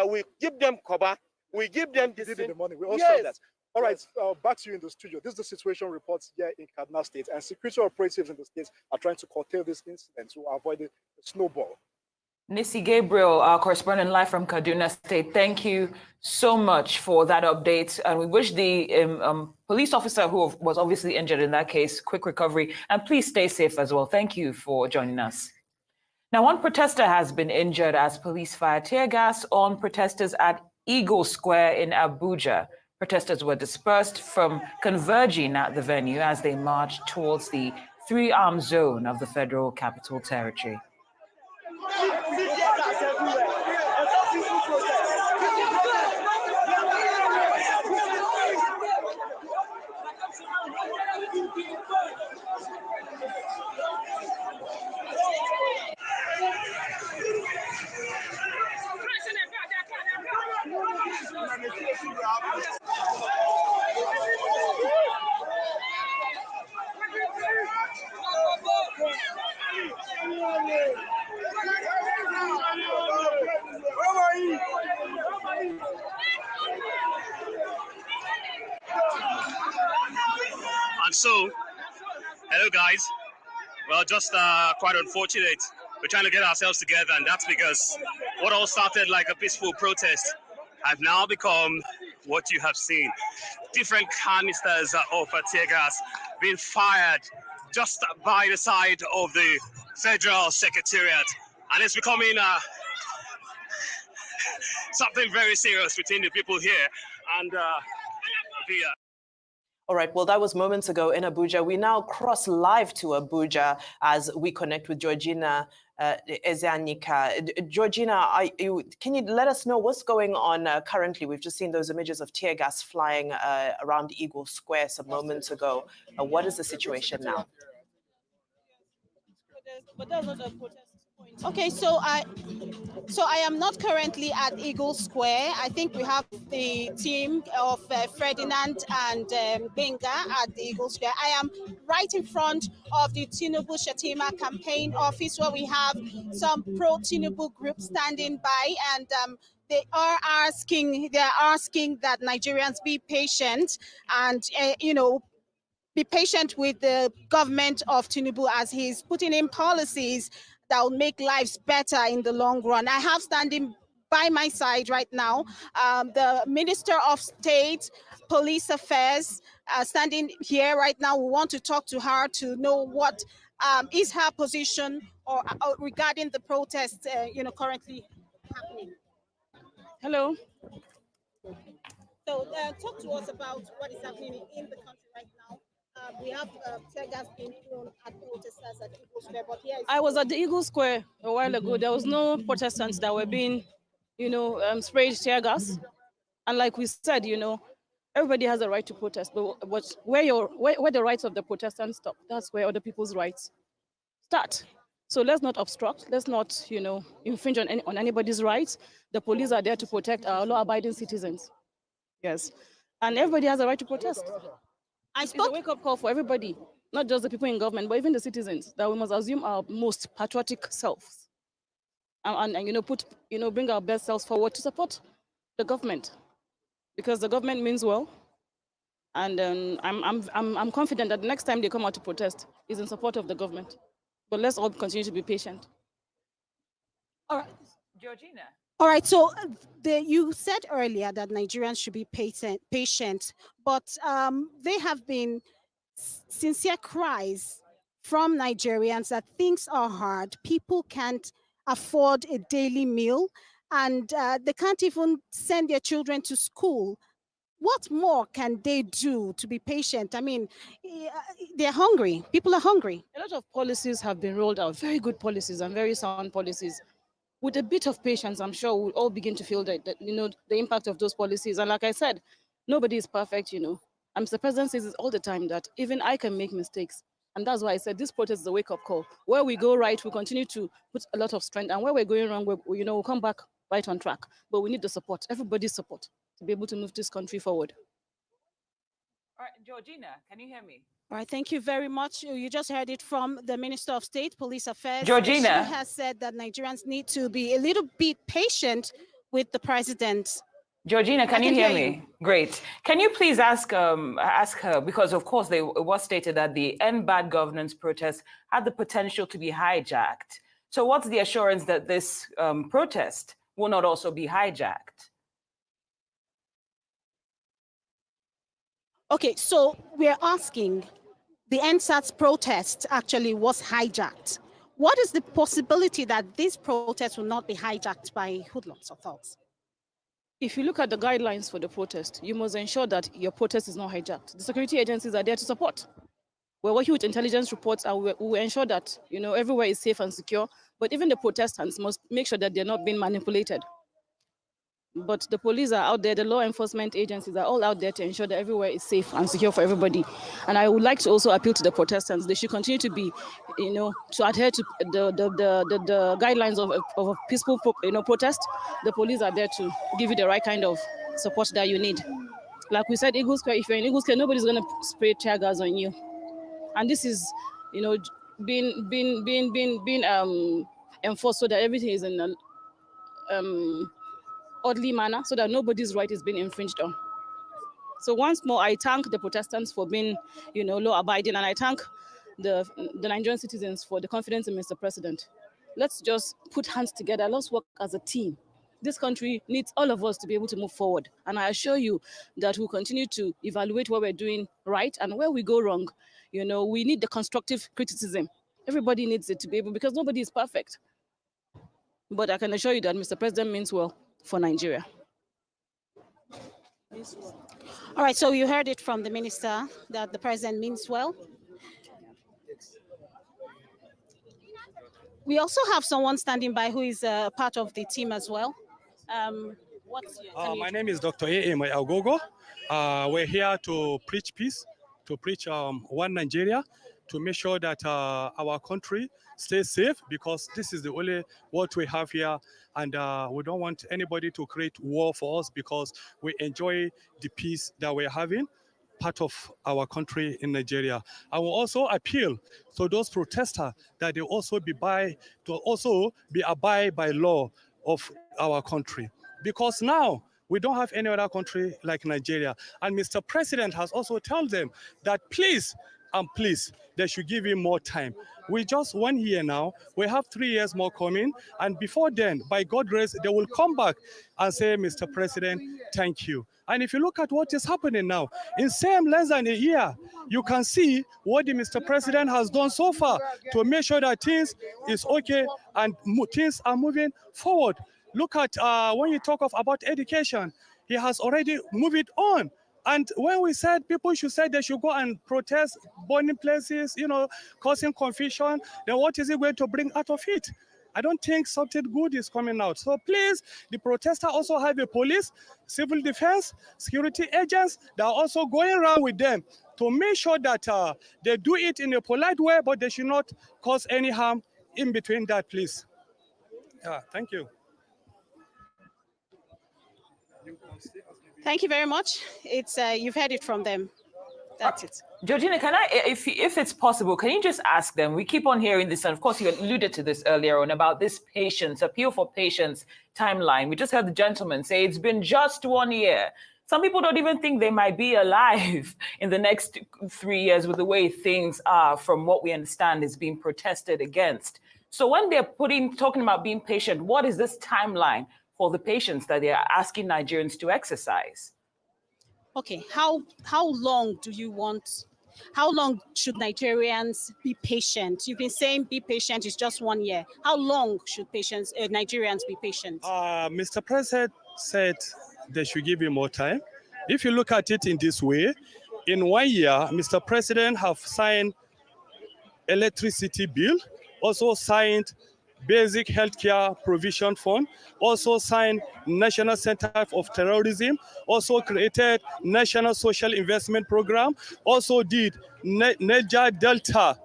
we give them cover, we give them the money. We all yes. saw that. All right, back to you in the studio. This is the situation reports here in Kaduna State, and security operatives in the state are trying to curtail this incident to avoid a snowball. Nisi Gabriel, our correspondent live from Kaduna State, thank you so much for that update. And we wish the police officer who was obviously injured in that case quick recovery. And please stay safe as well. Thank you for joining us. Now, one protester has been injured as police fired tear gas on protesters at Eagle Square in Abuja. Protesters were dispersed from converging at the venue as they marched towards the three-arm zone of the Federal Capital Territory. And so, hello guys. Well, just quite unfortunate. We're trying to get ourselves together, and that's because what all started like a peaceful protest have now become what you have seen. Different canisters of tear gas being fired just by the side of the Federal Secretariat. And it's becoming something very serious between the people here and All right, well, that was moments ago in Abuja. We now cross live to Abuja as we connect with Georgina Ezeanika. Georgina, can you let us know what's going on currently? We've just seen those images of tear gas flying around Eagle Square some moments ago. What is the situation now? But that's not a protest point. Okay, so I am not currently at Eagle Square. I think we have the team of Ferdinand and Benga at the Eagle Square. I am right in front of the Tinubu Shatima campaign office where we have some pro-Tinubu groups standing by, and they are asking that Nigerians be patient and be patient with the government of Tinubu as he's putting in policies that will make lives better in the long run. I have standing by my side right now the Minister of State, Police Affairs, standing here right now. We want to talk to her to know what is her position or regarding the protests currently happening. Hello. So talk to us about what is happening in the country right now. We have tear gas being thrown at protesters at Eagle Square, but here I was at the Eagle Square a while ago. There was no protestants that were being, sprayed tear gas. And like we said, everybody has a right to protest, but where the rights of the protestants stop, that's where other people's rights start. So let's not obstruct. Let's not, infringe on anybody's rights. The police are there to protect our law-abiding citizens. Yes, and everybody has a right to protest. It's a wake-up call for everybody, not just the people in government, but even the citizens, that we must assume our most patriotic selves, and bring our best selves forward to support the government, because the government means well, and I'm confident that the next time they come out to protest is in support of the government. But let's all continue to be patient. All right, Georgina. All right, so you said earlier that Nigerians should be patient, but there have been sincere cries from Nigerians that things are hard. People can't afford a daily meal, and they can't even send their children to school. What more can they do to be patient? I mean, they're hungry. People are hungry. A lot of policies have been rolled out, very good policies and very sound policies. With a bit of patience, I'm sure we'll all begin to feel the impact of those policies. And like I said, nobody is perfect, Mr. President says it all the time that even I can make mistakes. And that's why I said this protest is a wake-up call. Where we go right, we continue to put a lot of strength. And where we're going wrong, we'll come back right on track. But we need the support, everybody's support, to be able to move this country forward. All right, Georgina, can you hear me? All right, thank you very much. You just heard it from the Minister of State, Police Affairs. Georgina. She has said that Nigerians need to be a little bit patient with the president. Georgina, can you hear me? Great. Can you please ask her, because of course it was stated that the End Bad Governance protest had the potential to be hijacked. So what's the assurance that this protest will not also be hijacked? Okay, so we're asking, the NSAS protest actually was hijacked. What is the possibility that this protest will not be hijacked by hoodlums or thugs? If you look at the guidelines for the protest, you must ensure that your protest is not hijacked. The security agencies are there to support. We're working with intelligence reports, and we will ensure that everywhere is safe and secure. But even the protestants must make sure that they're not being manipulated. But the police are out there, the law enforcement agencies are all out there to ensure that everywhere is safe and secure for everybody. And I would like to also appeal to the protestants. They should continue to be, to adhere to the guidelines of a peaceful, protest. The police are there to give you the right kind of support that you need. Like we said, Eagle Square, if you're in Eagle Square, nobody's going to spray tear gas on you. And this is, being enforced so that everything is in a orderly manner, so that nobody's right is being infringed on. So once more, I thank the protestants for being, law-abiding, and I thank the Nigerian citizens for the confidence in Mr. President. Let's just put hands together. Let's work as a team. This country needs all of us to be able to move forward. And I assure you that we'll continue to evaluate what we're doing right and where we go wrong. We need the constructive criticism. Everybody needs it to be able, because nobody is perfect. But I can assure you that Mr. President means well for Nigeria. All right, so you heard it from the minister that the president means well. We also have someone standing by who is part of the team as well. My name is Dr. A.A. Agogo. We're here to preach peace, to preach one Nigeria, to make sure that our country stays safe, because this is the only what we have here, and we don't want anybody to create war for us, because we enjoy the peace that we're having, part of our country in Nigeria. I will also appeal to those protesters that they also abide by law of our country, because now we don't have any other country like Nigeria. And Mr. President has also told them that please, they should give him more time. We just 1 year now, we have 3 years more coming, and before then, by God's grace, they will come back and say, Mr. President, thank you. And if you look at what is happening now, in less than a year, you can see what the Mr. President has done so far to make sure that things is okay and things are moving forward. Look at when you talk about education, he has already moved it on. And when we said people should say they should go and protest, burning places, causing confusion, then what is it going to bring out of it? I don't think something good is coming out. So please, the protesters also have a police, civil defense, security agents that are also going around with them to make sure that they do it in a polite way, but they should not cause any harm in between that, please. Yeah, thank you. Thank you very much. It's you've heard it from them. That's it. Georgina, can I, if it's possible, can you just ask them? We keep on hearing this, and of course you alluded to this earlier on about this patience, appeal for patience timeline. We just heard the gentleman say it's been just 1 year. Some people don't even think they might be alive in the next 3 years with the way things are, from what we understand is being protested against. So when they're talking about being patient, what is this timeline for the patience that they're asking Nigerians to exercise? Okay, how long do you want? How long should Nigerians be patient? You've been saying be patient is just 1 year. How long should Nigerians be patient? Mr. President said they should give him more time. If you look at it in this way, in 1 year, Mr. President have signed electricity bill, also signed Basic Healthcare Provision Fund, also signed National Center of Terrorism, also created National Social Investment Program, also did Niger Delta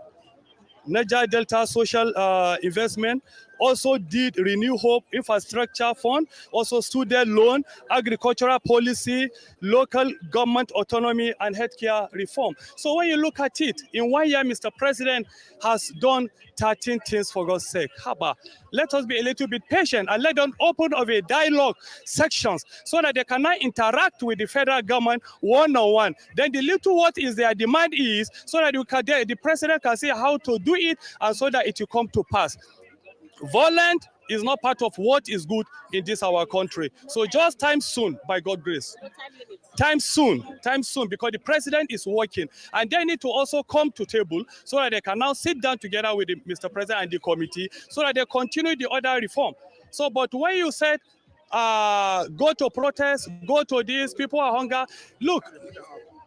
Social Investment, also did Renew Hope Infrastructure Fund, also student loan, agricultural policy, local government autonomy, and healthcare reform. So when you look at it, in 1 year, Mr. President has done 13 things, for God's sake. Haba, let us be a little bit patient and let them open of a dialogue sections so that they can now interact with the federal government one-on-one. Then the little what is their demand is so that the president can see how to do it and so that it will come to pass. Violence is not part of what is good in this our country. So just time soon, by God's grace. Time soon, because the president is working and they need to also come to table so that they can now sit down together with Mr. President and the committee so that they continue the other reform. So, but when you said, go to protest, go to this, people are hunger, look,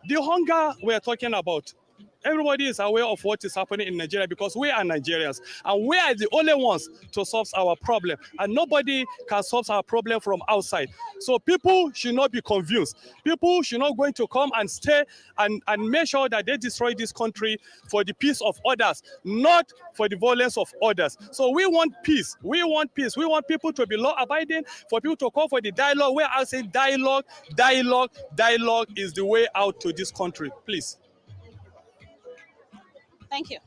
the hunger we're talking about, everybody is aware of what is happening in Nigeria because we are Nigerians and we are the only ones to solve our problem and nobody can solve our problem from outside. So people should not be confused. People should not going to come and stay and make sure that they destroy this country for the peace of others, not for the violence of others. So we want peace. We want peace. We want people to be law-abiding, for people to call for the dialogue. We are saying dialogue is the way out to this country. Please. Thank you.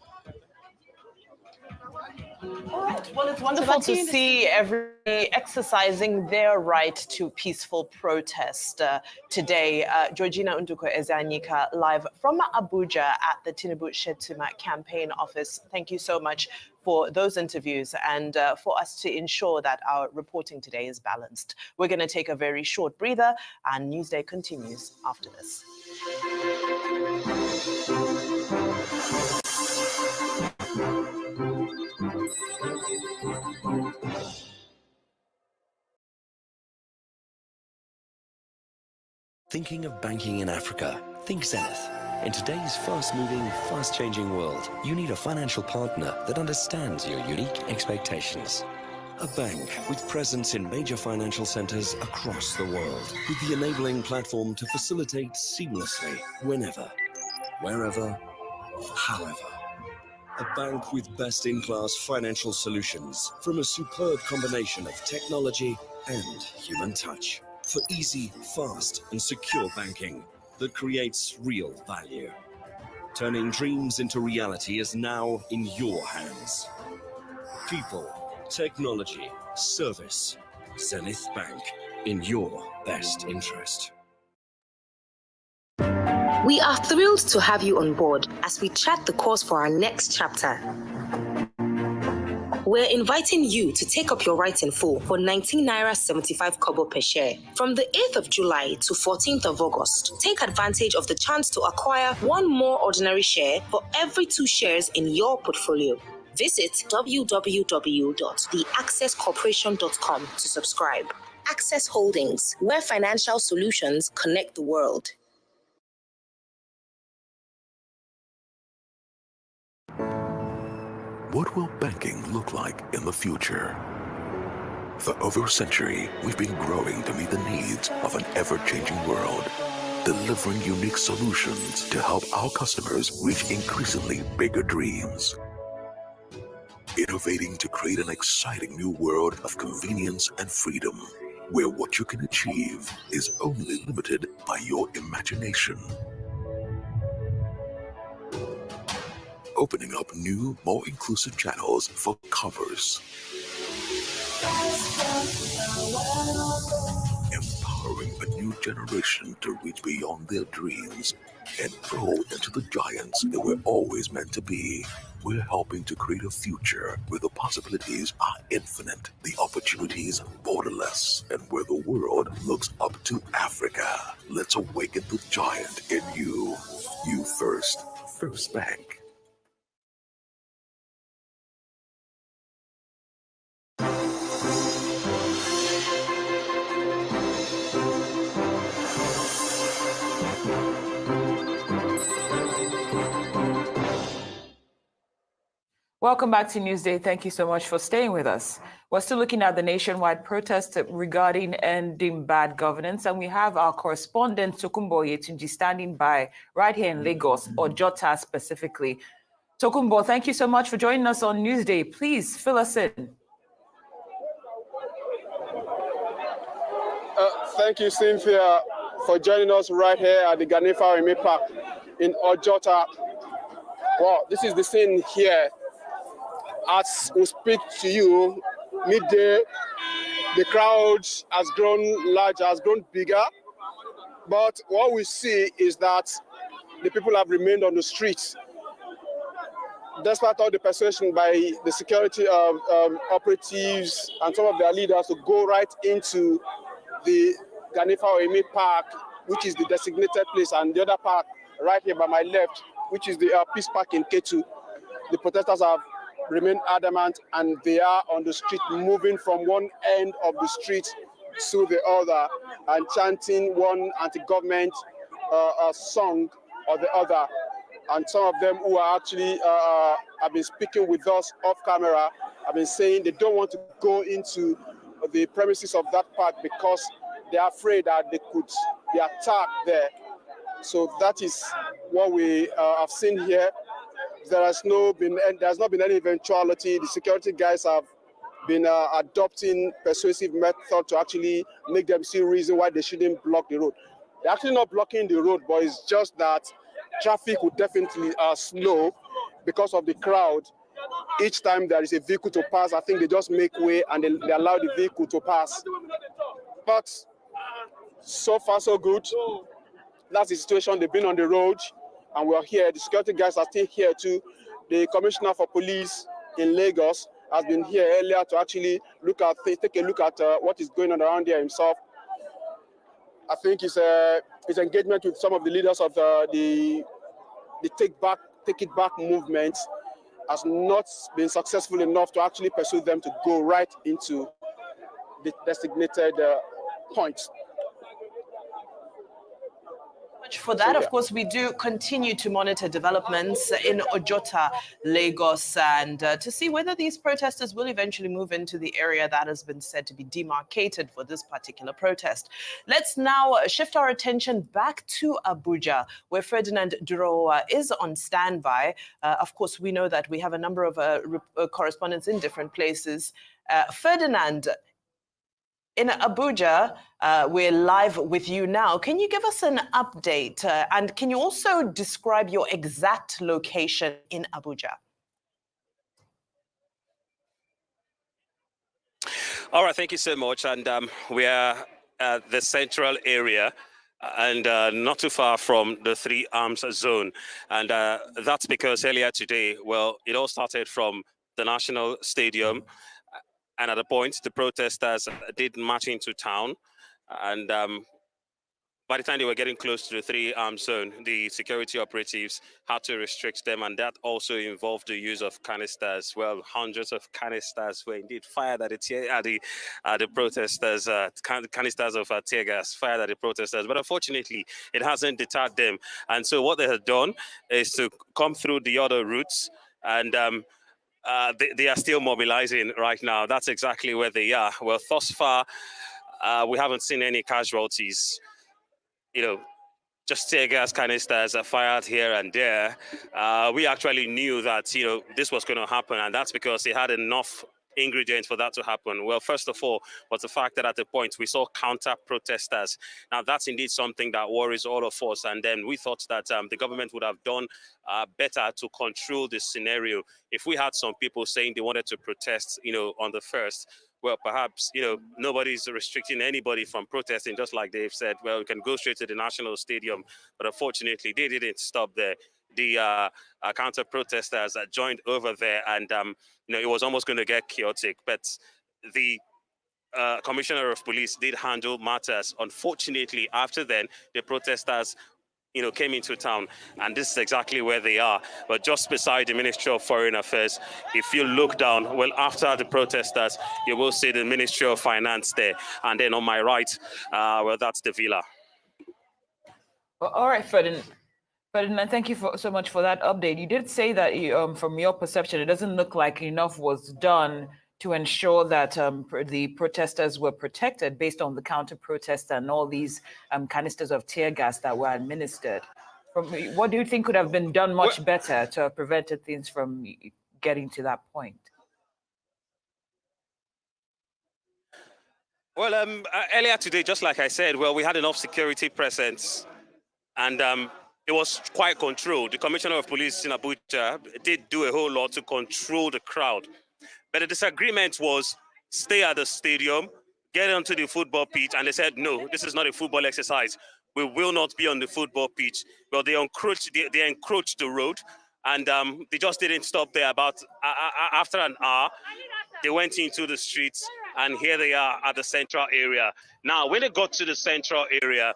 All right. Well, it's wonderful to see everybody exercising their right to peaceful protest today. Georgina Unduko Ezanyika, live from Abuja at the Tinubu Shettima campaign office. Thank you so much for those interviews and for us to ensure that our reporting today is balanced. We're going to take a very short breather and Newsday continues after this. Thinking of banking in Africa? Think Zenith. In today's fast-moving, fast-changing world, you need a financial partner that understands your unique expectations. A bank with presence in major financial centers across the world, with the enabling platform to facilitate seamlessly, whenever, wherever, however. A bank with best-in-class financial solutions from a superb combination of technology and human touch. For easy, fast, and secure banking that creates real value. Turning dreams into reality is now in your hands. People, technology, service. Zenith Bank, in your best interest. We are thrilled to have you on board as we chart the course for our next chapter. We're inviting you to take up your rights in full for 19 Naira 75 kobo per share. From the 8th of July to 14th of August, take advantage of the chance to acquire one more ordinary share for every 2 shares in your portfolio. Visit www.theaccesscorporation.com to subscribe. Access Holdings, where financial solutions connect the world. What will banking look like in the future? For over a century, we've been growing to meet the needs of an ever-changing world, delivering unique solutions to help our customers reach increasingly bigger dreams. Innovating to create an exciting new world of convenience and freedom, where what you can achieve is only limited by your imagination. Opening up new, more inclusive channels for commerce. Empowering a new generation to reach beyond their dreams and grow into the giants they were always meant to be. We're helping to create a future where the possibilities are infinite, the opportunities borderless, and where the world looks up to Africa. Let's awaken the giant in you. You first. First Bank. Welcome back to Newsday. Thank you so much for staying with us. We're still looking at the nationwide protest regarding ending bad governance, and we have our correspondent Tokunbo Yetunji standing by right here in Lagos, or Jota specifically. Tokunbo, thank you so much for joining us on Newsday. Please fill us in. Thank you, Cynthia, for joining us right here at the Ganifa Eme Park in Ojota. Well, this is the scene here. As we speak to you, midday, the crowd has grown larger, has grown bigger. But what we see is that the people have remained on the streets. Despite all the persuasion by the security operatives and some of their leaders to go right into the Ganifa Eme Park, which is the designated place, and the other park right here by my left, which is the Peace Park in Ketu, the protesters have remained adamant and they are on the street, moving from one end of the street to the other and chanting one anti-government song or the other. And some of them who are actually have been speaking with us off camera have been saying they don't want to go into the premises of that park because they are afraid that they could be attacked there. So that is what we have seen here. There's not been any eventuality. The security guys have been adopting persuasive method to actually make them see reason why they shouldn't block the road. They're actually not blocking the road, but it's just that traffic would definitely slow because of the crowd. Each time there is a vehicle to pass, I think they just make way and they allow the vehicle to pass. But so far, so good. That's the situation. They've been on the road and we're here. The security guys are still here too. The commissioner for police in Lagos has been here earlier to actually take a look at what is going on around here himself. I think his engagement with some of the leaders of the Take It Back movement has not been successful enough to actually persuade them to go right into the designated points. For that, of course, we do continue to monitor developments in Ojota, Lagos, and to see whether these protesters will eventually move into the area that has been said to be demarcated for this particular protest. Let's now shift our attention back to Abuja, where Ferdinand Durowa is on standby. Of course, we know that we have a number of correspondents in different places. Ferdinand, in Abuja, we're live with you now. Can you give us an update? And can you also describe your exact location in Abuja? All right, thank you so much. And we are at the central area and not too far from the Three Arms Zone. And that's because earlier today, well, it all started from the National Stadium. And at a point, the protesters did march into town. And by the time they were getting close to the Three Arms Zone, the security operatives had to restrict them. And that also involved the use of canisters. Well, hundreds of canisters were indeed fired at the protesters, canisters of tear gas fired at the protesters. But unfortunately, it hasn't deterred them. And so what they have done is to come through the other routes and they are still mobilizing right now. That's exactly where they are. Well, thus far, we haven't seen any casualties. Just tear gas canisters are fired here and there. We actually knew that, this was going to happen, and that's because they had enough ingredients for that to happen. Well, first of all, was the fact that at the point we saw counter protesters. Now, that's indeed something that worries all of us. And then we thought that the government would have done better to control this scenario. If we had some people saying they wanted to protest, on the 1st, well, perhaps, nobody's restricting anybody from protesting, just like they've said, well, we can go straight to the National Stadium. But unfortunately, they didn't stop there. The counter protesters joined over there, and it was almost going to get chaotic. But the commissioner of police did handle matters. Unfortunately, after then, the protesters came into town, and this is exactly where they are. But just beside the Ministry of Foreign Affairs, if you look down, well, after the protesters, you will see the Ministry of Finance there. And then on my right, well, that's the villa. Well, all right, Ferdinand, thank you so much for that update. You did say that from your perception, it doesn't look like enough was done to ensure that the protesters were protected based on the counter-protest and all these canisters of tear gas that were administered. What do you think could have been done much better to have prevented things from getting to that point? Well, earlier today, just like I said, well, we had enough security presence, and it was quite controlled. The Commissioner of Police in Abuja did do a whole lot to control the crowd. But the disagreement was stay at the stadium, get onto the football pitch, and they said, no, this is not a football exercise. We will not be on the football pitch. Well, they encroached the road, and they just didn't stop there. About after an hour, they went into the streets, and here they are at the central area. Now, when they got to the central area,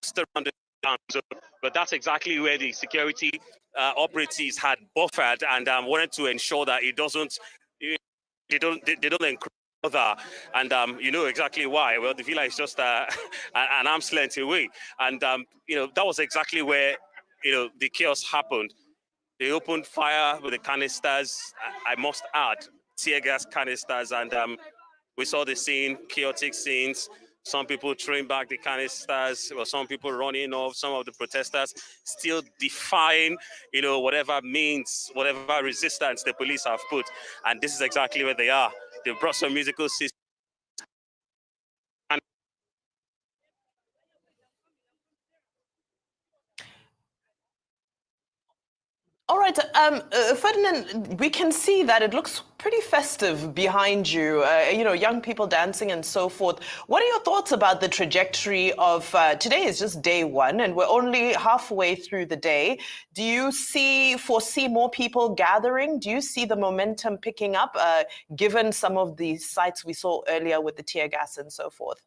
just around the town zone, but that's exactly where the security operatives had buffered and wanted to ensure that it doesn't, they don't encroach further. And you know exactly why. Well, the villa is just an arm's length away, and you know that was exactly where the chaos happened. They opened fire with the canisters. I must add, tear gas canisters, and we saw the scene, chaotic scenes. Some people throwing back the canisters, or some people running off. Some of the protesters still defying, whatever means, whatever resistance the police have put. And this is exactly where they are. They brought some musical systems. All right, Ferdinand, we can see that it looks pretty festive behind you, young people dancing and so forth. What are your thoughts about the trajectory of, today is just day one and we're only halfway through the day. Do you foresee more people gathering? Do you see the momentum picking up, given some of the sights we saw earlier with the tear gas and so forth?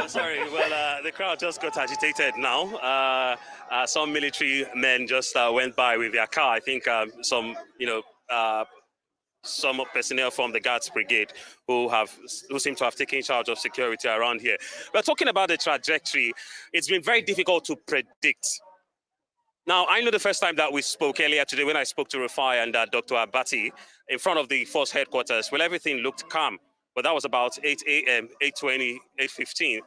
Sorry, well, the crowd just got agitated now. Some military men just went by with their car. I think some personnel from the Guards Brigade who seem to have taken charge of security around here. We're talking about the trajectory. It's been very difficult to predict. Now, I know the first time that we spoke earlier today when I spoke to Rufai and Dr. Abati in front of the force headquarters, well, everything looked calm. But that was about 8 a.m., 8:20, 8:15.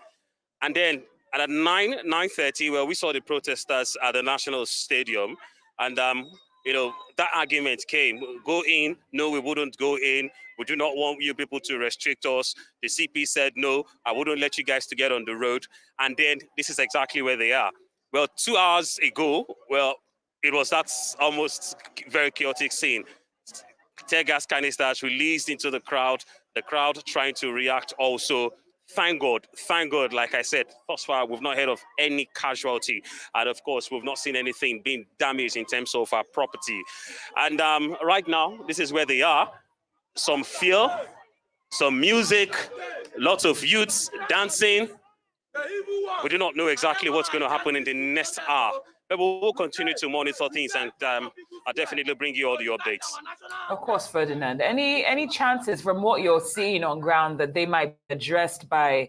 And then at 9:30, well, we saw the protesters at the National Stadium. And, that argument came. Go in. No, we wouldn't go in. We do not want you people to restrict us. The CP said, no, I wouldn't let you guys to get on the road. And then this is exactly where they are. Well, 2 hours ago, it was that almost very chaotic scene. Tear gas canisters released into the crowd trying to react also. Thank God, like I said, thus far we've not heard of any casualty. And of course, we've not seen anything being damaged in terms of our property. And right now, this is where they are. Some fear, some music, lots of youths dancing. We do not know exactly what's going to happen in the next hour. But we'll continue to monitor things, and I'll definitely bring you all the updates. Of course, Ferdinand. Any chances from what you're seeing on ground that they might be addressed by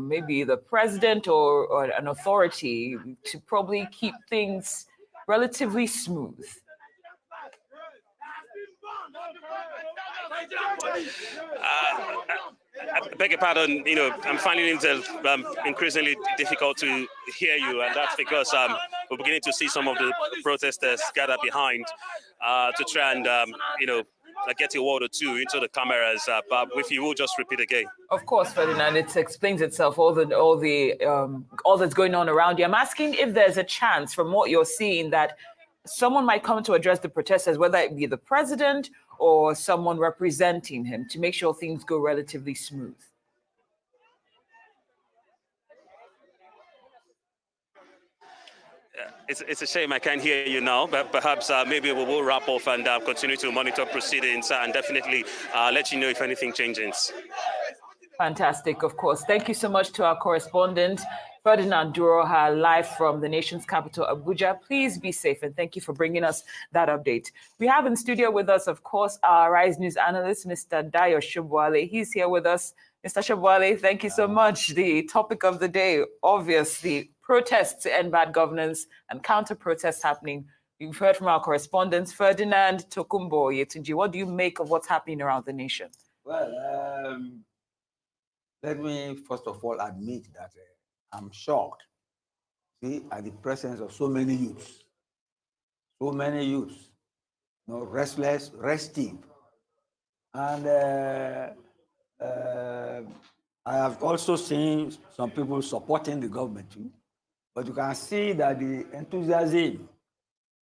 maybe the president or an authority to probably keep things relatively smooth? I beg your pardon, I'm finding it increasingly difficult to hear you, and that's because we're beginning to see some of the protesters gather behind to try and, get a word or two into the cameras. But if you will just repeat again. Of course, Ferdinand, it explains itself, all that's going on around you. I'm asking if there's a chance from what you're seeing that someone might come to address the protesters, whether it be the president or someone representing him, to make sure things go relatively smooth. It's a shame I can't hear you now, but perhaps maybe we will wrap off and continue to monitor proceedings and definitely let you know if anything changes. Fantastic, of course. Thank you so much to our correspondent, Ferdinand Duroha, live from the nation's capital, Abuja. Please be safe, and thank you for bringing us that update. We have in studio with us, of course, our Rise News analyst, Mr. Dayo Shobwale. He's here with us. Mr. Shobwale, thank you so much. The topic of the day, obviously, protests to end bad governance and counter-protests happening. You've heard from our correspondents, Ferdinand, Tokumbo, Yetunji. What do you make of what's happening around the nation? Well, let me first of all admit that I'm shocked, at the presence of so many youths, restless, restive. And I have also seen some people supporting the government too. But you can see that the enthusiasm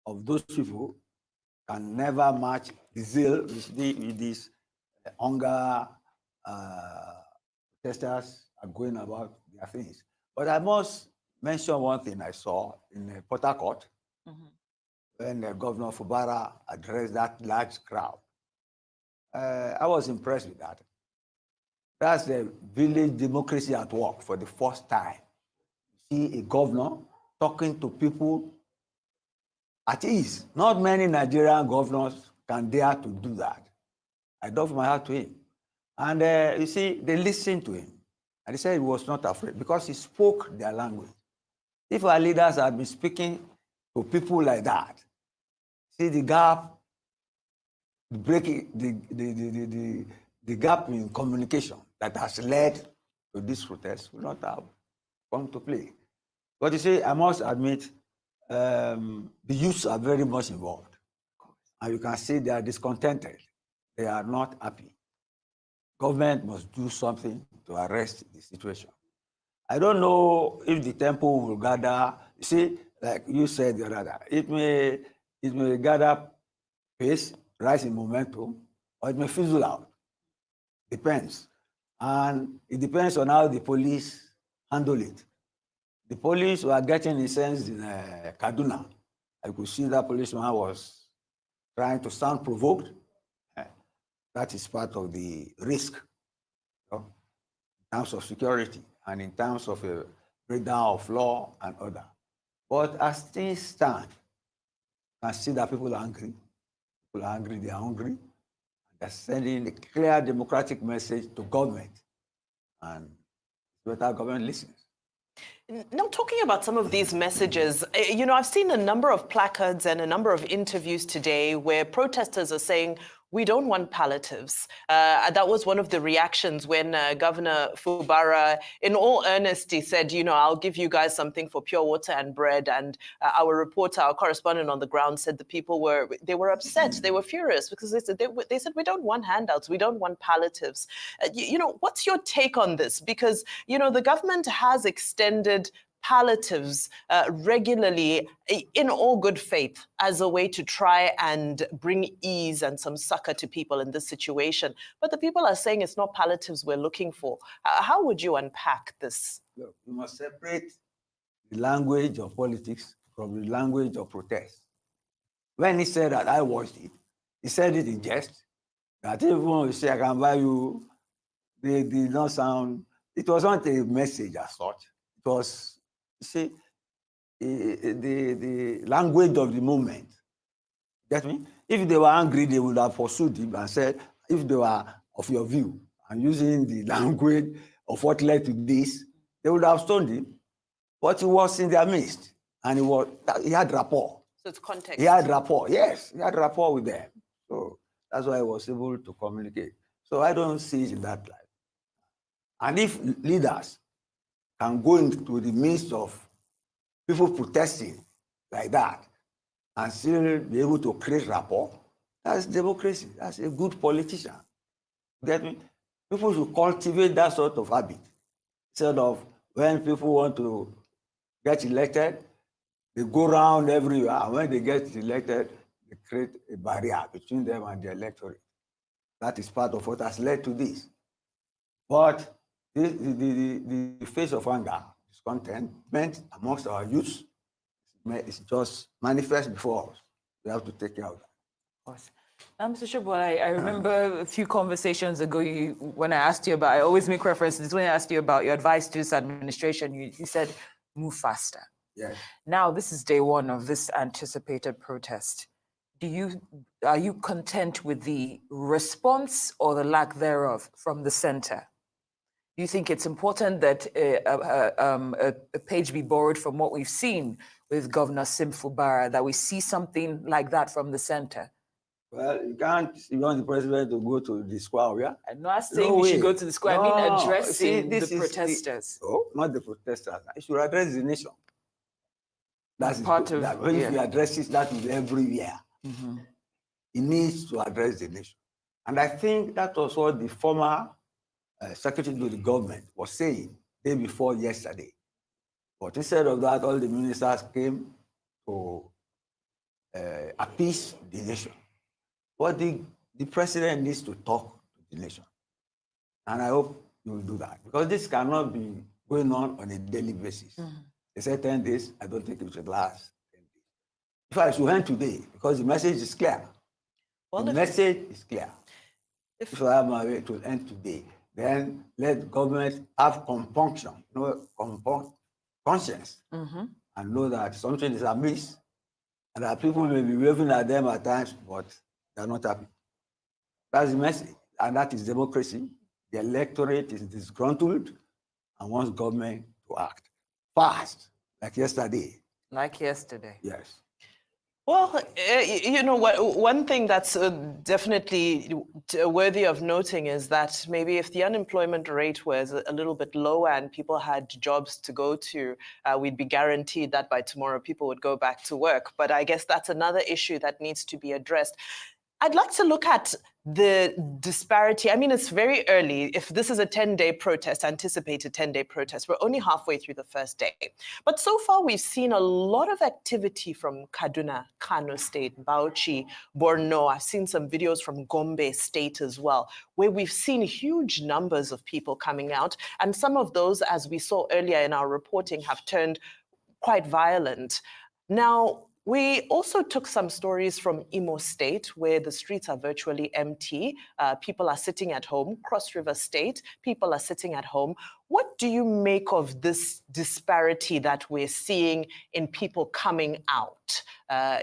of those people can never match the zeal with this hunger protesters are going about their things. But I must mention one thing I saw in Port Harcourt when Governor Fubara addressed that large crowd. I was impressed with that. That's the village democracy at work for the first time. See a governor talking to people at ease. Not many Nigerian governors can dare to do that. I doff my hat to him. And you see, they listened to him. And he said he was not afraid because he spoke their language. If our leaders had been speaking to people like that, see the gap, the gap in communication that has led to this protest will not have come to play. But you see, I must admit, the youths are very much involved. And you can see they are discontented. They are not happy. Government must do something to arrest the situation. I don't know if the temple will gather. You see, like you said the other day, it may gather pace, rise in momentum, or it may fizzle out. Depends. And it depends on how the police handle it. The police were getting incensed in Kaduna. I could see that policeman was trying to sound provoked. That is part of the risk, in terms of security and in terms of a breakdown of law and order. But as things stand, I see that people are angry. People are angry, they are hungry. They're sending a clear democratic message to government. And better government listens. Now, talking about some of these messages, I've seen a number of placards and a number of interviews today where protesters are saying, we don't want palliatives. That was one of the reactions when Governor Fubara, in all earnesty, said, I'll give you guys something for pure water and bread. And our reporter, our correspondent on the ground said the people were upset. They were furious because they said, we don't want handouts. We don't want palliatives. What's your take on this? Because, the government has extended palliatives regularly in all good faith as a way to try and bring ease and some succor to people in this situation. But the people are saying it's not palliatives we're looking for. How would you unpack this? Look, you must separate the language of politics from the language of protest. When he said that, I watched it. He said it in jest. That even when you say, I can buy you, they did not sound, it wasn't a message as such. It was, you see, the language of the moment. Get me? If they were angry, they would have pursued him and said, if they were of your view and using the language of what led to this, they would have stoned him. But he was in their midst and he had rapport. So it's context. He had rapport, yes. He had rapport with them. So that's why he was able to communicate. So I don't see it in that light. And if leaders can go into the midst of people protesting like that and still be able to create rapport, that's democracy. That's a good politician. Get me? People should cultivate that sort of habit. Instead of when people want to get elected, they go around everywhere. And when they get elected, they create a barrier between them and the electorate. That is part of what has led to this. But the face of anger, discontentment amongst our youth, is just manifest before us. We have to take care of that. Of course. Mr. Shobol, I remember a few conversations ago when I asked you about, I always make reference to this, when I asked you about your advice to this administration, you said, move faster. Yes. Now, this is day one of this anticipated protest. Are you content with the response or the lack thereof from the center? Do you think it's important that a page be borrowed from what we've seen with Governor Fubara, that we see something like that from the center? Well, you want the president to go to the square, yeah? I'm not saying we should go to the square. I mean addressing the protesters. Not the protesters. I should address the nation. That's part of that. If you address it, that is everywhere. he needs to address the nation. And I think that was what the former secretary to the government was saying day before yesterday. But instead of that, all the ministers came to appease the nation. But the president needs to talk to the nation. And I hope you will do that, because this cannot be going on a daily basis. They said 10 days, I don't think it should last 10 days. In fact, it should end today, because the message is clear. Well, the message is clear. If I have my way to end today, then let government have compunction, conscience, and know that something is amiss, and that people may be waving at them at times, but they're not happy. That's the message, and that is democracy. The electorate is disgruntled and wants government to act fast, like yesterday. Like yesterday. Yes. Well, you know what? One thing that's definitely worthy of noting is that maybe if the unemployment rate was a little bit lower and people had jobs to go to, we'd be guaranteed that by tomorrow people would go back to work. But I guess that's another issue that needs to be addressed. I'd like to look at the disparity. I mean, it's very early. If this is a 10-day protest, anticipated 10-day protest, we're only halfway through the first day. But so far, we've seen a lot of activity from Kaduna, Kano State, Bauchi, Borno. I've seen some videos from Gombe State as well, where we've seen huge numbers of people coming out. And some of those, as we saw earlier in our reporting, have turned quite violent. Now, we also took some stories from Imo State, where the streets are virtually empty. People are sitting at home. Cross River State, people are sitting at home. What do you make of this disparity that we're seeing in people coming out?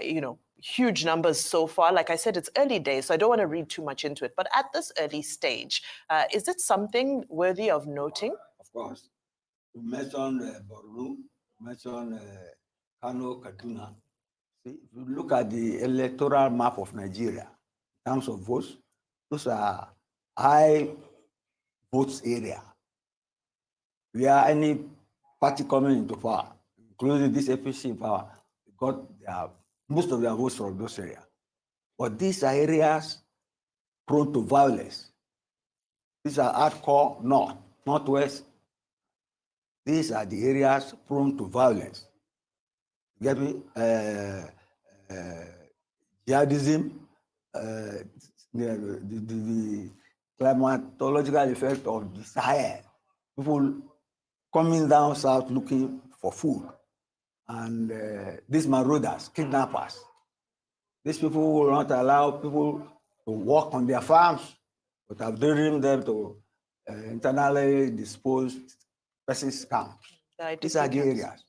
You know, huge numbers so far. Like I said, it's early days, so I don't want to read too much into it. But at this early stage, is it something worthy of noting? Of course. You mentioned Borno, you mentioned Kano, Kaduna. If you look at the electoral map of Nigeria, in terms of votes, those are high votes area. Where any party coming into power, including this APC in power, got most of their votes from those areas. But these are areas prone to violence. These are hardcore north, northwest. These are the areas prone to violence. You get me? Jihadism, the climatological effect of the Sahel, people coming down south looking for food, and these marauders, kidnappers, these people will not allow people to work on their farms, but have driven them to internally disposed persons camps. These are the areas.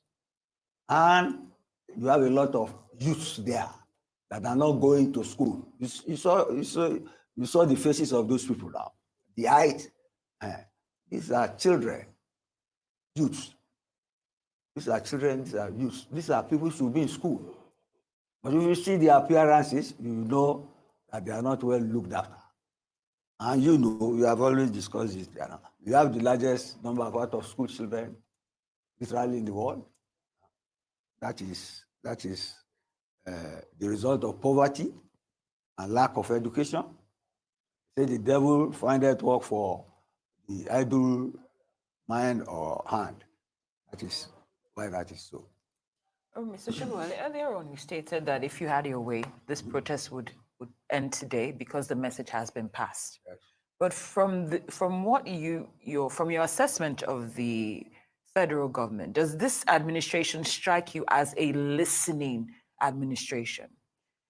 And you have a lot of youths there that are not going to school. You saw the faces of those people now. The height. These are children, youths. These are children, these are youths. These are people who should be in school. But if you see their appearances, you know that they are not well looked after. And you know, we have always discussed this. We have the largest number of out-of-school children literally in the world. That is the result of poverty and lack of education. Say the devil findeth work for the idle mind or hand. That is why that is so. Mr. Shibwale, earlier on you stated that if you had your way, this protest would end today because the message has been passed. Yes. But from your assessment of the federal government, does this administration strike you as a listening administration?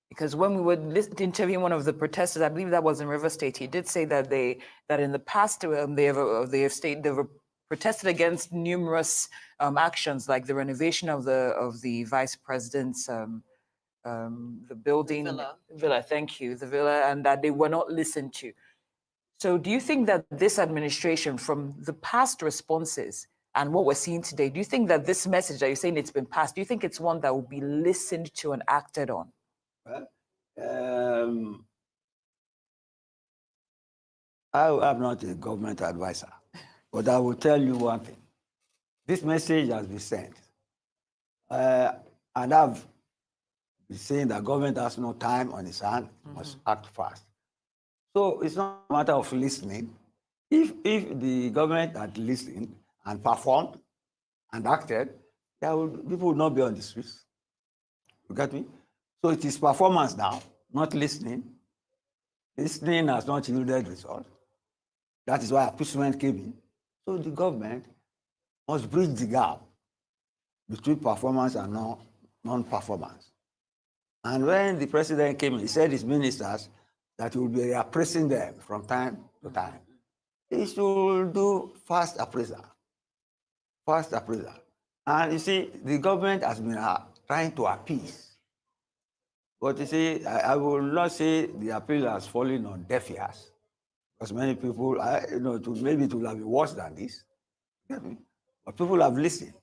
Because when we were interviewing one of the protesters, I believe that was in River State, he did say that in the past they have protested against numerous actions, like the renovation of the vice president's the building villa. Thank you, the villa, and that they were not listened to. So, do you think that this administration, from the past responses and what we're seeing today, do you think that this message that you're saying it's been passed, do you think it's one that will be listened to and acted on? Well, I'm not a government advisor, but I will tell you one thing. This message has been sent. And I've He's saying that government has no time on its hand, must act fast. So it's not a matter of listening. If the government had listened and performed and acted, people would not be on the streets. You get me? So it is performance now, not listening. Listening has not yielded results. That is why appeasement came in. So the government must bridge the gap between performance and non-performance. And when the president came in, he said his ministers that he will be appraising them from time to time. He should do fast appraisal. Fast appraisal. And you see, the government has been trying to appease. But you see, I will not say the appeal has fallen on deaf ears, because many people, maybe it will have been worse than this. But people have listened.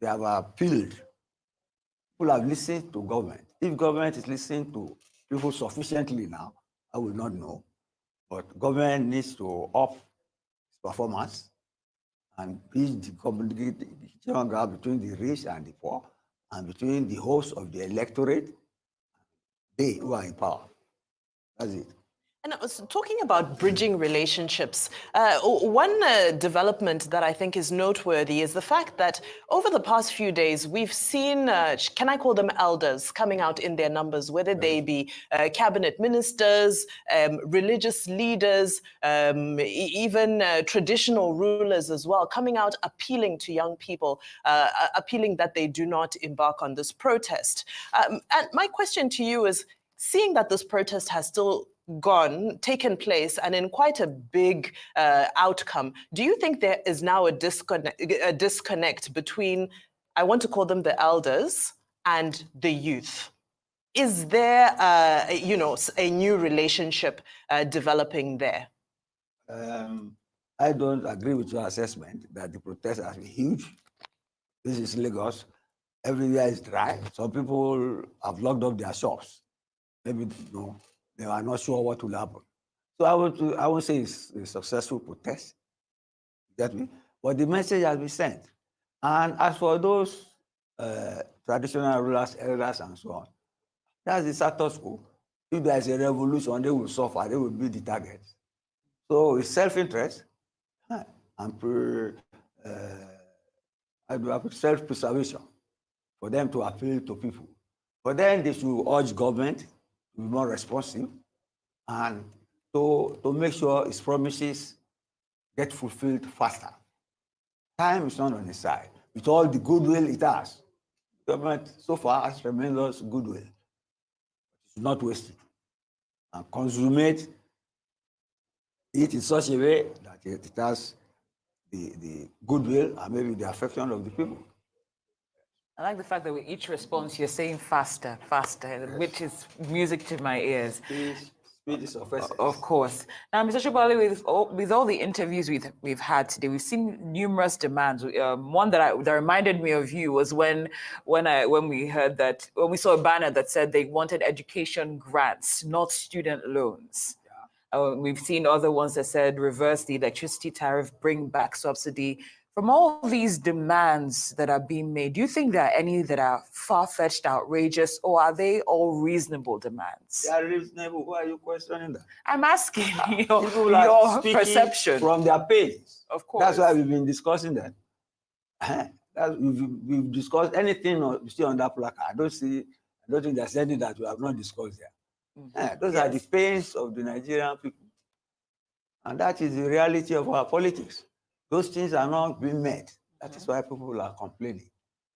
They have appealed. People have listened to government. If government is listening to people sufficiently now, I will not know. But government needs to up its performance and bridge the communication gap between the rich and the poor, and between the host of the electorate, they who are in power. That's it. And I was talking about bridging relationships. One development that I think is noteworthy is the fact that over the past few days, we've seen, can I call them elders, coming out in their numbers, whether they be cabinet ministers, religious leaders, even traditional rulers as well, coming out appealing to young people, appealing that they do not embark on this protest. And my question to you is, seeing that this protest has still taken place, and in quite a big outcome, do you think there is now a disconnect between, I want to call them the elders, and the youth? Is there, a new relationship developing there? I don't agree with your assessment that the protest has been huge. This is Lagos. Everywhere is dry. Some people have locked up their shops. Maybe they are not sure what will happen. So I won't say it's a successful protest. You get me? But the message has been sent. And as for those traditional rulers, elders, and so on, that's the status quo. If there is a revolution, they will suffer, they will be the target. So it's self-interest and self-preservation for them to appeal to people. But then they should urge government to be more responsive and to make sure its promises get fulfilled faster. Time is not on its side. With all the goodwill it has, government so far has tremendous goodwill. It should not waste it and consummate it in such a way that it has the goodwill and maybe the affection of the people. I like the fact that with each response you're saying faster, faster, yes, which is music to my ears. Speed is of essence. Of course. Now, Mr. Shibali, with all the interviews we've had today, we've seen numerous demands. One that reminded me of you was when we saw a banner that said they wanted education grants, not student loans. Yeah. We've seen other ones that said reverse the electricity tariff, bring back subsidy. From all these demands that are being made, do you think there are any that are far-fetched, outrageous, or are they all reasonable demands? They are reasonable. Why are you questioning that? I'm asking your perception. From their pains. Of course. That's why we've been discussing that. We've discussed anything you see on that placard. I don't think there's any that we have not discussed there. Mm-hmm. Those are the pains of the Nigerian people. And that is the reality of our politics. Those things are not being met. That is why people are complaining.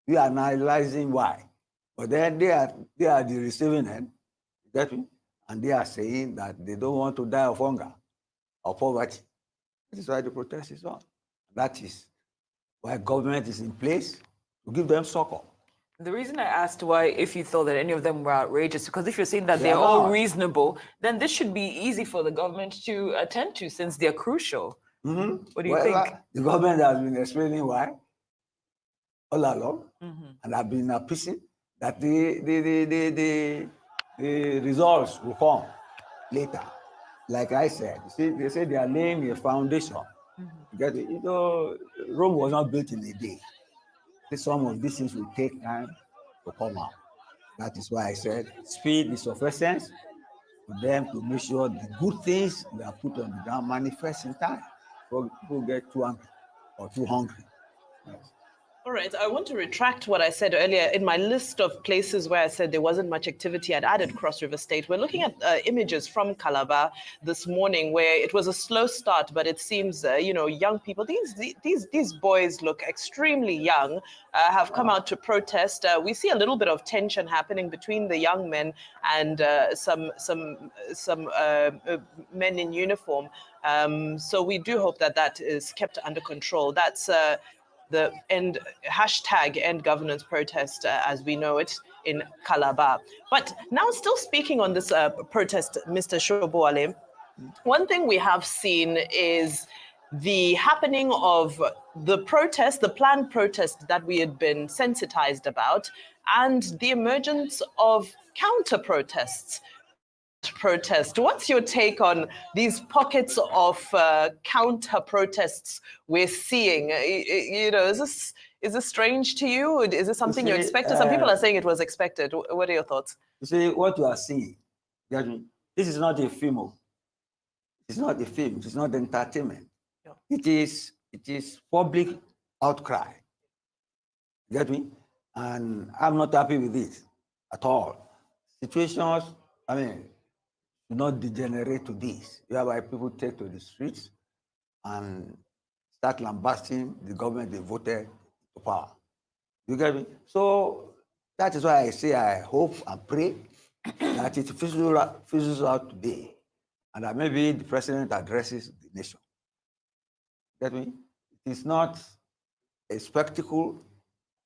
We are analyzing why. But then they are the receiving end, get me? And they are saying that they don't want to die of hunger or poverty. That is why the protest is on. That is why government is in place to give them succor. The reason I asked why, if you thought that any of them were outrageous, because if you're saying that they're all reasonable, then this should be easy for the government to attend to since they're crucial. Mm-hmm. What do you think? The government has been explaining why all along, and have been appeasing that the results will come later. Like I said, they say they are laying a foundation. Because, Rome was not built in a day. Some of these things will take time to come out. That is why I said speed is of essence for them to make sure the good things we are put on the ground manifest in time. So people get too angry or too hungry. Yes. All right, I want to retract what I said earlier. In my list of places where I said there wasn't much activity, I'd added Cross River State. We're looking at images from Calabar this morning where it was a slow start, but it seems, young people, these boys look extremely young, have come out to protest. We see a little bit of tension happening between the young men and some men in uniform. So we do hope that is kept under control. That's the #end governance protest as we know it in Calabar. But now still speaking on this protest, Mr. Shoboale, one thing we have seen is the happening of the protest, the planned protest that we had been sensitized about, and the emergence of counter-protests. What's your take on these pockets of counter-protests we're seeing? Is this strange to you? Is this something you expected? Some people are saying it was expected. What are your thoughts? You see, what you are seeing, this is not a film. It's not a film. It's not entertainment. Yeah. It is public outcry. Get me? And I'm not happy with it at all. Situations, do not degenerate to this, whereby people take to the streets and start lambasting the government they voted to power. You get me? So that is why I say I hope and pray that it fizzles out today and that maybe the president addresses the nation. Get me? It is not a spectacle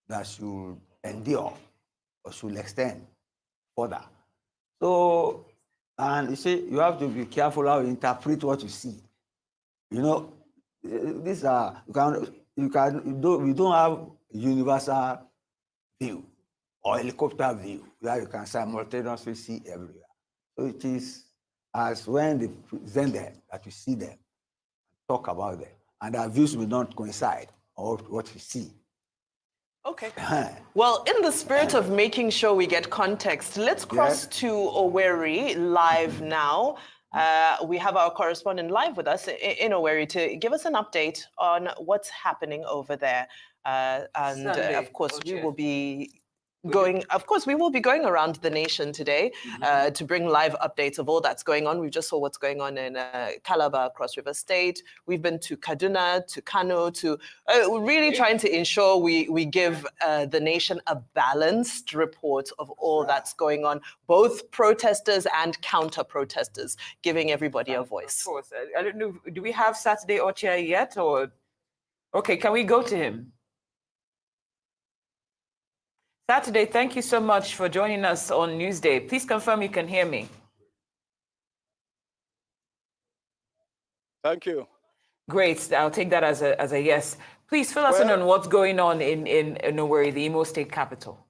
that should endure or should extend further. So, and you see, you have to be careful how you interpret what you see. These are, we don't have universal view or helicopter view where you can simultaneously see everywhere. So it is as when they present them that you see them, talk about them, and our views will not coincide or what we see. Okay. Well, in the spirit of making sure we get context, let's cross to Owerri live now. We have our correspondent live with us in Owerri to give us an update on what's happening over there. Of course, we will be going around the nation today to bring live updates of all that's going on. We just saw what's going on in Calabar, Cross River State. We've been to Kaduna, to Kano, to really trying to ensure we give the nation a balanced report of all that's going on, both protesters and counter-protesters, giving everybody a voice. Of course. I don't know, do we have Saturday Ochia yet? Or okay, can we go to him? Saturday, thank you so much for joining us on Newsday. Please confirm you can hear me. Thank you. Great, I'll take that as a yes. Please fill us in on what's going on in Owerri, the Imo State capital.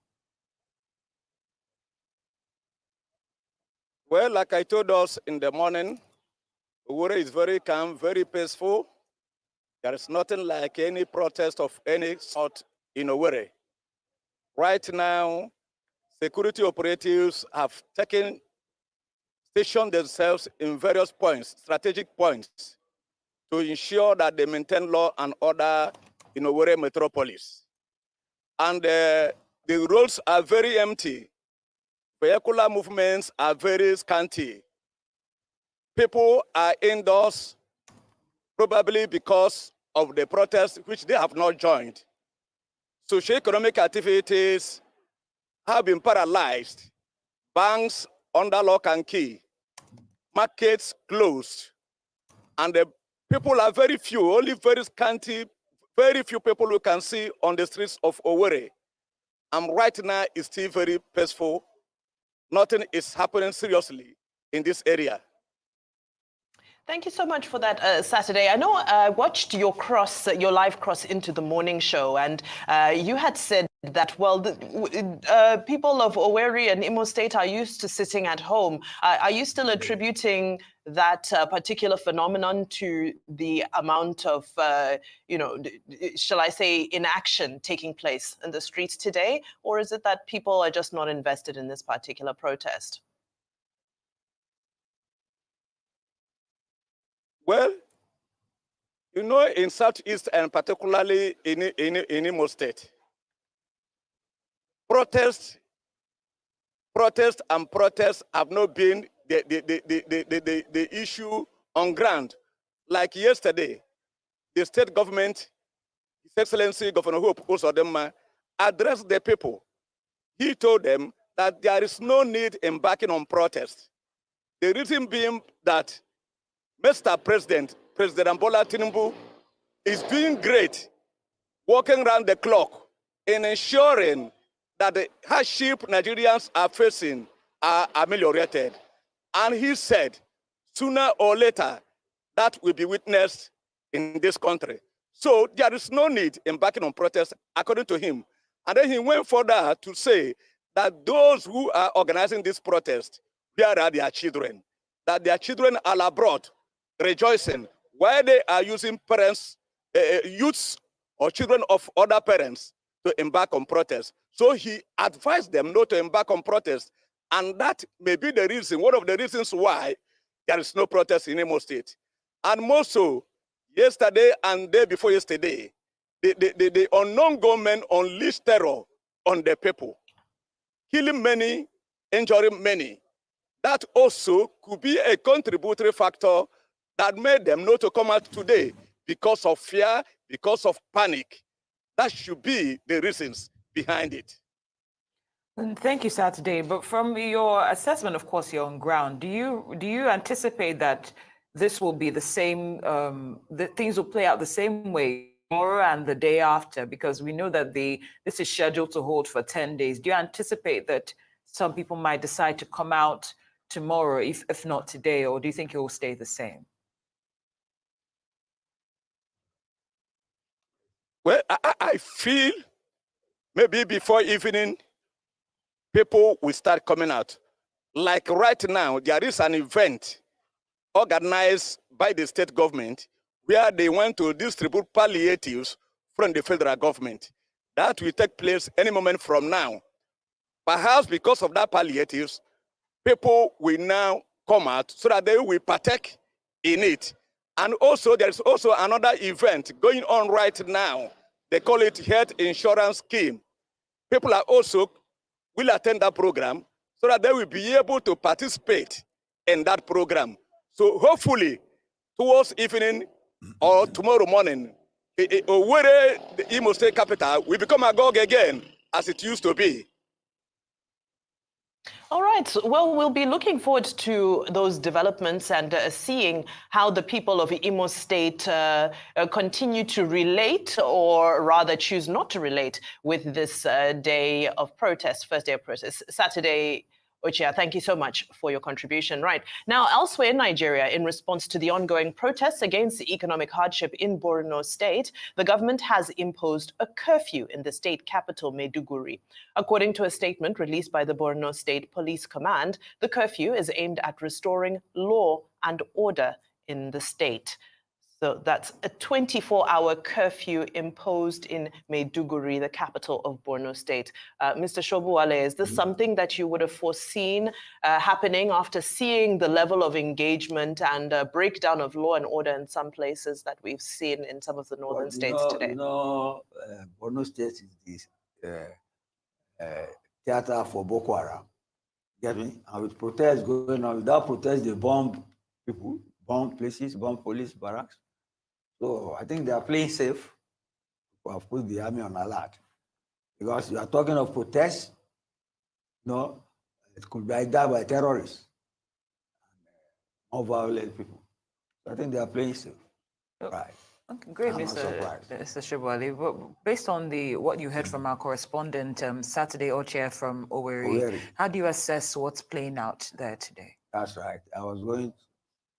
Well, like I told us in the morning, Owerri is very calm, very peaceful. There is nothing like any protest of any sort in Owerri. Right now, security operatives have stationed themselves in various points, strategic points, to ensure that they maintain law and order in Owerri metropolis. And the roads are very empty. Vehicular movements are very scanty. People are indoors, probably because of the protests which they have not joined. Socio-economic activities have been paralyzed. Banks under lock and key. Markets closed. And the people are very few, only very scanty, very few people you can see on the streets of Owerri. And right now, it's still very peaceful. Nothing is happening seriously in this area. Thank you so much for that, Saturday. I know I watched your live cross into the morning show, and you had said that, well, people of Owerri and Imo State are used to sitting at home. Are you still attributing that particular phenomenon to the amount of, shall I say, inaction taking place in the streets today? Or is it that people are just not invested in this particular protest? Well, you know, in Southeast and particularly in Imo State, protests have not been the issue on ground. Like yesterday, the state government, His Excellency Governor Hope Uzodinma, addressed the people. He told them that there is no need embarking on protest. The reason being that Mr. President Bola Tinubu is doing great, working around the clock in ensuring that the hardship Nigerians are facing are ameliorated. And he said, sooner or later, that will be witnessed in this country. So there is no need embarking on protest, according to him. And then he went further to say that those who are organizing this protest, where are their children? That their children are abroad, rejoicing, while they are using parents, youths or children of other parents to embark on protest. So he advised them not to embark on protest. And that may be the reason, one of the reasons why there is no protest in Imo State. And more so, yesterday and day before yesterday, the unknown government unleashed terror on the people, killing many, injuring many. That also could be a contributory factor that made them not to come out today because of fear, because of panic. That should be the reasons behind it. Thank you, Saturday. But from your assessment, of course, you're on ground. Do you anticipate that this will be the same, that things will play out the same way tomorrow and the day after? Because we know that this is scheduled to hold for 10 days. Do you anticipate that some people might decide to come out tomorrow, if not today, or do you think it will stay the same? Well, I feel maybe before evening, people will start coming out. Like right now, there is an event organized by the state government where they want to distribute palliatives from the federal government. That will take place any moment from now. Perhaps because of that palliatives, people will now come out so that they will partake in it. And also, there's also another event going on right now. They call it Health Insurance Scheme. People are also will attend that program so that they will be able to participate in that program. So hopefully, towards evening or tomorrow morning, Owerri, the Imo State capital, will become agog again, as it used to be. All right. Well, we'll be looking forward to those developments and seeing how the people of Imo State continue to relate, or rather choose not to relate, with this day of protest, first day of protest, Saturday. Ochia, thank you so much for your contribution. Right. Now, elsewhere in Nigeria, in response to the ongoing protests against the economic hardship in Borno State, the government has imposed a curfew in the state capital, Maiduguri. According to a statement released by the Borno State Police Command, the curfew is aimed at restoring law and order in the state. So that's a 24-hour curfew imposed in Maiduguri, the capital of Borno State. Mr. Shobuwale, is this something that you would have foreseen happening after seeing the level of engagement and breakdown of law and order in some places that we've seen in some of the northern states today? Borno State is this theater for Boko Haram. Get me? And with protests going on, without protests, they bomb people, bomb places, bomb police barracks. So I think they are playing safe. We have put the army on alert. Because you are talking of protests, no, it could be either by terrorists or violent people. So I think they are playing safe. Right. Okay, great, Mr. Shobuwale. But based on what you heard from our correspondent, Saturday Ochia from Owerri, how do you assess what's playing out there today? That's right. I was going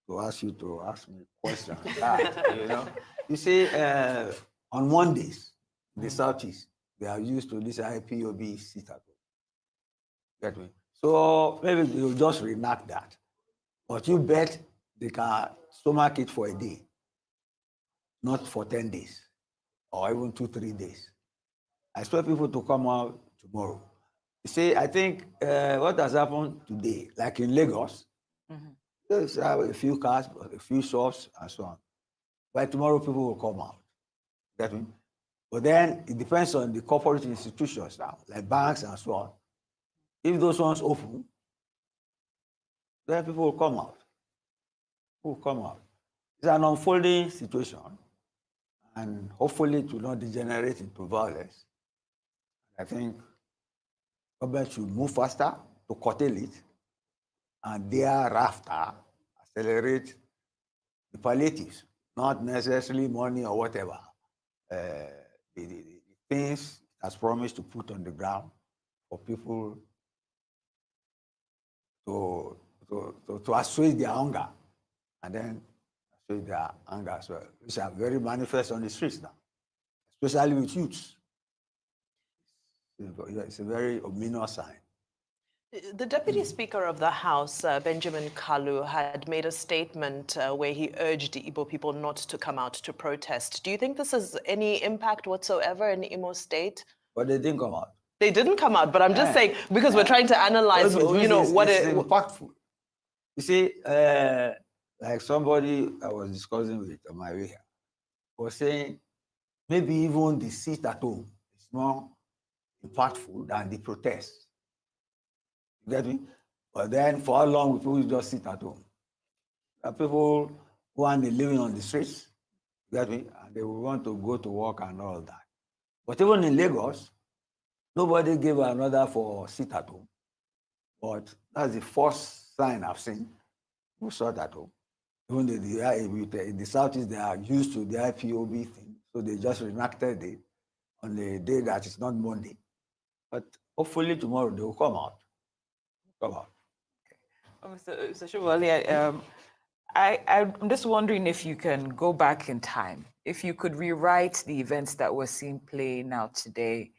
to ask you to ask me a question. You know, you see, on Mondays, in the Southeast, they are used to this IPOB sit at home. Get me? So maybe they'll just reenact that. But you bet they can stomach it for a day, not for 10 days, or even 2-3 days. I expect people to come out tomorrow. You see, I think what has happened today, like in Lagos, there's a few cars, a few shops, and so on. By tomorrow, people will come out. Get me? But then it depends on the corporate institutions now, like banks and so on. If those ones open, then people will come out. People will come out. It's an unfolding situation, and hopefully it will not degenerate into violence. I think government should move faster to curtail it, and thereafter accelerate the palliatives, not necessarily money or whatever. The things as promised to put on the ground for people to assuage their hunger, and then assuage their anger as well, which are very manifest on the streets now, especially with youths. It's a very ominous sign. The Deputy Speaker of the House, Benjamin Kalu, had made a statement where he urged the Igbo people not to come out to protest. Do you think this has any impact whatsoever in Imo State? But they didn't come out. They didn't come out, but I'm just saying, because we're trying to analyze, what it's impactful. You see, like somebody I was discussing with on my way here was saying, maybe even the sit at home is more impactful than the protest. You get me? But then for how long will people just sit at home? There are people who are living on the streets, you get me? And they will want to go to work and all that. But even in Lagos, nobody gave another for sit at home. But that's the first sign I've seen. Who sat at home? Even in the Southeast, they are used to the IPOB thing. So they just reenacted it on the day that is not Monday. But hopefully tomorrow they will come out. Come out. Mr. Shubali, I'm just wondering if you can go back in time, if you could rewrite the events that we're seeing playing out today,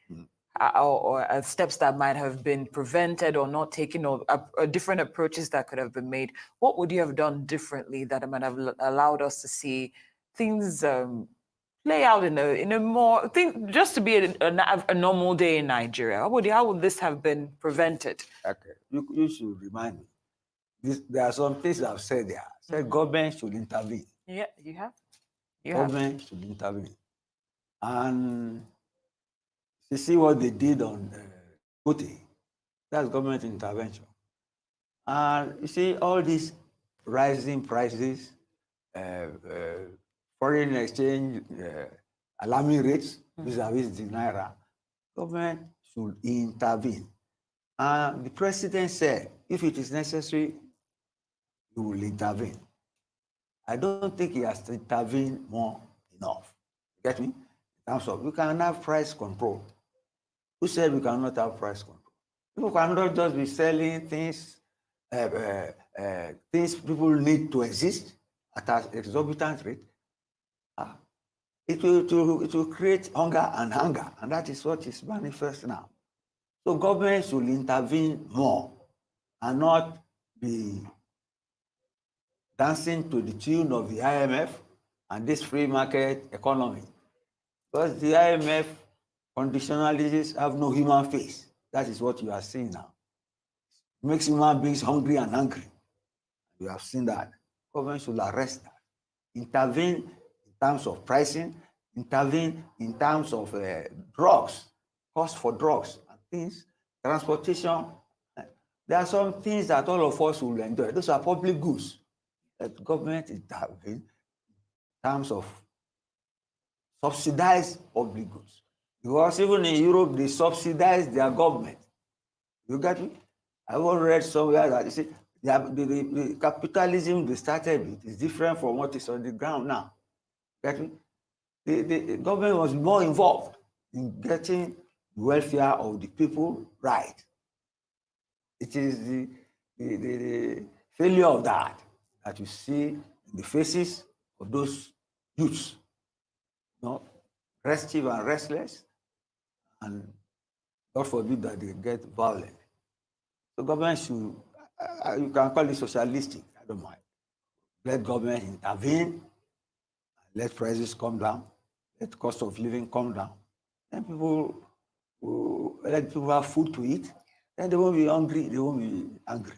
or steps that might have been prevented or not taken, or different approaches that could have been made. What would you have done differently that might have allowed us to see things play out in a more just to be a normal day in Nigeria? How would this have been prevented? Okay, you should remind me. There are some things I've said there. I said government should intervene. Yeah, you have. Government should intervene. And you see what they did on Kote. That's government intervention. And you see all these rising prices, foreign exchange, alarming rates vis-a-vis the Naira. Government should intervene. And the president said, if it is necessary, he will intervene. I don't think he has intervened more enough. Get me? In terms of, we can have price control. Who said we cannot have price control? People cannot just be selling things, things people need to exist at an exorbitant rate. It will create hunger, and that is what is manifest now. So government should intervene more and not be dancing to the tune of the IMF and this free market economy. Because the IMF conditionalities have no human face. That is what you are seeing now. It makes human beings hungry and angry. You have seen that. Government should arrest that. Intervene in terms of pricing, intervene in terms of drugs, cost for drugs and things, transportation. There are some things that all of us will enjoy. Those are public goods. That government intervene in terms of subsidized public goods. Because even in Europe, they subsidize their government. You get me? I once read somewhere that the capitalism they started with is different from what is on the ground now. Get me? The government was more involved in getting the welfare of the people right. It is the failure of that you see in the faces of those youths, restive and restless, and God forbid that they get violent. The government should, you can call it socialistic, I don't mind. Let government intervene, let prices come down, let cost of living come down. Then let people have food to eat. Then they won't be hungry, they won't be angry.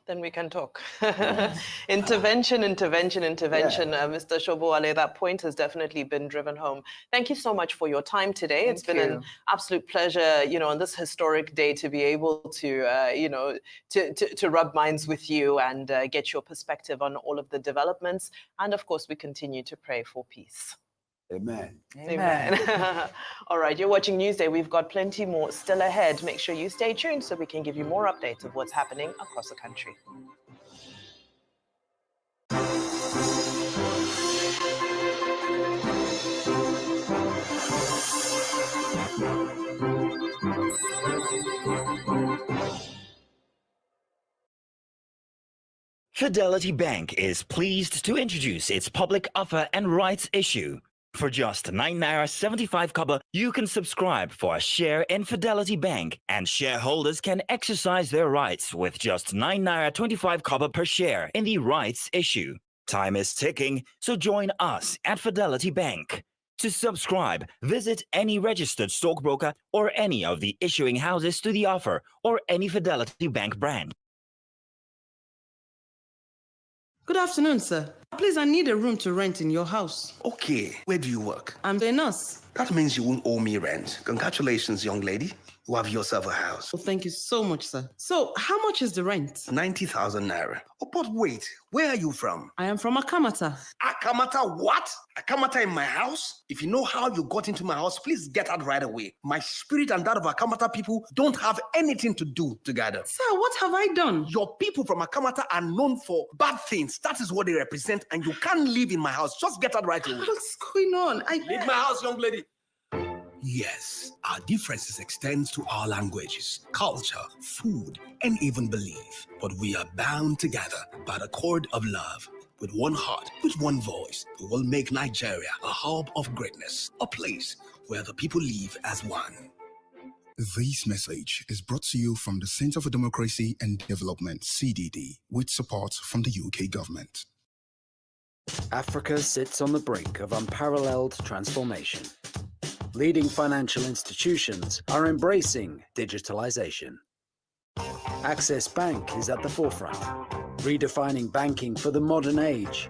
Then we can talk. Yes. Intervention. Yeah. Mr. Shobowale, that point has definitely been driven home. Thank you so much for your time today. It's been an absolute pleasure, on this historic day to be able to, to rub minds with you and get your perspective on all of the developments. And of course, we continue to pray for peace. Amen. Amen. All right, you're watching Newsday. We've got plenty more still ahead. Make sure you stay tuned so we can give you more updates of what's happening across the country. Fidelity Bank is pleased to introduce its public offer and rights issue. For just ₦9.75, you can subscribe for a share in Fidelity Bank, and shareholders can exercise their rights with just ₦9.25 per share in the rights issue. Time is ticking, so join us at Fidelity Bank. To subscribe, visit any registered stockbroker or any of the issuing houses to the offer or any Fidelity Bank brand. Good afternoon, sir. Please, I need a room to rent in your house. Okay, where do you work? I'm the nurse. That means you won't owe me rent. Congratulations, young lady. You have yourself a house. Oh, thank you so much, sir. So, how much is the rent? 90,000 naira. Oh, but wait, where are you from? I am from Akamata. Akamata what? Akamata in my house? If you know how you got into my house, please get out right away. My spirit and that of Akamata people don't have anything to do together. Sir, what have I done? Your people from Akamata are known for bad things. That is what they represent, and you can't live in my house. Just get out right away. What's going on? Leave my house, young lady. Yes, our differences extend to our languages, culture, food, and even belief. But we are bound together by the cord of love. With one heart, with one voice, we will make Nigeria a hub of greatness, a place where the people live as one. This message is brought to you from the Center for Democracy and Development, CDD, with support from the UK government. Africa sits on the brink of unparalleled transformation. Leading financial institutions are embracing digitalization. Access Bank is at the forefront, redefining banking for the modern age.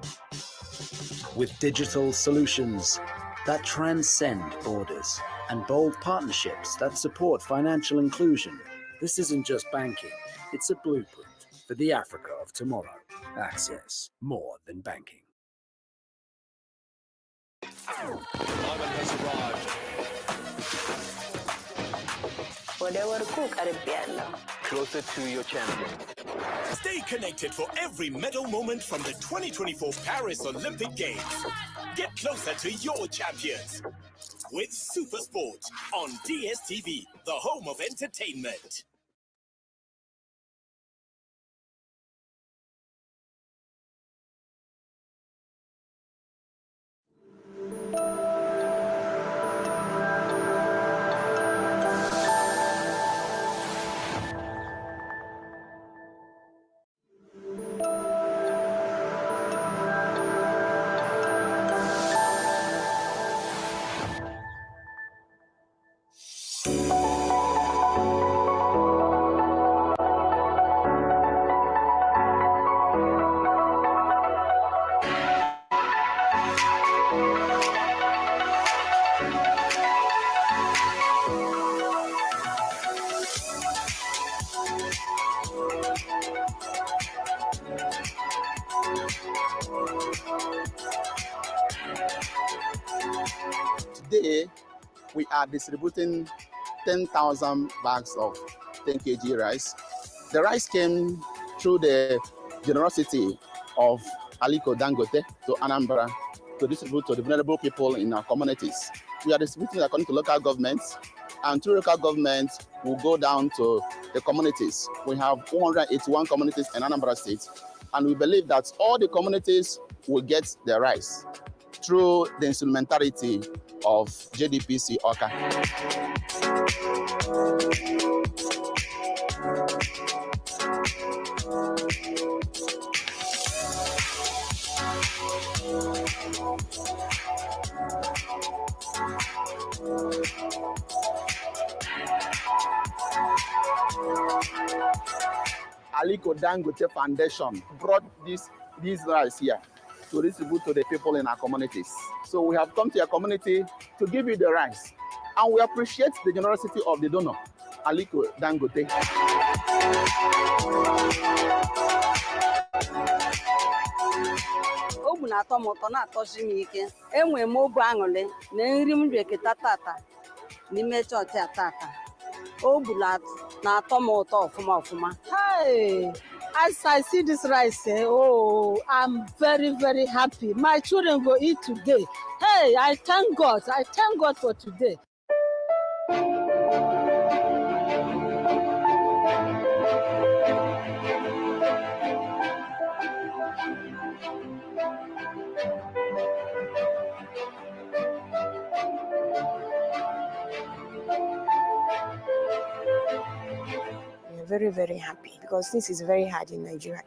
With digital solutions that transcend borders and bold partnerships that support financial inclusion, this isn't just banking, it's a blueprint for the Africa of tomorrow. Access, more than banking. Closer to your champion. Stay connected for every medal moment from the 2024 Paris Olympic Games. Get closer to your champions with Supersport on DSTV, the home of entertainment. Today, we are distributing 10,000 bags of 10 kg rice. The rice came through the generosity of Aliko Dangote to Anambra to distribute to the vulnerable people in our communities. We are distributing according to local governments, and through local governments, we'll go down to the communities. We have 181 communities in Anambra State, and we believe that all the communities will get their rice through the instrumentality of JDPC Oka. Aliko Dangote Foundation brought these rice here to distribute to the people in our communities. So we have come to your community to give you the rice. And we appreciate the generosity of the donor, Aliko Dangote. Obu na-atọ m ụtọ na-atọsi m ike. Enwe m obu aṅụrị na nri m rieketa tata n'ime chọọchị a tata. Obu na-atọ m ụtọ ọfụma. Hey, as I see this rice, I'm very, very happy. My children go eat today. Hey, I thank God for today. Very, very happy because this is very hard in Nigeria. A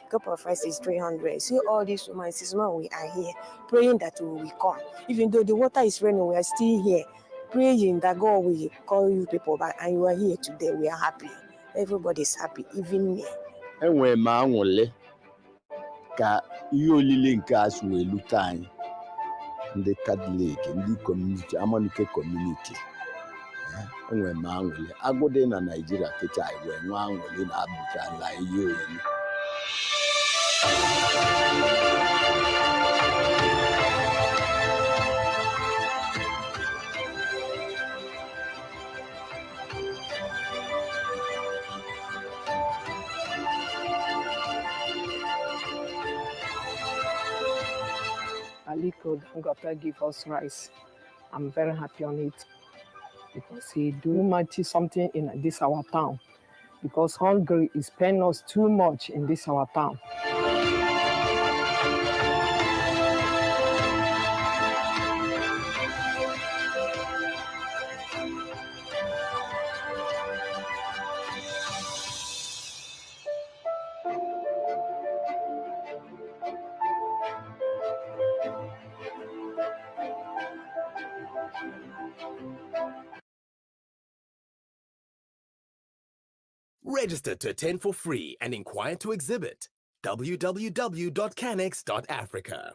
cup of rice is 300. See all these women, we are here praying that we will come. Even though the water is raining, we are still here praying that God will call you people back. And you are here today. We are happy. Everybody is happy, even me. Enwe ma anwụle ka ihe olile nke asụ elu taa ndị Catholic, ndị community, Amonike community. Enwe ma anwụle agụdị na Nigeria kịta iwe nwa anwụle na-abụcha ala ihe olile. Aliko Dangote give us rice. I'm very happy on it because he do mighty something in this our town. Because hunger is paying us too much in this our town. Register to attend for free and inquire to exhibit. www.canex.africa.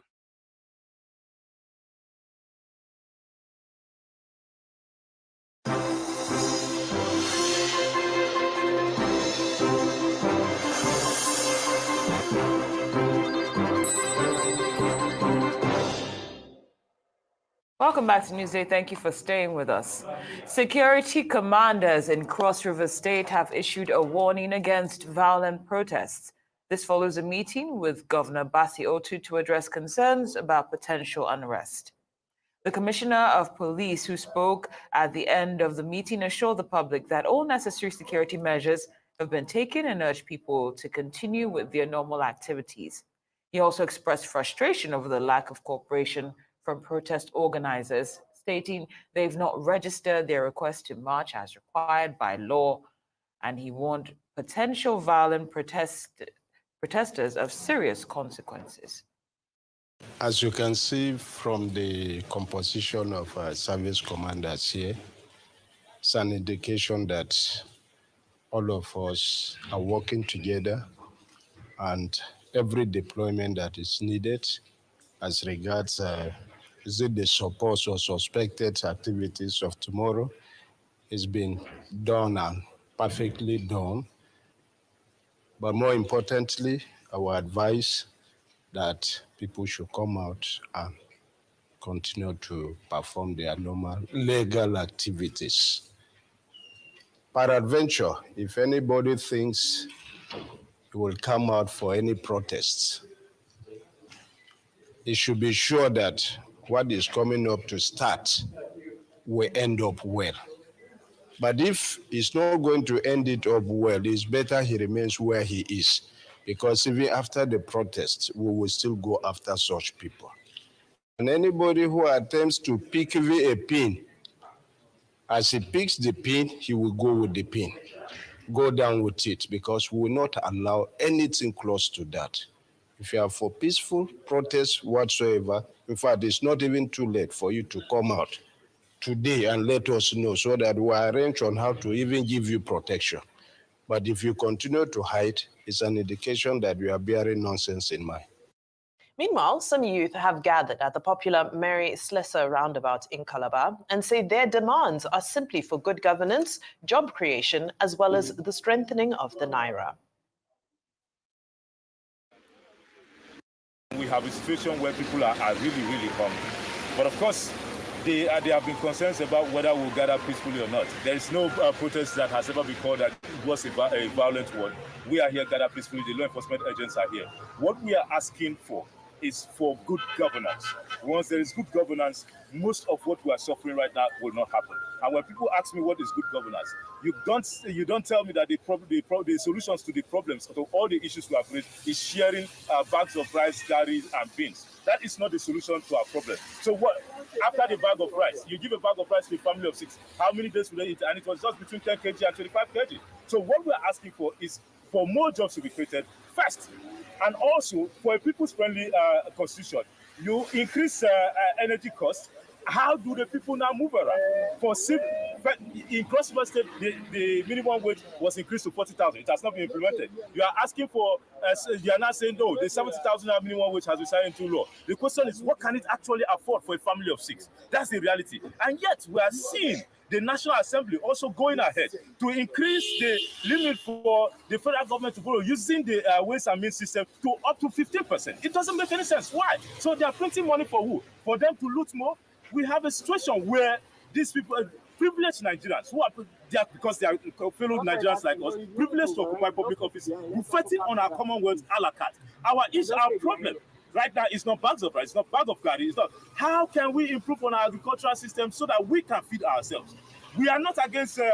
Welcome back to Newsday. Thank you for staying with us. Security commanders in Cross River State have issued a warning against violent protests. This follows a meeting with Governor Basi Otu to address concerns about potential unrest. The Commissioner of Police, who spoke at the end of the meeting, assured the public that all necessary security measures have been taken and urged people to continue with their normal activities. He also expressed frustration over the lack of cooperation from protest organizers, stating they've not registered their request to march as required by law, and he warned potential violent protesters of serious consequences. As you can see from the composition of service commanders here, it's an indication that all of us are working together, and every deployment that is needed as regards is it the supposed or suspected activities of tomorrow is being done and perfectly done. But more importantly, our advice that people should come out and continue to perform their normal legal activities. Peradventure, if anybody thinks he will come out for any protests, he should be sure that what is coming up to start will end up well. But if it's not going to end it up well, it's better he remains where he is, because even after the protests, we will still go after such people. And anybody who attempts to pick a pin, as he picks the pin, he will go with the pin. Go down with it, because we will not allow anything close to that. If you are for peaceful protest whatsoever, in fact, it's not even too late for you to come out today and let us know, so that we arrange on how to even give you protection. But if you continue to hide, it's an indication that you are bearing nonsense in mind. Meanwhile, some youth have gathered at the popular Mary Slessor roundabout in Calabar and say their demands are simply for good governance, job creation, as well as the strengthening of the Naira. We have a situation where people are really, really hungry. But of course, there have been concerns about whether we'll gather peacefully or not. There is no protest that has ever been called that it was a violent one. We are here gathered peacefully. The law enforcement agents are here. What we are asking for is for good governance. Once there is good governance, most of what we are suffering right now will not happen. And when people ask me what is good governance, you don't tell me that the solutions to the problems, to all the issues we have raised, is sharing bags of rice, curries, and beans. That is not the solution to our problem. So what? After the bag of rice, you give a bag of rice to a family of 6. How many days will they eat? And it was just between 10 kg and 25 kg. So what we are asking for is for more jobs to be created first, and also for a people's-friendly constitution. You increase energy costs. How do the people now move around? In Cross-River State, the minimum wage was increased to 40,000. It has not been implemented. You are asking for, you are now saying, no, the 70,000 minimum wage has been signed into law. The question is, what can it actually afford for a family of 6? That's the reality. And yet, we are seeing the National Assembly also going ahead to increase the limit for the federal government to borrow using the Ways and Means system to up to 15%. It doesn't make any sense. Why? So they are printing money for who? For them to loot more? We have a situation where these people, privileged Nigerians, who are there because they are fellow Nigerians like us, privileged to occupy public offices, buffeting on our Commonwealth a la carte. Our problem right now is not bags of rice, it's not bag of curry, it's not. How can we improve on our agricultural system so that we can feed ourselves? We are not against a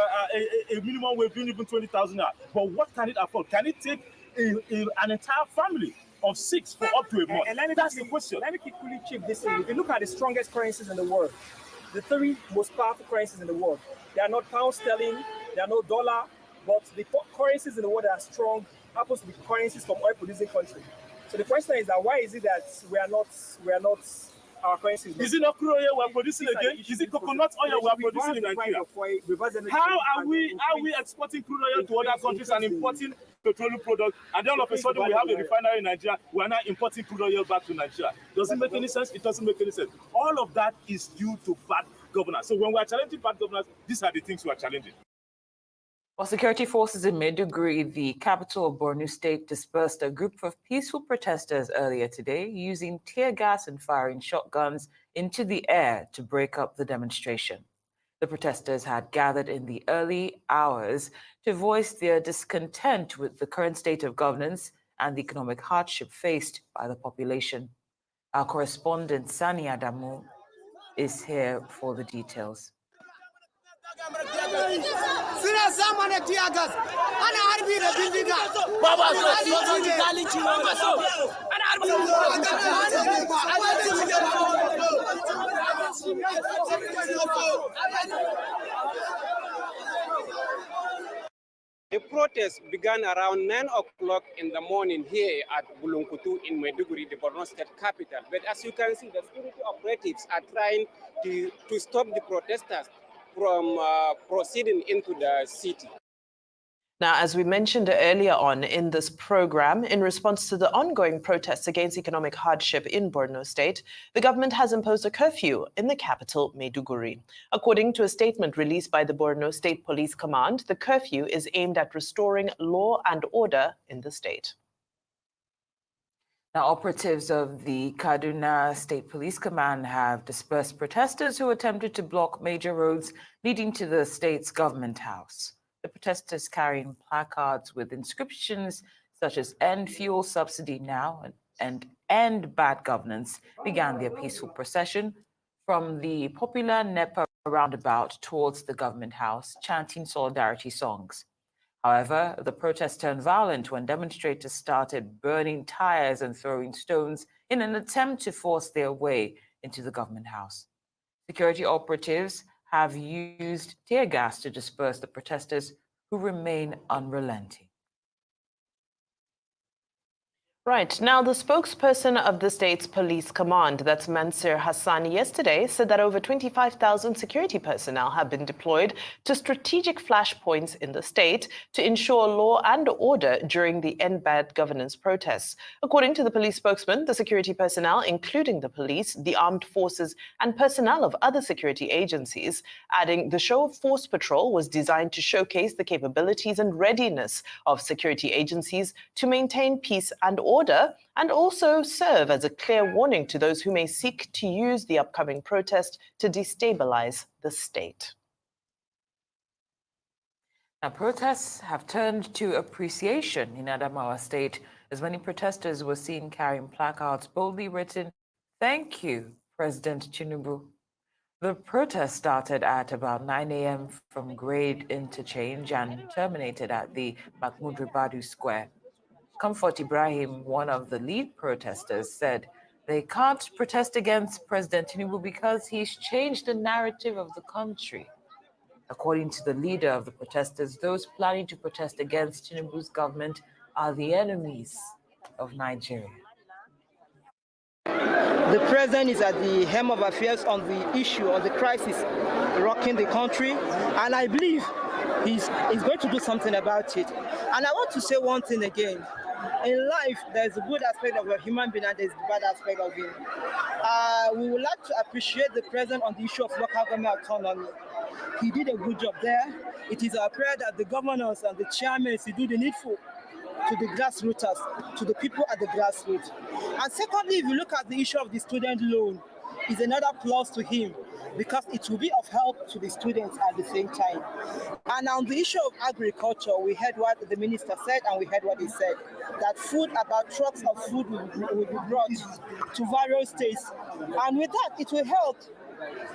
minimum wage being even 20,000 naira, but what can it afford? Can it take an entire family of 6 for up to a month? That's the question. Let me quickly check this in. If you look at the strongest currencies in the world, the 3 most powerful currencies in the world, they are not pound sterling, they are not dollar, but the currencies in the world that are strong happens to be currencies from oil-producing countries. So the question is that why is it that we are not our currencies? Is it not crude oil we are producing again? Is it coconut oil we are producing in Nigeria? How are we exporting crude oil to other countries and importing petroleum products, and then all of a sudden we have a refinery in Nigeria, we are now importing crude oil back to Nigeria? Does it make any sense? It doesn't make any sense. All of that is due to bad governance. So when we are challenging bad governance, these are the things we are challenging. While security forces in Maiduguri, the capital of Borno State, dispersed a group of peaceful protesters earlier today using tear gas and firing shotguns into the air to break up the demonstration. The protesters had gathered in the early hours to voice their discontent with the current state of governance and the economic hardship faced by the population. Our correspondent, Sani Adamu, is here for the details. The protest began around 9 o'clock in the morning here at Bulunkutu in Maiduguri, the Borno State capital. But as you can see, the security operatives are trying to stop the protesters from proceeding into the city. Now, as we mentioned earlier on in this program, in response to the ongoing protests against economic hardship in Borno State, the government has imposed a curfew in the capital, Maiduguri. According to a statement released by the Borno State Police Command, the curfew is aimed at restoring law and order in the state. Now, operatives of the Kaduna State Police Command have dispersed protesters who attempted to block major roads leading to the state's government house. The protesters carrying placards with inscriptions such as "End Fuel Subsidy Now" and "End Bad Governance" began their peaceful procession from the popular NEPA roundabout towards the government house, chanting solidarity songs. However, the protest turned violent when demonstrators started burning tires and throwing stones in an attempt to force their way into the government house. Security operatives have used tear gas to disperse the protesters who remain unrelenting. Right. Now, the spokesperson of the state's police command, that's Mansur Hassan, yesterday said that over 25,000 security personnel have been deployed to strategic flashpoints in the state to ensure law and order during the End Bad Governance protests. According to the police spokesman, the security personnel, including the police, the armed forces, and personnel of other security agencies, adding the show of force patrol was designed to showcase the capabilities and readiness of security agencies to maintain peace and order, and also serve as a clear warning to those who may seek to use the upcoming protest to destabilize the state. Now, protests have turned to appreciation in Adamawa State as many protesters were seen carrying placards boldly written, "Thank you, President Tinubu." The protest started at about 9 a.m. from Grade Interchange and terminated at the Mahmoud Ribadu Square. Comfort Ibrahim, one of the lead protesters, said they can't protest against President Tinubu because he's changed the narrative of the country. According to the leader of the protesters, those planning to protest against Tinubu's government are the enemies of Nigeria. The president is at the helm of affairs on the issue, on the crisis rocking the country, and I believe he's going to do something about it. And I want to say one thing again. In life, there's a good aspect of a human being and there's a bad aspect of him. We would like to appreciate the president on the issue of local government autonomy. He did a good job there. It is our prayer that the governors and the chairmen do the needful to the grassroots, to the people at the grassroots. And secondly, if you look at the issue of the student loan, is another plus to him because it will be of help to the students at the same time. And on the issue of agriculture, we heard what the minister said and we heard what he said, that food, about trucks of food will be brought to various states. And with that, it will help.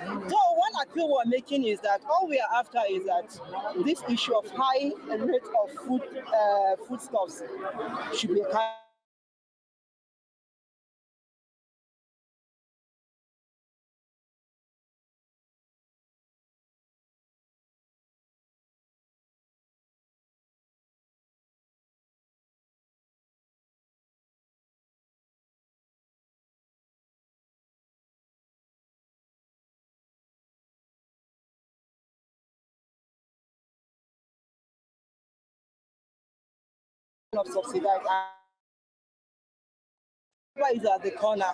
Though one appeal we're making is that all we are after is that this issue of high rate of foodstuffs should be of subsidized. Is at the corner.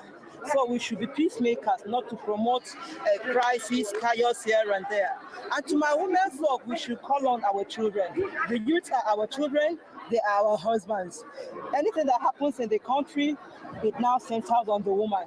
So we should be peacemakers, not to promote a crisis, chaos here and there. And to my women folk, we should call on our children. The youth are our children, they are our husbands. Anything that happens in the country, it now centers on the woman.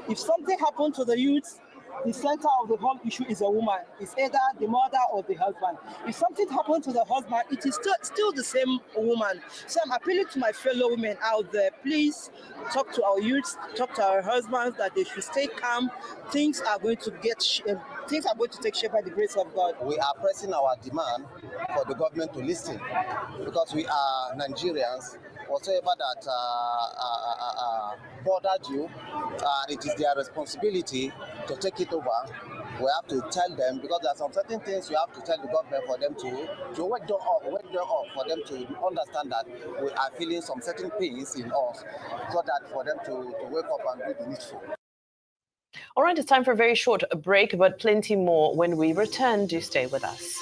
If something happened to the youth, the center of the whole issue is a woman. It's either the mother or the husband. If something happened to the husband, it is still the same woman. So I'm appealing to my fellow women out there, please talk to our youths, talk to our husbands that they should stay calm. Things are going to take shape by the grace of God. We are pressing our demand for the government to listen because we are Nigerians. Whatever that bothered you, it is their responsibility to take it over. We have to tell them because there are some certain things you have to tell the government for them to wake them up, for them to understand that we are feeling some certain pains in us, so that for them to wake up and do the needful. All right, it's time for a very short break, but plenty more when we return. Do stay with us.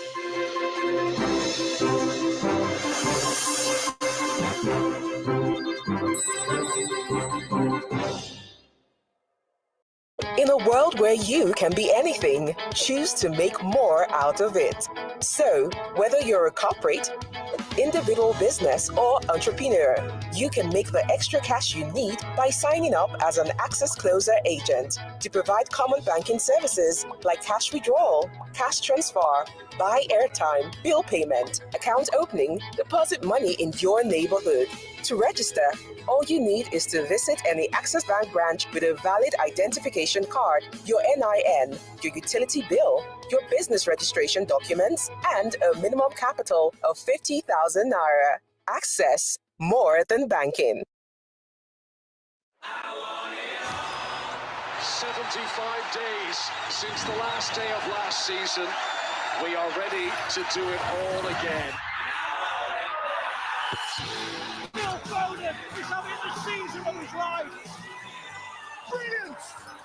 In a world where you can be anything, choose to make more out of it. So, whether you're a corporate, individual business, or entrepreneur, you can make the extra cash you need by signing up as an Access Closer agent to provide common banking services like cash withdrawal, cash transfer, buy airtime, bill payment, account opening, deposit money in your neighborhood. To register, all you need is to visit any Access Bank branch with a valid identification card, your NIN, your utility bill, your business registration documents, and a minimum capital of 50,000 naira. Access, more than banking. 75 days since the last day of last season. We are ready to do it all again. Phil Foden is having the season of his life. Brilliant!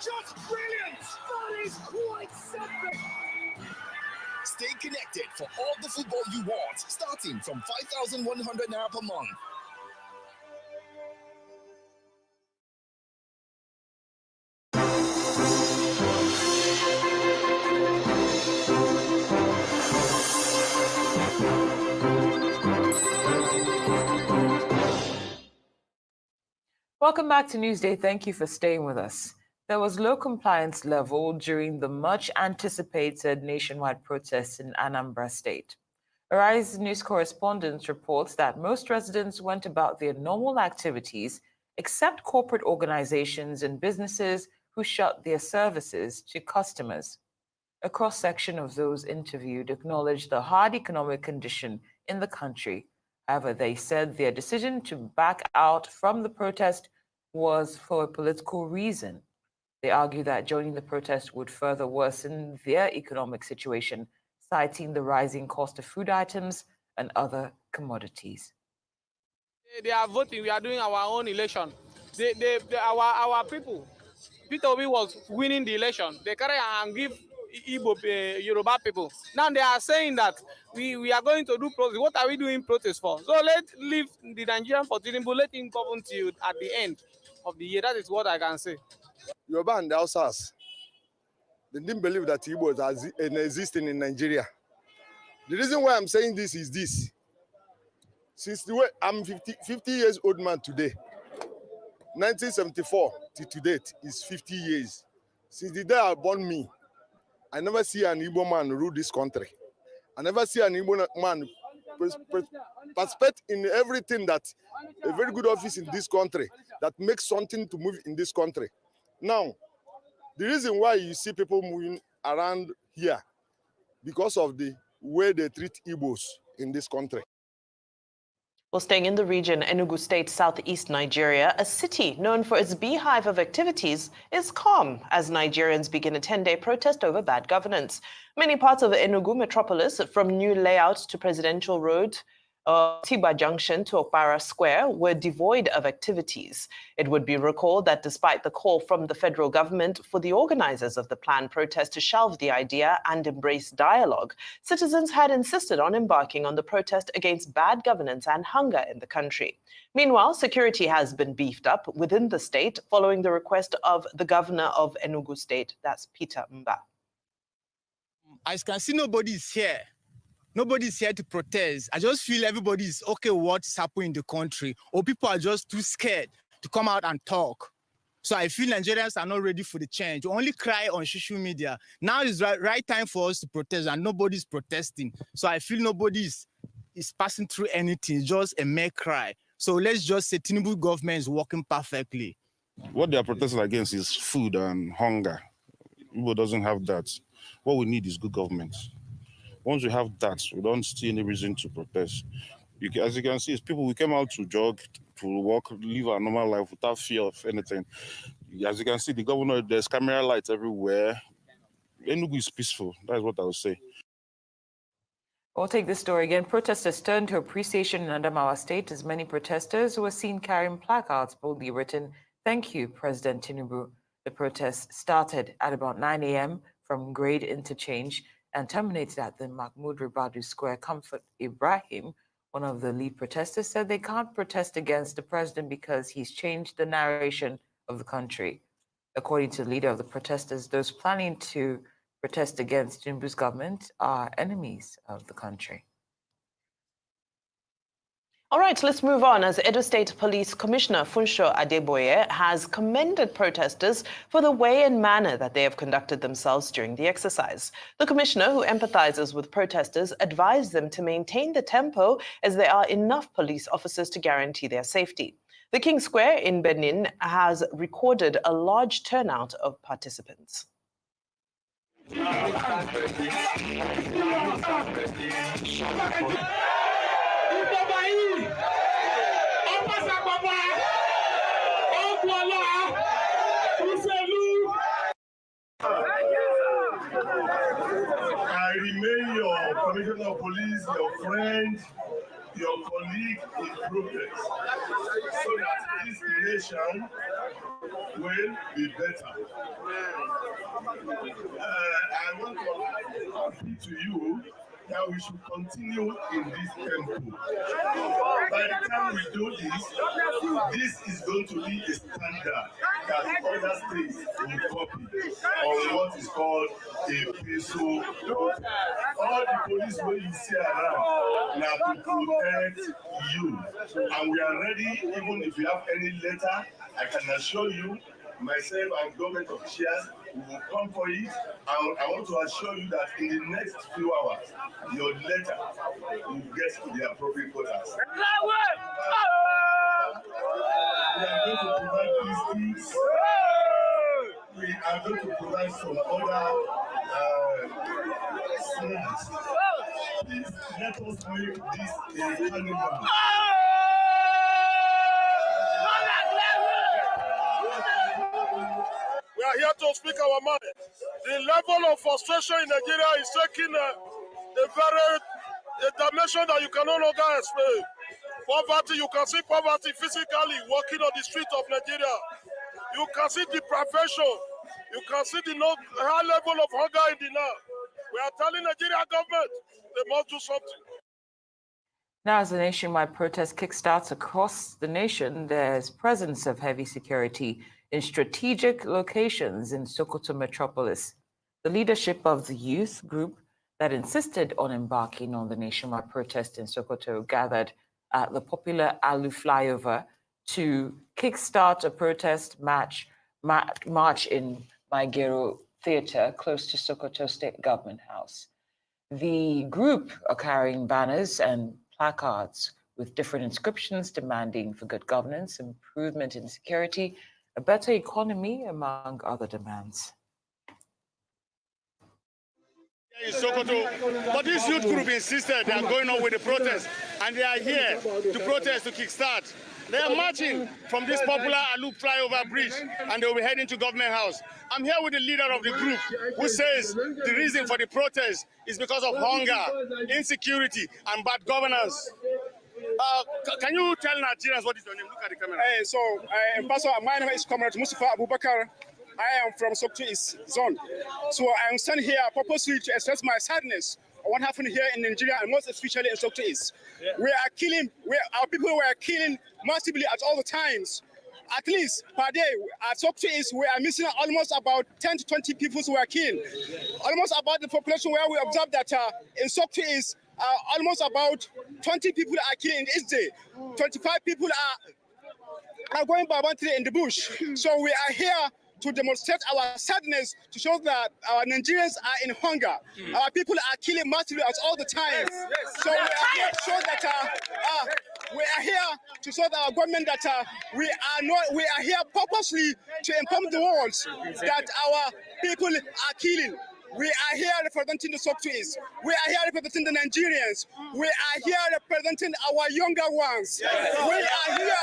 Just brilliant! That is quite something. Stay connected for all the football you want, starting from 5,100 naira per month. Welcome back to Newsday. Thank you for staying with us. There was low compliance level during the much anticipated nationwide protests in Anambra State. Arise News correspondent reports that most residents went about their normal activities except corporate organizations and businesses who shut their services to customers. A cross-section of those interviewed acknowledged the hard economic condition in the country. However, they said their decision to back out from the protest was for a political reason. They argue that joining the protest would further worsen their economic situation, citing the rising cost of food items and other commodities. They are voting. We are doing our own election. Our people, Peter Obi was winning the election. They carry and give Igbo, Yoruba people. Now they are saying that we are going to do protest. What are we doing protest for? So let's leave the Nigerian for Tinubu, let him govern to you at the end of the year. That is what I can say. Yoruba and the Hausas, they didn't believe that Igbo are existing in Nigeria. The reason why I'm saying this is this. Since the way I'm 50 years old man today, 1974 to date is 50 years. Since the day I born me, I never see an Igbo man rule this country. I never see an Igbo man participate in everything that a very good office in this country that makes something to move in this country. Now, the reason why you see people moving around here because of the way they treat Igbos in this country. Well, staying in the region, Enugu State, southeast Nigeria, a city known for its beehive of activities, is calm as Nigerians begin a 10-day protest over bad governance. Many parts of the Enugu metropolis, from new layouts to Presidential Road, Tiba Junction to Okpara Square, were devoid of activities. It would be recalled that despite the call from the federal government for the organizers of the planned protest to shelve the idea and embrace dialogue, citizens had insisted on embarking on the protest against bad governance and hunger in the country. Meanwhile, security has been beefed up within the state following the request of the governor of Enugu State, that's Peter Mba. As you can see, nobody is here. Nobody's here to protest. I just feel everybody is okay with what's happening in the country, or people are just too scared to come out and talk. So I feel Nigerians are not ready for the change. We only cry on social media. Now is the right time for us to protest, and nobody's protesting. So I feel nobody is passing through anything. It's just a mere cry. So let's just say Tinubu government is working perfectly. What they are protesting against is food and hunger. Igbo doesn't have that. What we need is good government. Once we have that, we don't see any reason to protest. As you can see, it's people, we came out to jog, to walk, live our normal life without fear of anything. As you can see, the governor, there's camera lights everywhere. Enugu is peaceful. That's what I would say. We'll take this story again. Protesters turned to a police station in Adamawa State as many protesters were seen carrying placards boldly written, "Thank you, President Tinubu." The protest started at about 9 a.m. from Grade Interchange and terminated at the Mahmoud Ribadu Square. Comfort Ibrahim, one of the lead protesters, said they can't protest against the president because he's changed the narration of the country. According to the leader of the protesters, those planning to protest against Tinubu's government are enemies of the country. All right, let's move on as Edo State Police Commissioner Funsho Adeboye has commended protesters for the way and manner that they have conducted themselves during the exercise. The commissioner, who empathizes with protesters, advised them to maintain the tempo as there are enough police officers to guarantee their safety. The King Square in Benin has recorded a large turnout of participants. Commissioner of Police, your friend, your colleague in progress, so that this nation will be better. I want to appeal to you that we should continue in this tempo. By the time we do this is going to be a standard that other states will copy on what is called a peaceful protest. All the police wey you see around now to protect you, and we are ready. Even if you have any letter, I can assure you, myself and government officials will come for it. And I want to assure you that in the next few hours, your letter will get to the appropriate quarters. We are going to provide these things. We are going to provide some other snacks. Please let us make this a carnival. We are here to speak our mind. The level of frustration in Nigeria is taking a dimension that you can no longer explain. Poverty, you can see poverty physically walking on the streets of Nigeria. You can see deprivation. You can see the high level of hunger in the north. We are telling Nigeria government they must do something. Now, as the nationwide protest kickstarts across the nation, there's presence of heavy security in strategic locations in Sokoto metropolis. The leadership of the youth group that insisted on embarking on the nationwide protest in Sokoto gathered at the popular Alu flyover to kickstart a protest march in Maigero Theatre close to Sokoto State Government House. The group are carrying banners and placards with different inscriptions demanding for good governance, improvement in security, a better economy, among other demands. In Sokoto, but this youth group insisted they are going on with the protest, and they are here to protest to kickstart. They are marching from this popular Alu flyover bridge, and they will be heading to Government House. I'm here with the leader of the group, who says the reason for the protest is because of hunger, insecurity, and bad governance. Can you tell Nigerians what is your name? Look at the camera. Pastor, my name is Comrade Mustafa Abubakar. I am from Sokoto East Zone. So I am standing here purposely to express my sadness on what happened here in Nigeria, and most especially in Sokoto East. Our people were killing massively at all the times. At least per day, at Sokoto East, we are missing almost about 10 to 20 people who were killed. Almost about the population where we observed that in Sokoto East, almost about 20 people are killed in each day. 25 people are going barbarity in the bush. So we are here to demonstrate our sadness, to show that our Nigerians are in hunger. Our people are killing massively at all the time. So we are here to show that our government that we are here purposely to inform the world that our people are killing. We are here representing the Sokoto East. We are here representing the Nigerians. We are here representing our younger ones. We are here.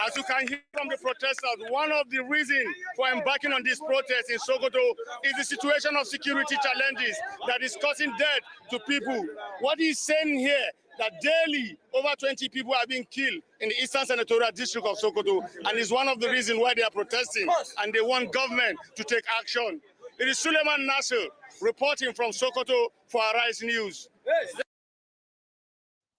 As you can hear from the protesters, one of the reasons for embarking on this protest in Sokoto is the situation of security challenges that is causing death to people. What he's saying here, that daily over 20 people are being killed in the Eastern Senatorial District of Sokoto, and is one of the reasons why they are protesting, and they want government to take action. It is Suleiman Nasser reporting from Sokoto for Arise News.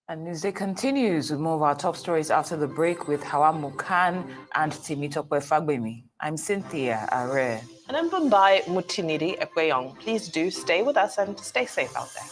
And Newsday continues with more of our top stories after the break with Hawa Mukan and Timitope Fagbemi. I'm Cynthia Are. And I'm Bumbai Mutinidi Ekweyong. Please do stay with us and stay safe out there.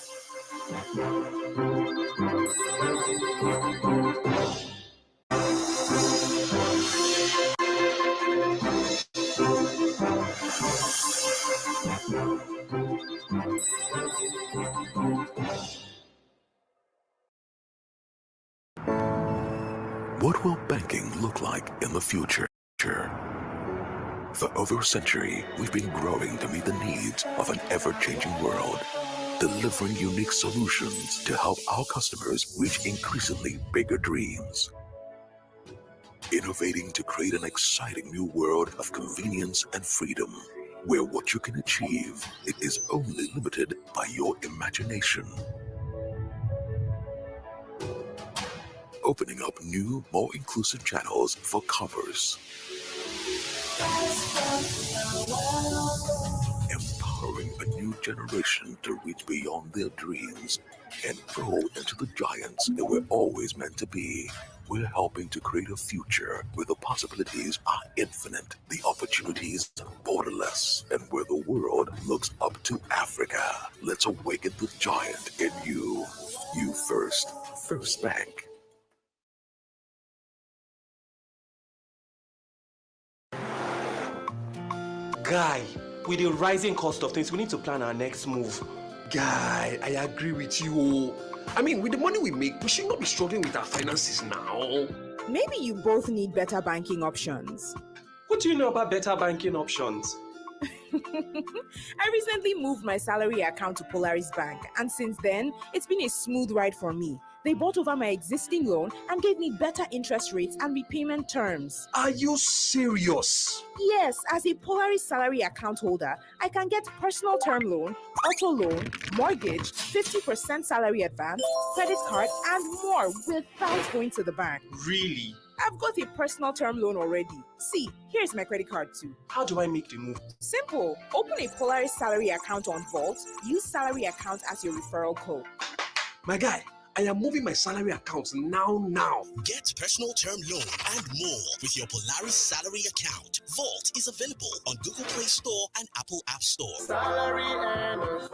What will banking look like in the future? For over a century, we've been growing to meet the needs of an ever-changing world, delivering unique solutions to help our customers reach increasingly bigger dreams. Innovating to create an exciting new world of convenience and freedom, where what you can achieve, it is only limited by your imagination. opening up new, more inclusive channels for commerce. Empowering a new generation to reach beyond their dreams and grow into the giants they were always meant to be. We're helping to create a future where the possibilities are infinite, the opportunities borderless, and where the world looks up to Africa. Let's awaken the giant in you. You first. First Bank. Guy, with the rising cost of things, we need to plan our next move. Guy, I agree with you. I mean, with the money we make, we should not be struggling with our finances now. Maybe you both need better banking options. What do you know about better banking options? I recently moved my salary account to Polaris Bank, and since then, it's been a smooth ride for me. They bought over my existing loan and gave me better interest rates and repayment terms. Are you serious? Yes, as a Polaris salary account holder, I can get personal term loan, auto loan, mortgage, 50% salary advance, credit card, and more without going to the bank. Really? I've got a personal term loan already. See, here's my credit card too. How do I make the move? Simple. Open a Polaris salary account on Vault. Use salary account as your referral code. My guy, I am moving my salary account now. Get personal term loan and more with your Polaris salary account. Vault is available on Google Play Store and Apple App Store. Salary earners.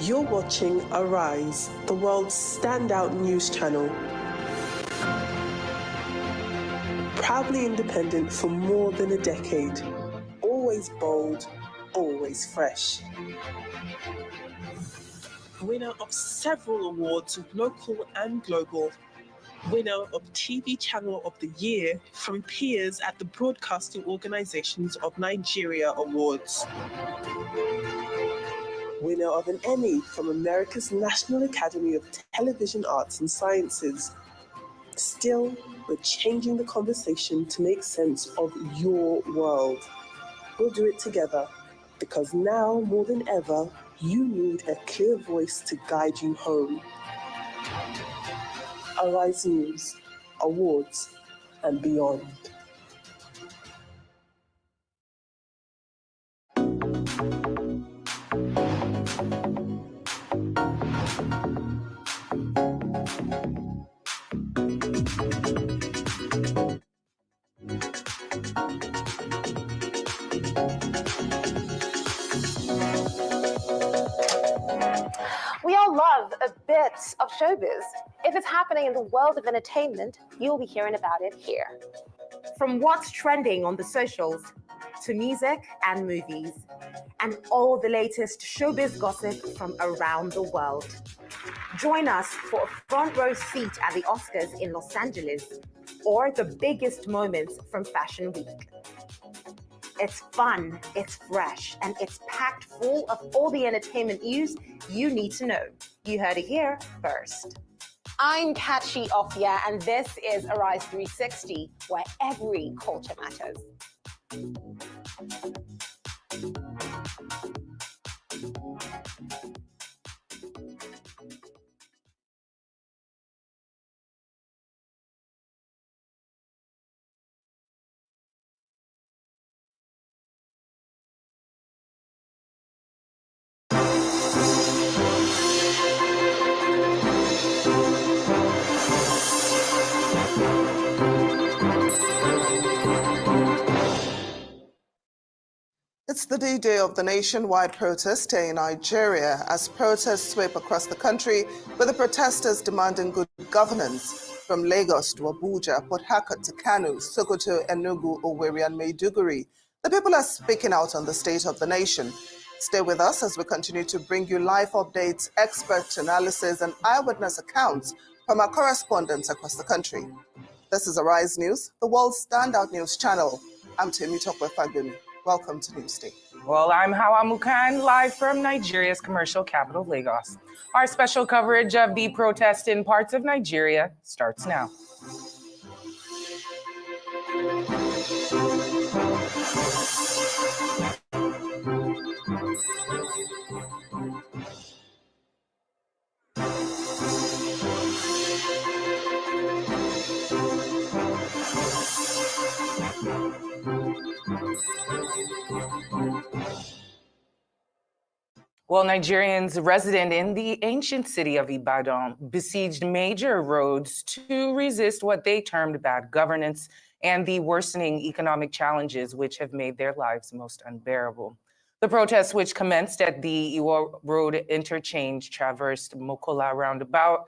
You're watching Arise, the world's standout news channel. Proudly independent for more than a decade. Always bold, always fresh. Winner of several awards, local and global. Winner of TV Channel of the Year from peers at the Broadcasting Organizations of Nigeria Awards. Winner of an Emmy from America's National Academy of Television Arts and Sciences. Still, we're changing the conversation to make sense of your world. We'll do it together, because now more than ever, you need a clear voice to guide you home. Arise News, awards, and beyond. We all love a bit of showbiz. If it's happening in the world of entertainment, you'll be hearing about it here. From what's trending on the socials to music and movies, and all the latest showbiz gossip from around the world. Join us for a front row seat at the Oscars in Los Angeles, or the biggest moments from Fashion Week. It's fun, it's fresh, and it's packed full of all the entertainment news you need to know. You heard it here first. I'm Kachi Ofia, and this is Arise 360, where every culture matters. It's the D-Day of the nationwide protest here in Nigeria as protests sweep across the country with the protesters demanding good governance from Lagos to Abuja, Port Harcourt to Kano, Sokoto, Enugu, Owerri and Maiduguri. The people are speaking out on the state of the nation. Stay with us as we continue to bring you live updates, expert analysis and eyewitness accounts from our correspondents across the country. This is Arise News, the world's standout news channel. I'm Temi Tokwe Fagbemi. Welcome to Newsday. Well, I'm Hawa Mukan, live from Nigeria's commercial capital, Lagos. Our special coverage of the protest in parts of Nigeria starts now. Well, Nigerians resident in the ancient city of Ibadan besieged major roads to resist what they termed bad governance and the worsening economic challenges which have made their lives most unbearable. The protests, which commenced at the Iwo Road interchange, traversed Mokola roundabout,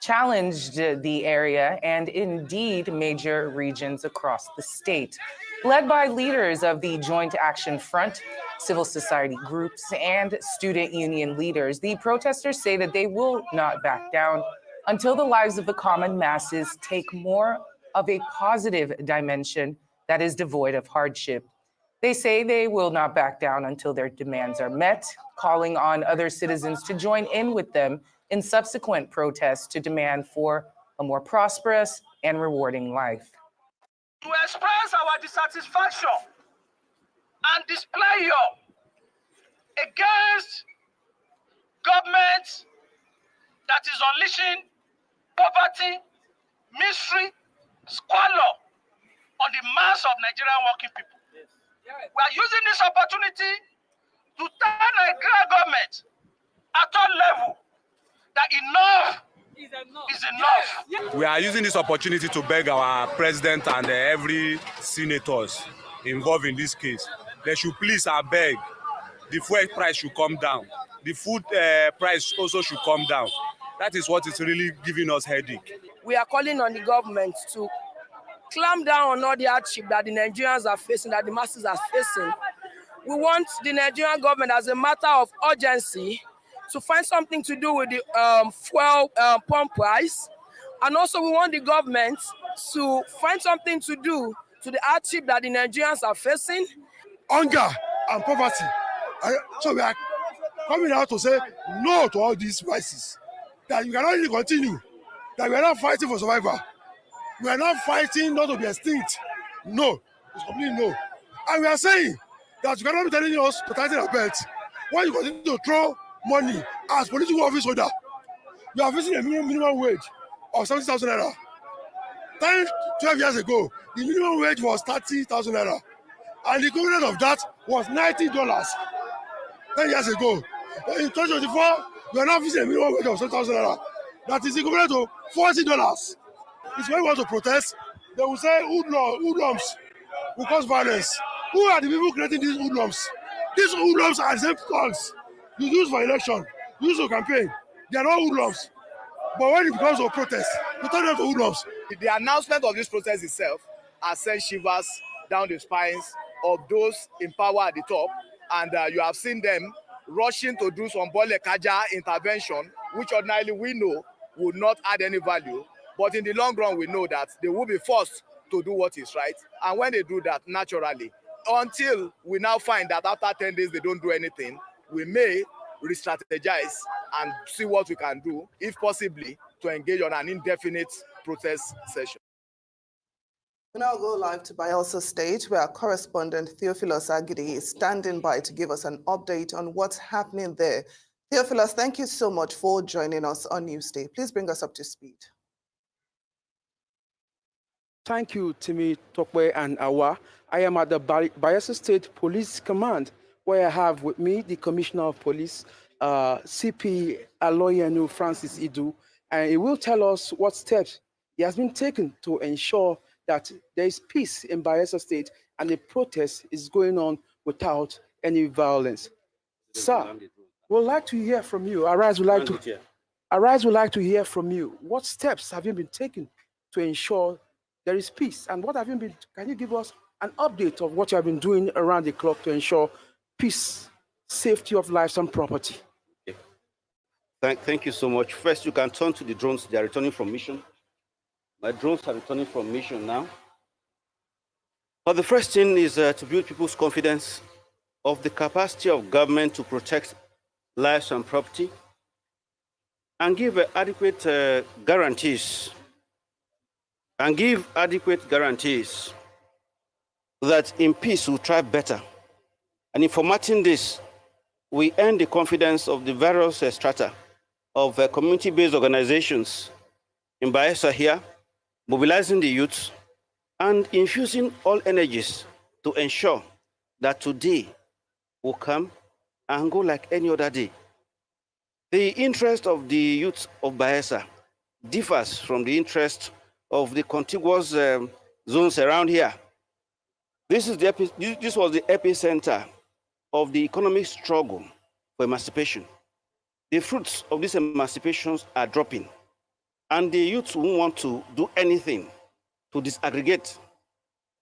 challenged the area and indeed major regions across the state. Led by leaders of the Joint Action Front, civil society groups, and student union leaders, the protesters say that they will not back down until the lives of the common masses take more of a positive dimension that is devoid of hardship. They say they will not back down until their demands are met, calling on other citizens to join in with them in subsequent protests to demand for a more prosperous and rewarding life. To express our dissatisfaction and displeasure against government that is unleashing poverty, misery, squalor on the mass of Nigerian working people. We are using this opportunity to tell Nigerian government at all levels that enough is enough. We are using this opportunity to beg our president and every senators involved in this case. They should please beg. The fuel price should come down. The food price also should come down. That is what is really giving us headache. We are calling on the government to clamp down on all the hardship that the Nigerians are facing, that the masses are facing. We want the Nigerian government, as a matter of urgency, to find something to do with the fuel pump price. And also we want the government to find something to do to the hardship that the Nigerians are facing. Hunger and poverty. So we are coming out to say no to all these prices. That you cannot really continue. That we are not fighting for survival. We are not fighting not to be extinct. No, it's completely no. And we are saying that you cannot be telling us to tighten our belts when you continue to throw money as political office holder. You are facing a minimum wage of 70,000 naira. 10, 12 years ago, the minimum wage was 30,000 naira. And the equivalent of that was $90 10 years ago. In 2024, we are now facing a minimum wage of 7,000 naira. That is equivalent to $40. It's when we want to protest, they will say hoodlums will cause violence. Who are the people creating these hoodlums? These hoodlums are the same thugs you use for election, you use for campaign. They are not hoodlums. But when it becomes a protest, you turn them to hoodlums. The announcement of this protest itself has sent shivers down the spines of those in power at the top, and you have seen them rushing to do some Bole Kaja intervention, which ordinarily we know would not add any value. But in the long run, we know that they will be forced to do what is right. And when they do that, naturally, until we now find that after 10 days they don't do anything, we may re-strategize and see what we can do, if possibly, to engage on an indefinite protest session. We now go live to Bayelsa State, where our correspondent Theophilus Agidi is standing by to give us an update on what's happening there. Theophilus, thank you so much for joining us on Newsday. Please bring us up to speed. Thank you, Timi, Tokwe, and Awa. I am at the Bayelsa State Police Command, where I have with me the Commissioner of Police, CP Aloyenu Francis Idu, and he will tell us what steps he has been taken to ensure that there is peace in Bayelsa State and the protest is going on without any violence. Sir, we'd like to hear from you. Arise would like to hear from you. What steps have you been taking to ensure there is peace? And what have you been, can you give us an update of what you have been doing around the clock to ensure peace, safety of lives and property? Okay. Thank you so much. First, you can turn to the drones. They are returning from mission. My drones are returning from mission now. But the first thing is to build people's confidence of the capacity of government to protect lives and property and give adequate guarantees that in peace we'll thrive better. And in formatting this, we earn the confidence of the various strata of community-based organizations in Bayelsa here, mobilizing the youth and infusing all energies to ensure that today will come and go like any other day. The interest of the youth of Bayelsa differs from the interest of the contiguous zones around here. This was the epicenter of the economic struggle for emancipation. The fruits of these emancipations are dropping, and the youth won't want to do anything to disaggregate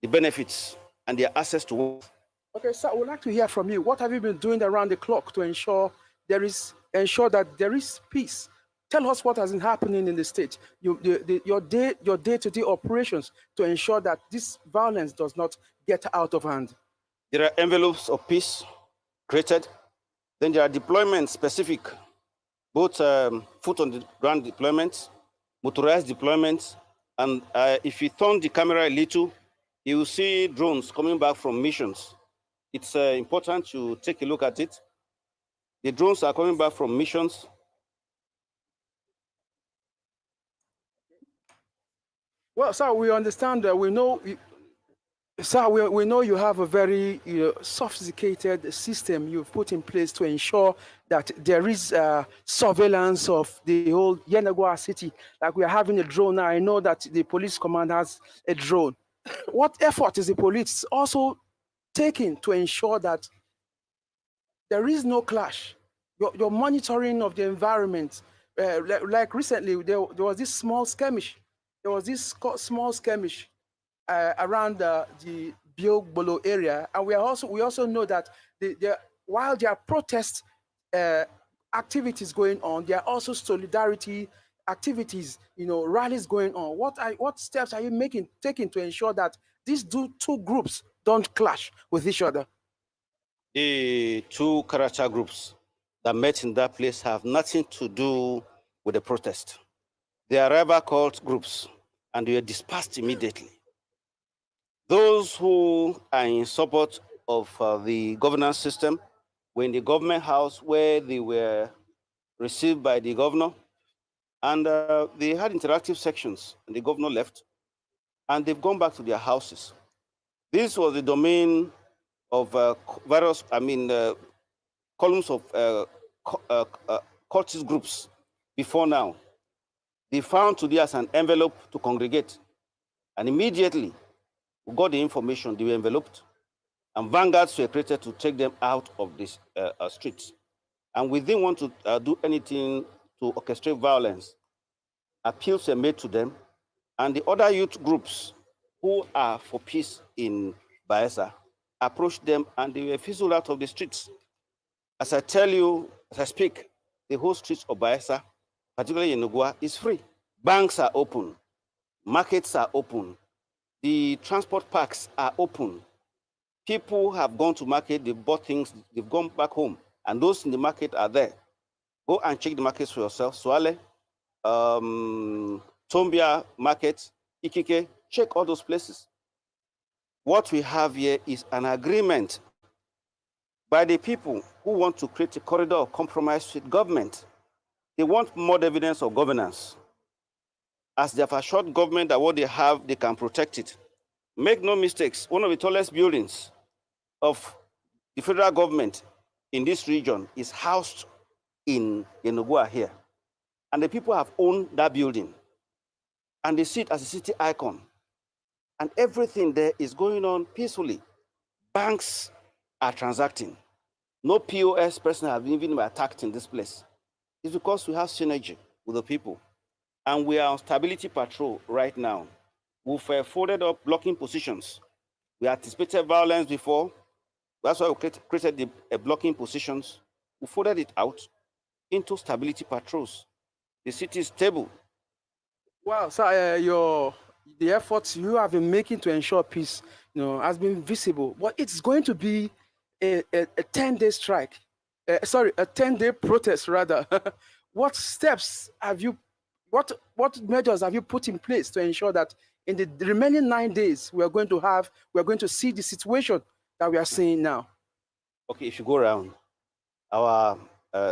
the benefits and their access to wealth. Okay, so I would like to hear from you. What have you been doing around the clock to ensure that there is peace? Tell us what has been happening in the state. Your day-to-day operations to ensure that this violence does not get out of hand. There are envelopes of peace created. Then there are deployments specific, both foot on the ground deployments, motorized deployments, and if you turn the camera a little, you will see drones coming back from missions. It's important to take a look at it. The drones are coming back from missions. Well, sir, we understand that we know, sir, we know you have a very sophisticated system you've put in place to ensure that there is surveillance of the whole Yenagoa city. Like we are having a drone now. I know that the police command has a drone. What effort is the police also taking to ensure that there is no clash? Your monitoring of the environment, like recently, there was this small skirmish. There was this small skirmish around the Biogbolo area, and we also know that while there are protest activities going on, there are also solidarity activities, rallies going on. What steps are you taking to ensure that these two groups don't clash with each other? The two character groups that met in that place have nothing to do with the protest. They are rival cult groups, and they were dispersed immediately. Those who are in support of the governance system were in the government house where they were received by the governor, and they had interactive sections, and the governor left, and they've gone back to their houses. This was the domain of various, columns of cultist groups before now. They found today as an envelope to congregate, and immediately we got the information, they were enveloped, and vanguards were created to take them out of these streets. And we didn't want to do anything to orchestrate violence. Appeals were made to them, and the other youth groups who are for peace in Bayelsa approached them, and they were fizzled out of the streets. As I tell you, as I speak, the whole streets of Bayelsa, particularly in Nugua, is free. Banks are open, markets are open, the transport parks are open. People have gone to market, they've bought things, they've gone back home, and those in the market are there. Go and check the markets for yourself. Swale, Tombia Market, Ikike, check all those places. What we have here is an agreement by the people who want to create a corridor of compromise with government. They want more evidence of governance. As they have assured government that what they have, they can protect it. Make no mistakes, one of the tallest buildings of the federal government in this region is housed in Yenogua here. And the people have owned that building. And they see it as a city icon. And everything there is going on peacefully. Banks are transacting. No POS person has even been attacked in this place. It's because we have synergy with the people. And we are on stability patrol right now. We've folded up blocking positions. We anticipated violence before. That's why we created the blocking positions. We folded it out into stability patrols. The city is stable. Well, sir, the efforts you have been making to ensure peace, has been visible. But it's going to be a 10-day strike. A 10-day protest rather. What steps have you? What measures have you put in place to ensure that in the remaining 9 days we are going to see the situation that we are seeing now? Okay, if you go around, our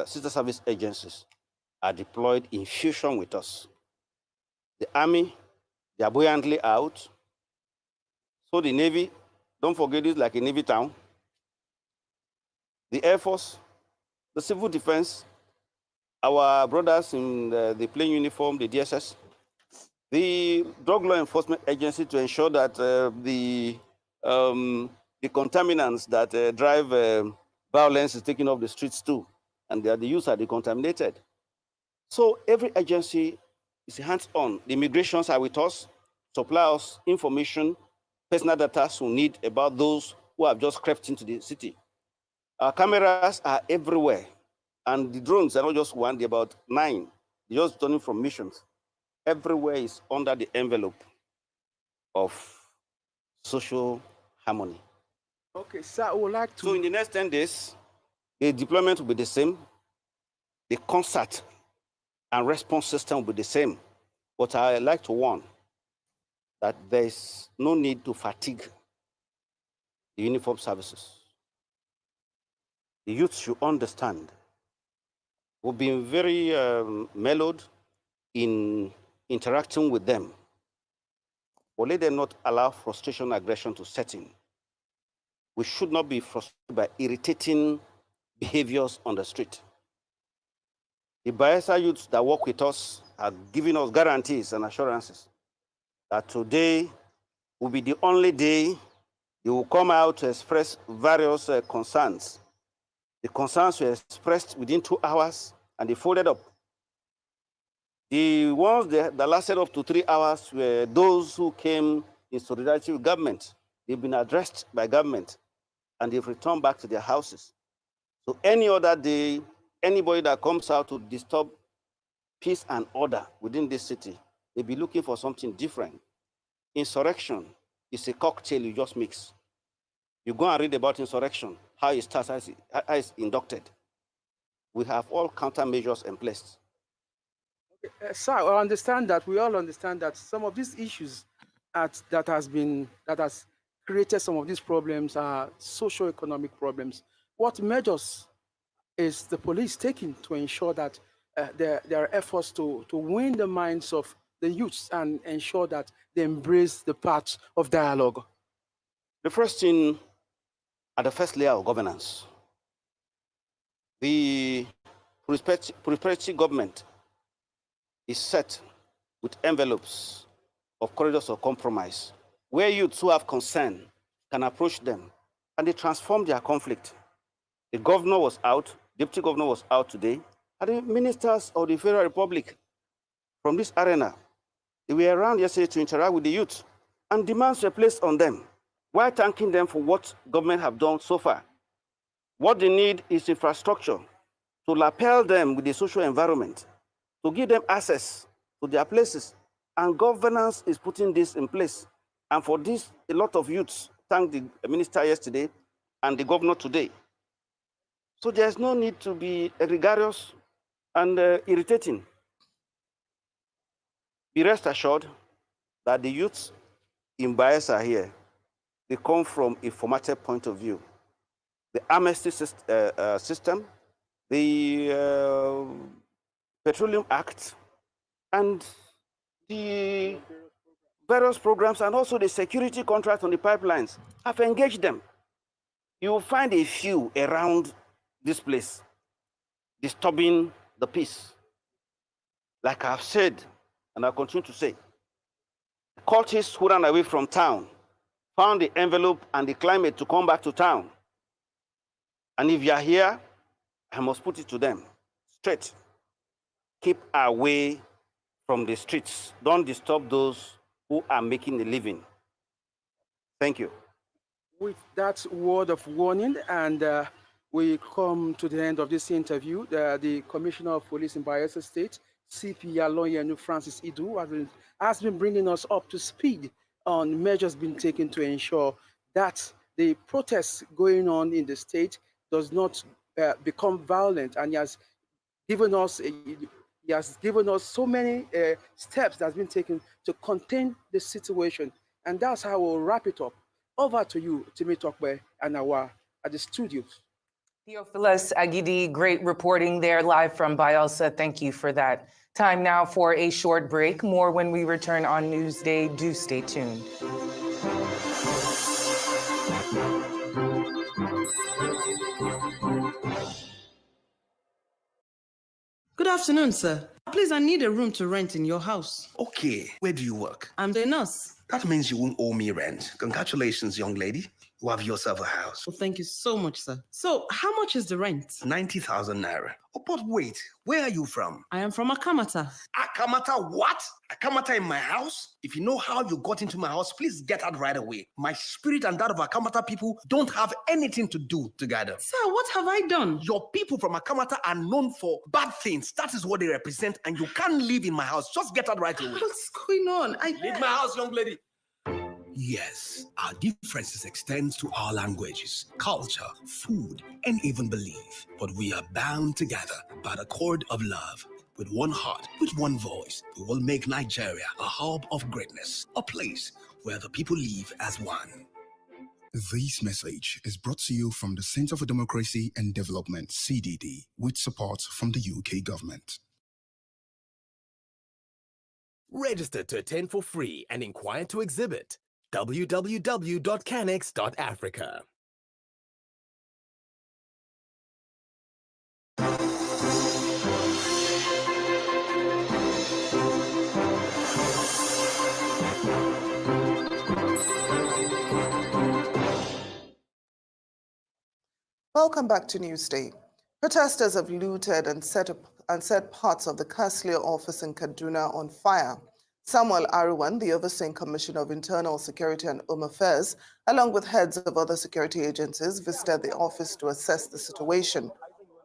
sister service agencies are deployed in fusion with us. The Army, they are buoyantly out. So the Navy, don't forget it's like a Navy town. The Air Force, the civil defense, our brothers in the plain uniform, the DSS, the drug law enforcement agency to ensure that the contaminants that drive violence is taken off the streets too, and that the youth are decontaminated. So every agency is hands-on. The immigrations are with us, supply us information, personal data we need about those who have just crept into the city. Our cameras are everywhere, and the drones are not just one, they're about 9. They're just returning from missions. Everywhere is under the envelope of social harmony. Okay, sir, I would like to... So in the next 10 days, the deployment will be the same. The concert and response system will be the same. But I like to warn that there is no need to fatigue the uniform services. The youth should understand. We've been very mellowed in interacting with them. But let them not allow frustration, aggression to set in. We should not be frustrated by irritating behaviors on the street. The Bayelsa youths that work with us are giving us guarantees and assurances that today will be the only day they will come out to express various concerns. The concerns were expressed within 2 hours and they folded up. The ones that lasted up to 3 hours were those who came in solidarity with government. They've been addressed by government and they've returned back to their houses. So any other day, anybody that comes out to disturb peace and order within this city, they'll be looking for something different. Insurrection is a cocktail you just mix. You go and read about insurrection, how it starts, how it's inducted. We have all countermeasures in place. Sir, I understand that. We all understand that some of these issues that has created some of these problems are socio-economic problems. What measures is the police taking to ensure that there are efforts to win the minds of the youths and ensure that they embrace the path of dialogue? The first thing at the first layer of governance, the prosperity government is set with envelopes of corridors of compromise, where youths who have concern can approach them and they transform their conflict. The governor was out, deputy governor was out today, and the ministers of the Federal Republic from this arena, they were around yesterday to interact with the youth, and demands were placed on them, while thanking them for what government have done so far. What they need is infrastructure to lapel them with the social environment, to give them access to their places, and governance is putting this in place. And for this, a lot of youths thanked the minister yesterday and the governor today. So there's no need to be egregious and irritating. Be rest assured that the youths in Bayelsa here, they come from a formative point of view. The amnesty system, the Petroleum Act, and the various programs, and also the security contract on the pipelines have engaged them. You will find a few around this place disturbing the peace. Like I've said, and I continue to say, cultists who ran away from town found the envelope and the climate to come back to town. And if you are here, I must put it to them straight. Keep away from the streets. Don't disturb those who are making a living. Thank you. With that word of warning, and we come to the end of this interview. The Commissioner of Police in Bayelsa State, CP Aloyenu Francis Idu, has been bringing us up to speed on measures being taken to ensure that the protests going on in the state does not become violent, and he has given us so many steps that have been taken to contain the situation, and that's how we'll wrap it up. Over to you, Timi Tokwe and Awa at the studios. Theophilus Agidi, great reporting there live from Bayelsa. Thank you for that. Time now for a short break. More when we return on Newsday. Do stay tuned. afternoon, sir. Please, I need a room to rent in your house. Okay, where do you work? I'm a nurse. That means you won't owe me rent. Congratulations, young lady. You have yourself a house. Well, thank you so much, sir. So, how much is the rent? 90,000 naira. Oh, but wait, where are you from? I am from Akamata. Akamata what? Akamata in my house? If you know how you got into my house, please get out right away. My spirit and that of Akamata people don't have anything to do together. Sir, what have I done? Your people from Akamata are known for bad things. That is what they represent, and you can't live in my house. Just get out right away. What's going on? Leave my house, young lady. Yes, our differences extend to our languages, culture, food, and even belief. But we are bound together by the cord of love. With one heart, with one voice, we will make Nigeria a hub of greatness, a place where the people live as one. This message is brought to you from the Center for Democracy and Development, CDD, with support from the UK government. Register to attend for free and inquire to exhibit. www.canex.africa. Welcome back to Newsday. Protesters have looted and set parts of the Kaslia office in Kaduna on fire. Samuel Aruwan, the Overseeing Commissioner of Internal Security and Home Affairs, along with heads of other security agencies, visited the office to assess the situation.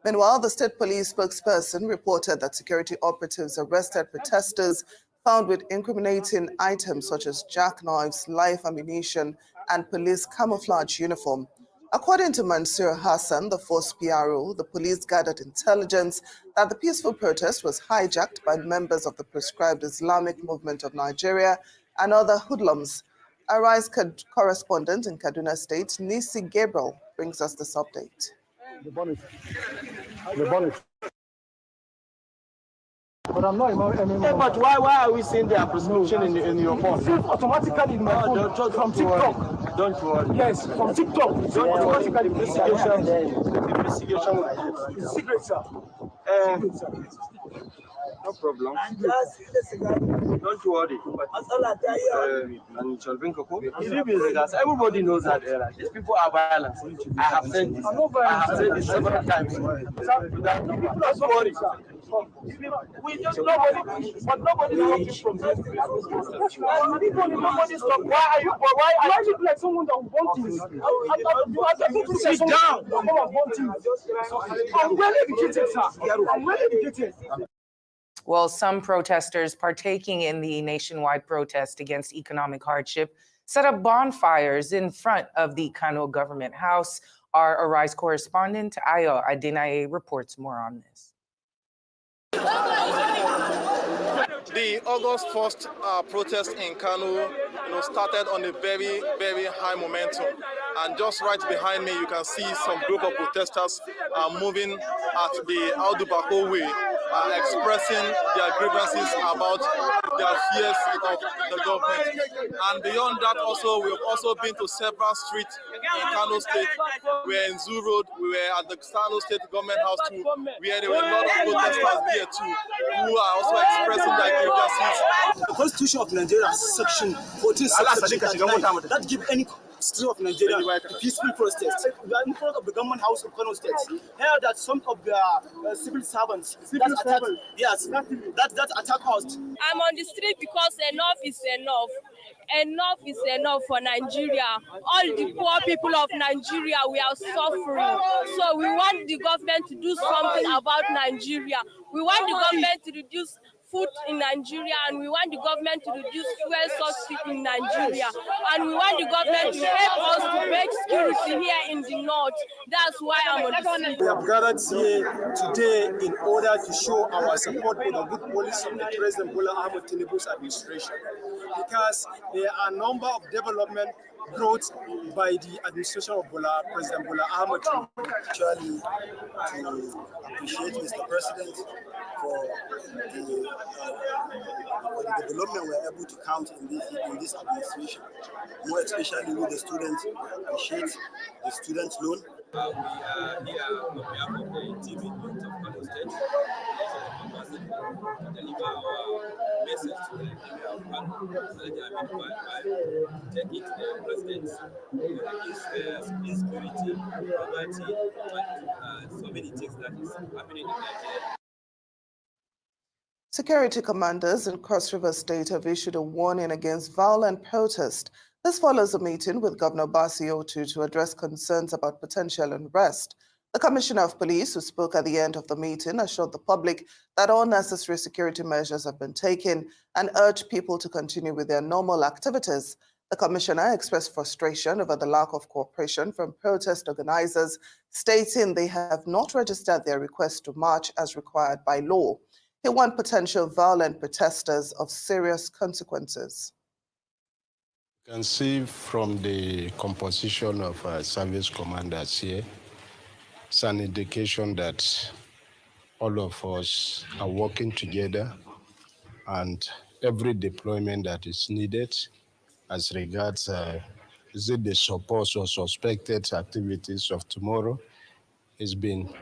Meanwhile, the state police spokesperson reported that security operatives arrested protesters found with incriminating items such as jackknives, live ammunition, and police camouflage uniform. According to Mansour Hassan, the force PRO, the police gathered intelligence that the peaceful protest was hijacked by members of the proscribed Islamic Movement of Nigeria and other hoodlums. Arise correspondent in Kaduna State, Nisi Gabriel, brings us this update. The bonnet. But I'm not anymore. Yeah, but why are we seeing their prescription in your phone? Automatically in my phone from TikTok. Don't worry. Yes, from TikTok. Automatically investigation. It's secret, sir. No problem. Don't worry. Everybody knows that these people are violent. I have said this. Several times. Don't worry. We just nobody is from this. Nobody stop. Why are you like someone that want things? Sit down. I'm well educated, sir. I'm well educated. Well, some protesters partaking in the nationwide protest against economic hardship set up bonfires in front of the Kano government house. Our Arise correspondent, Ayo Adenaye, reports more on this. The August 1st protest in Kano started on a very, very high momentum. And just right behind me, you can see some group of protesters moving at the Aldubako way, expressing their grievances about their fears of the government. And beyond that also, we've also been to several streets in Kano State. We were in Zoo Road, we were at the Kano State Government House too, where there were a lot of protesters there too, who are also expressing their grievances. The Constitution of Nigeria, Section 14, that give any citizen of Nigeria a peaceful protest. We are in front of the government house of Kano State. Here that some of the civil servants that attack us. I'm on the street because enough is enough. Enough is enough for Nigeria. All the poor people of Nigeria, we are suffering. So we want the government to do something about Nigeria. We want the government to reduce food in Nigeria, and we want the government to reduce fuel subsidy in Nigeria, and we want the government to help us to make security here in the north. That's why I'm on the street. We have gathered here today in order to show our support for the good policy of the President Bola Ahmed Tinubu's administration, because there are a number of development brought by the administration of President Bola Ahmed Tinubu. Actually, to appreciate Mr. President for the development we're able to count in this administration, more especially with the students. We appreciate the student loan We are here on behalf of the team in Movement of Frustrated State, SSM Ambassador, to deliver our message to the Emir of Kano, to take it to the president for insecurity, poverty, and so many things that is happening in Nigeria. Security commanders in Cross River State have issued a warning against violent protest. This follows a meeting with Governor Basiotu to address concerns about potential unrest. The Commissioner of Police, who spoke at the end of the meeting, assured the public that all necessary security measures have been taken and urged people to continue with their normal activities. The Commissioner expressed frustration over the lack of cooperation from protest organizers, stating they have not registered their request to march as required by law. He warned potential violent protesters of serious consequences. You can see from the composition of service commanders here, it's an indication that all of us are working together, and every deployment that is needed as regards is it the supposed or suspected activities of tomorrow is being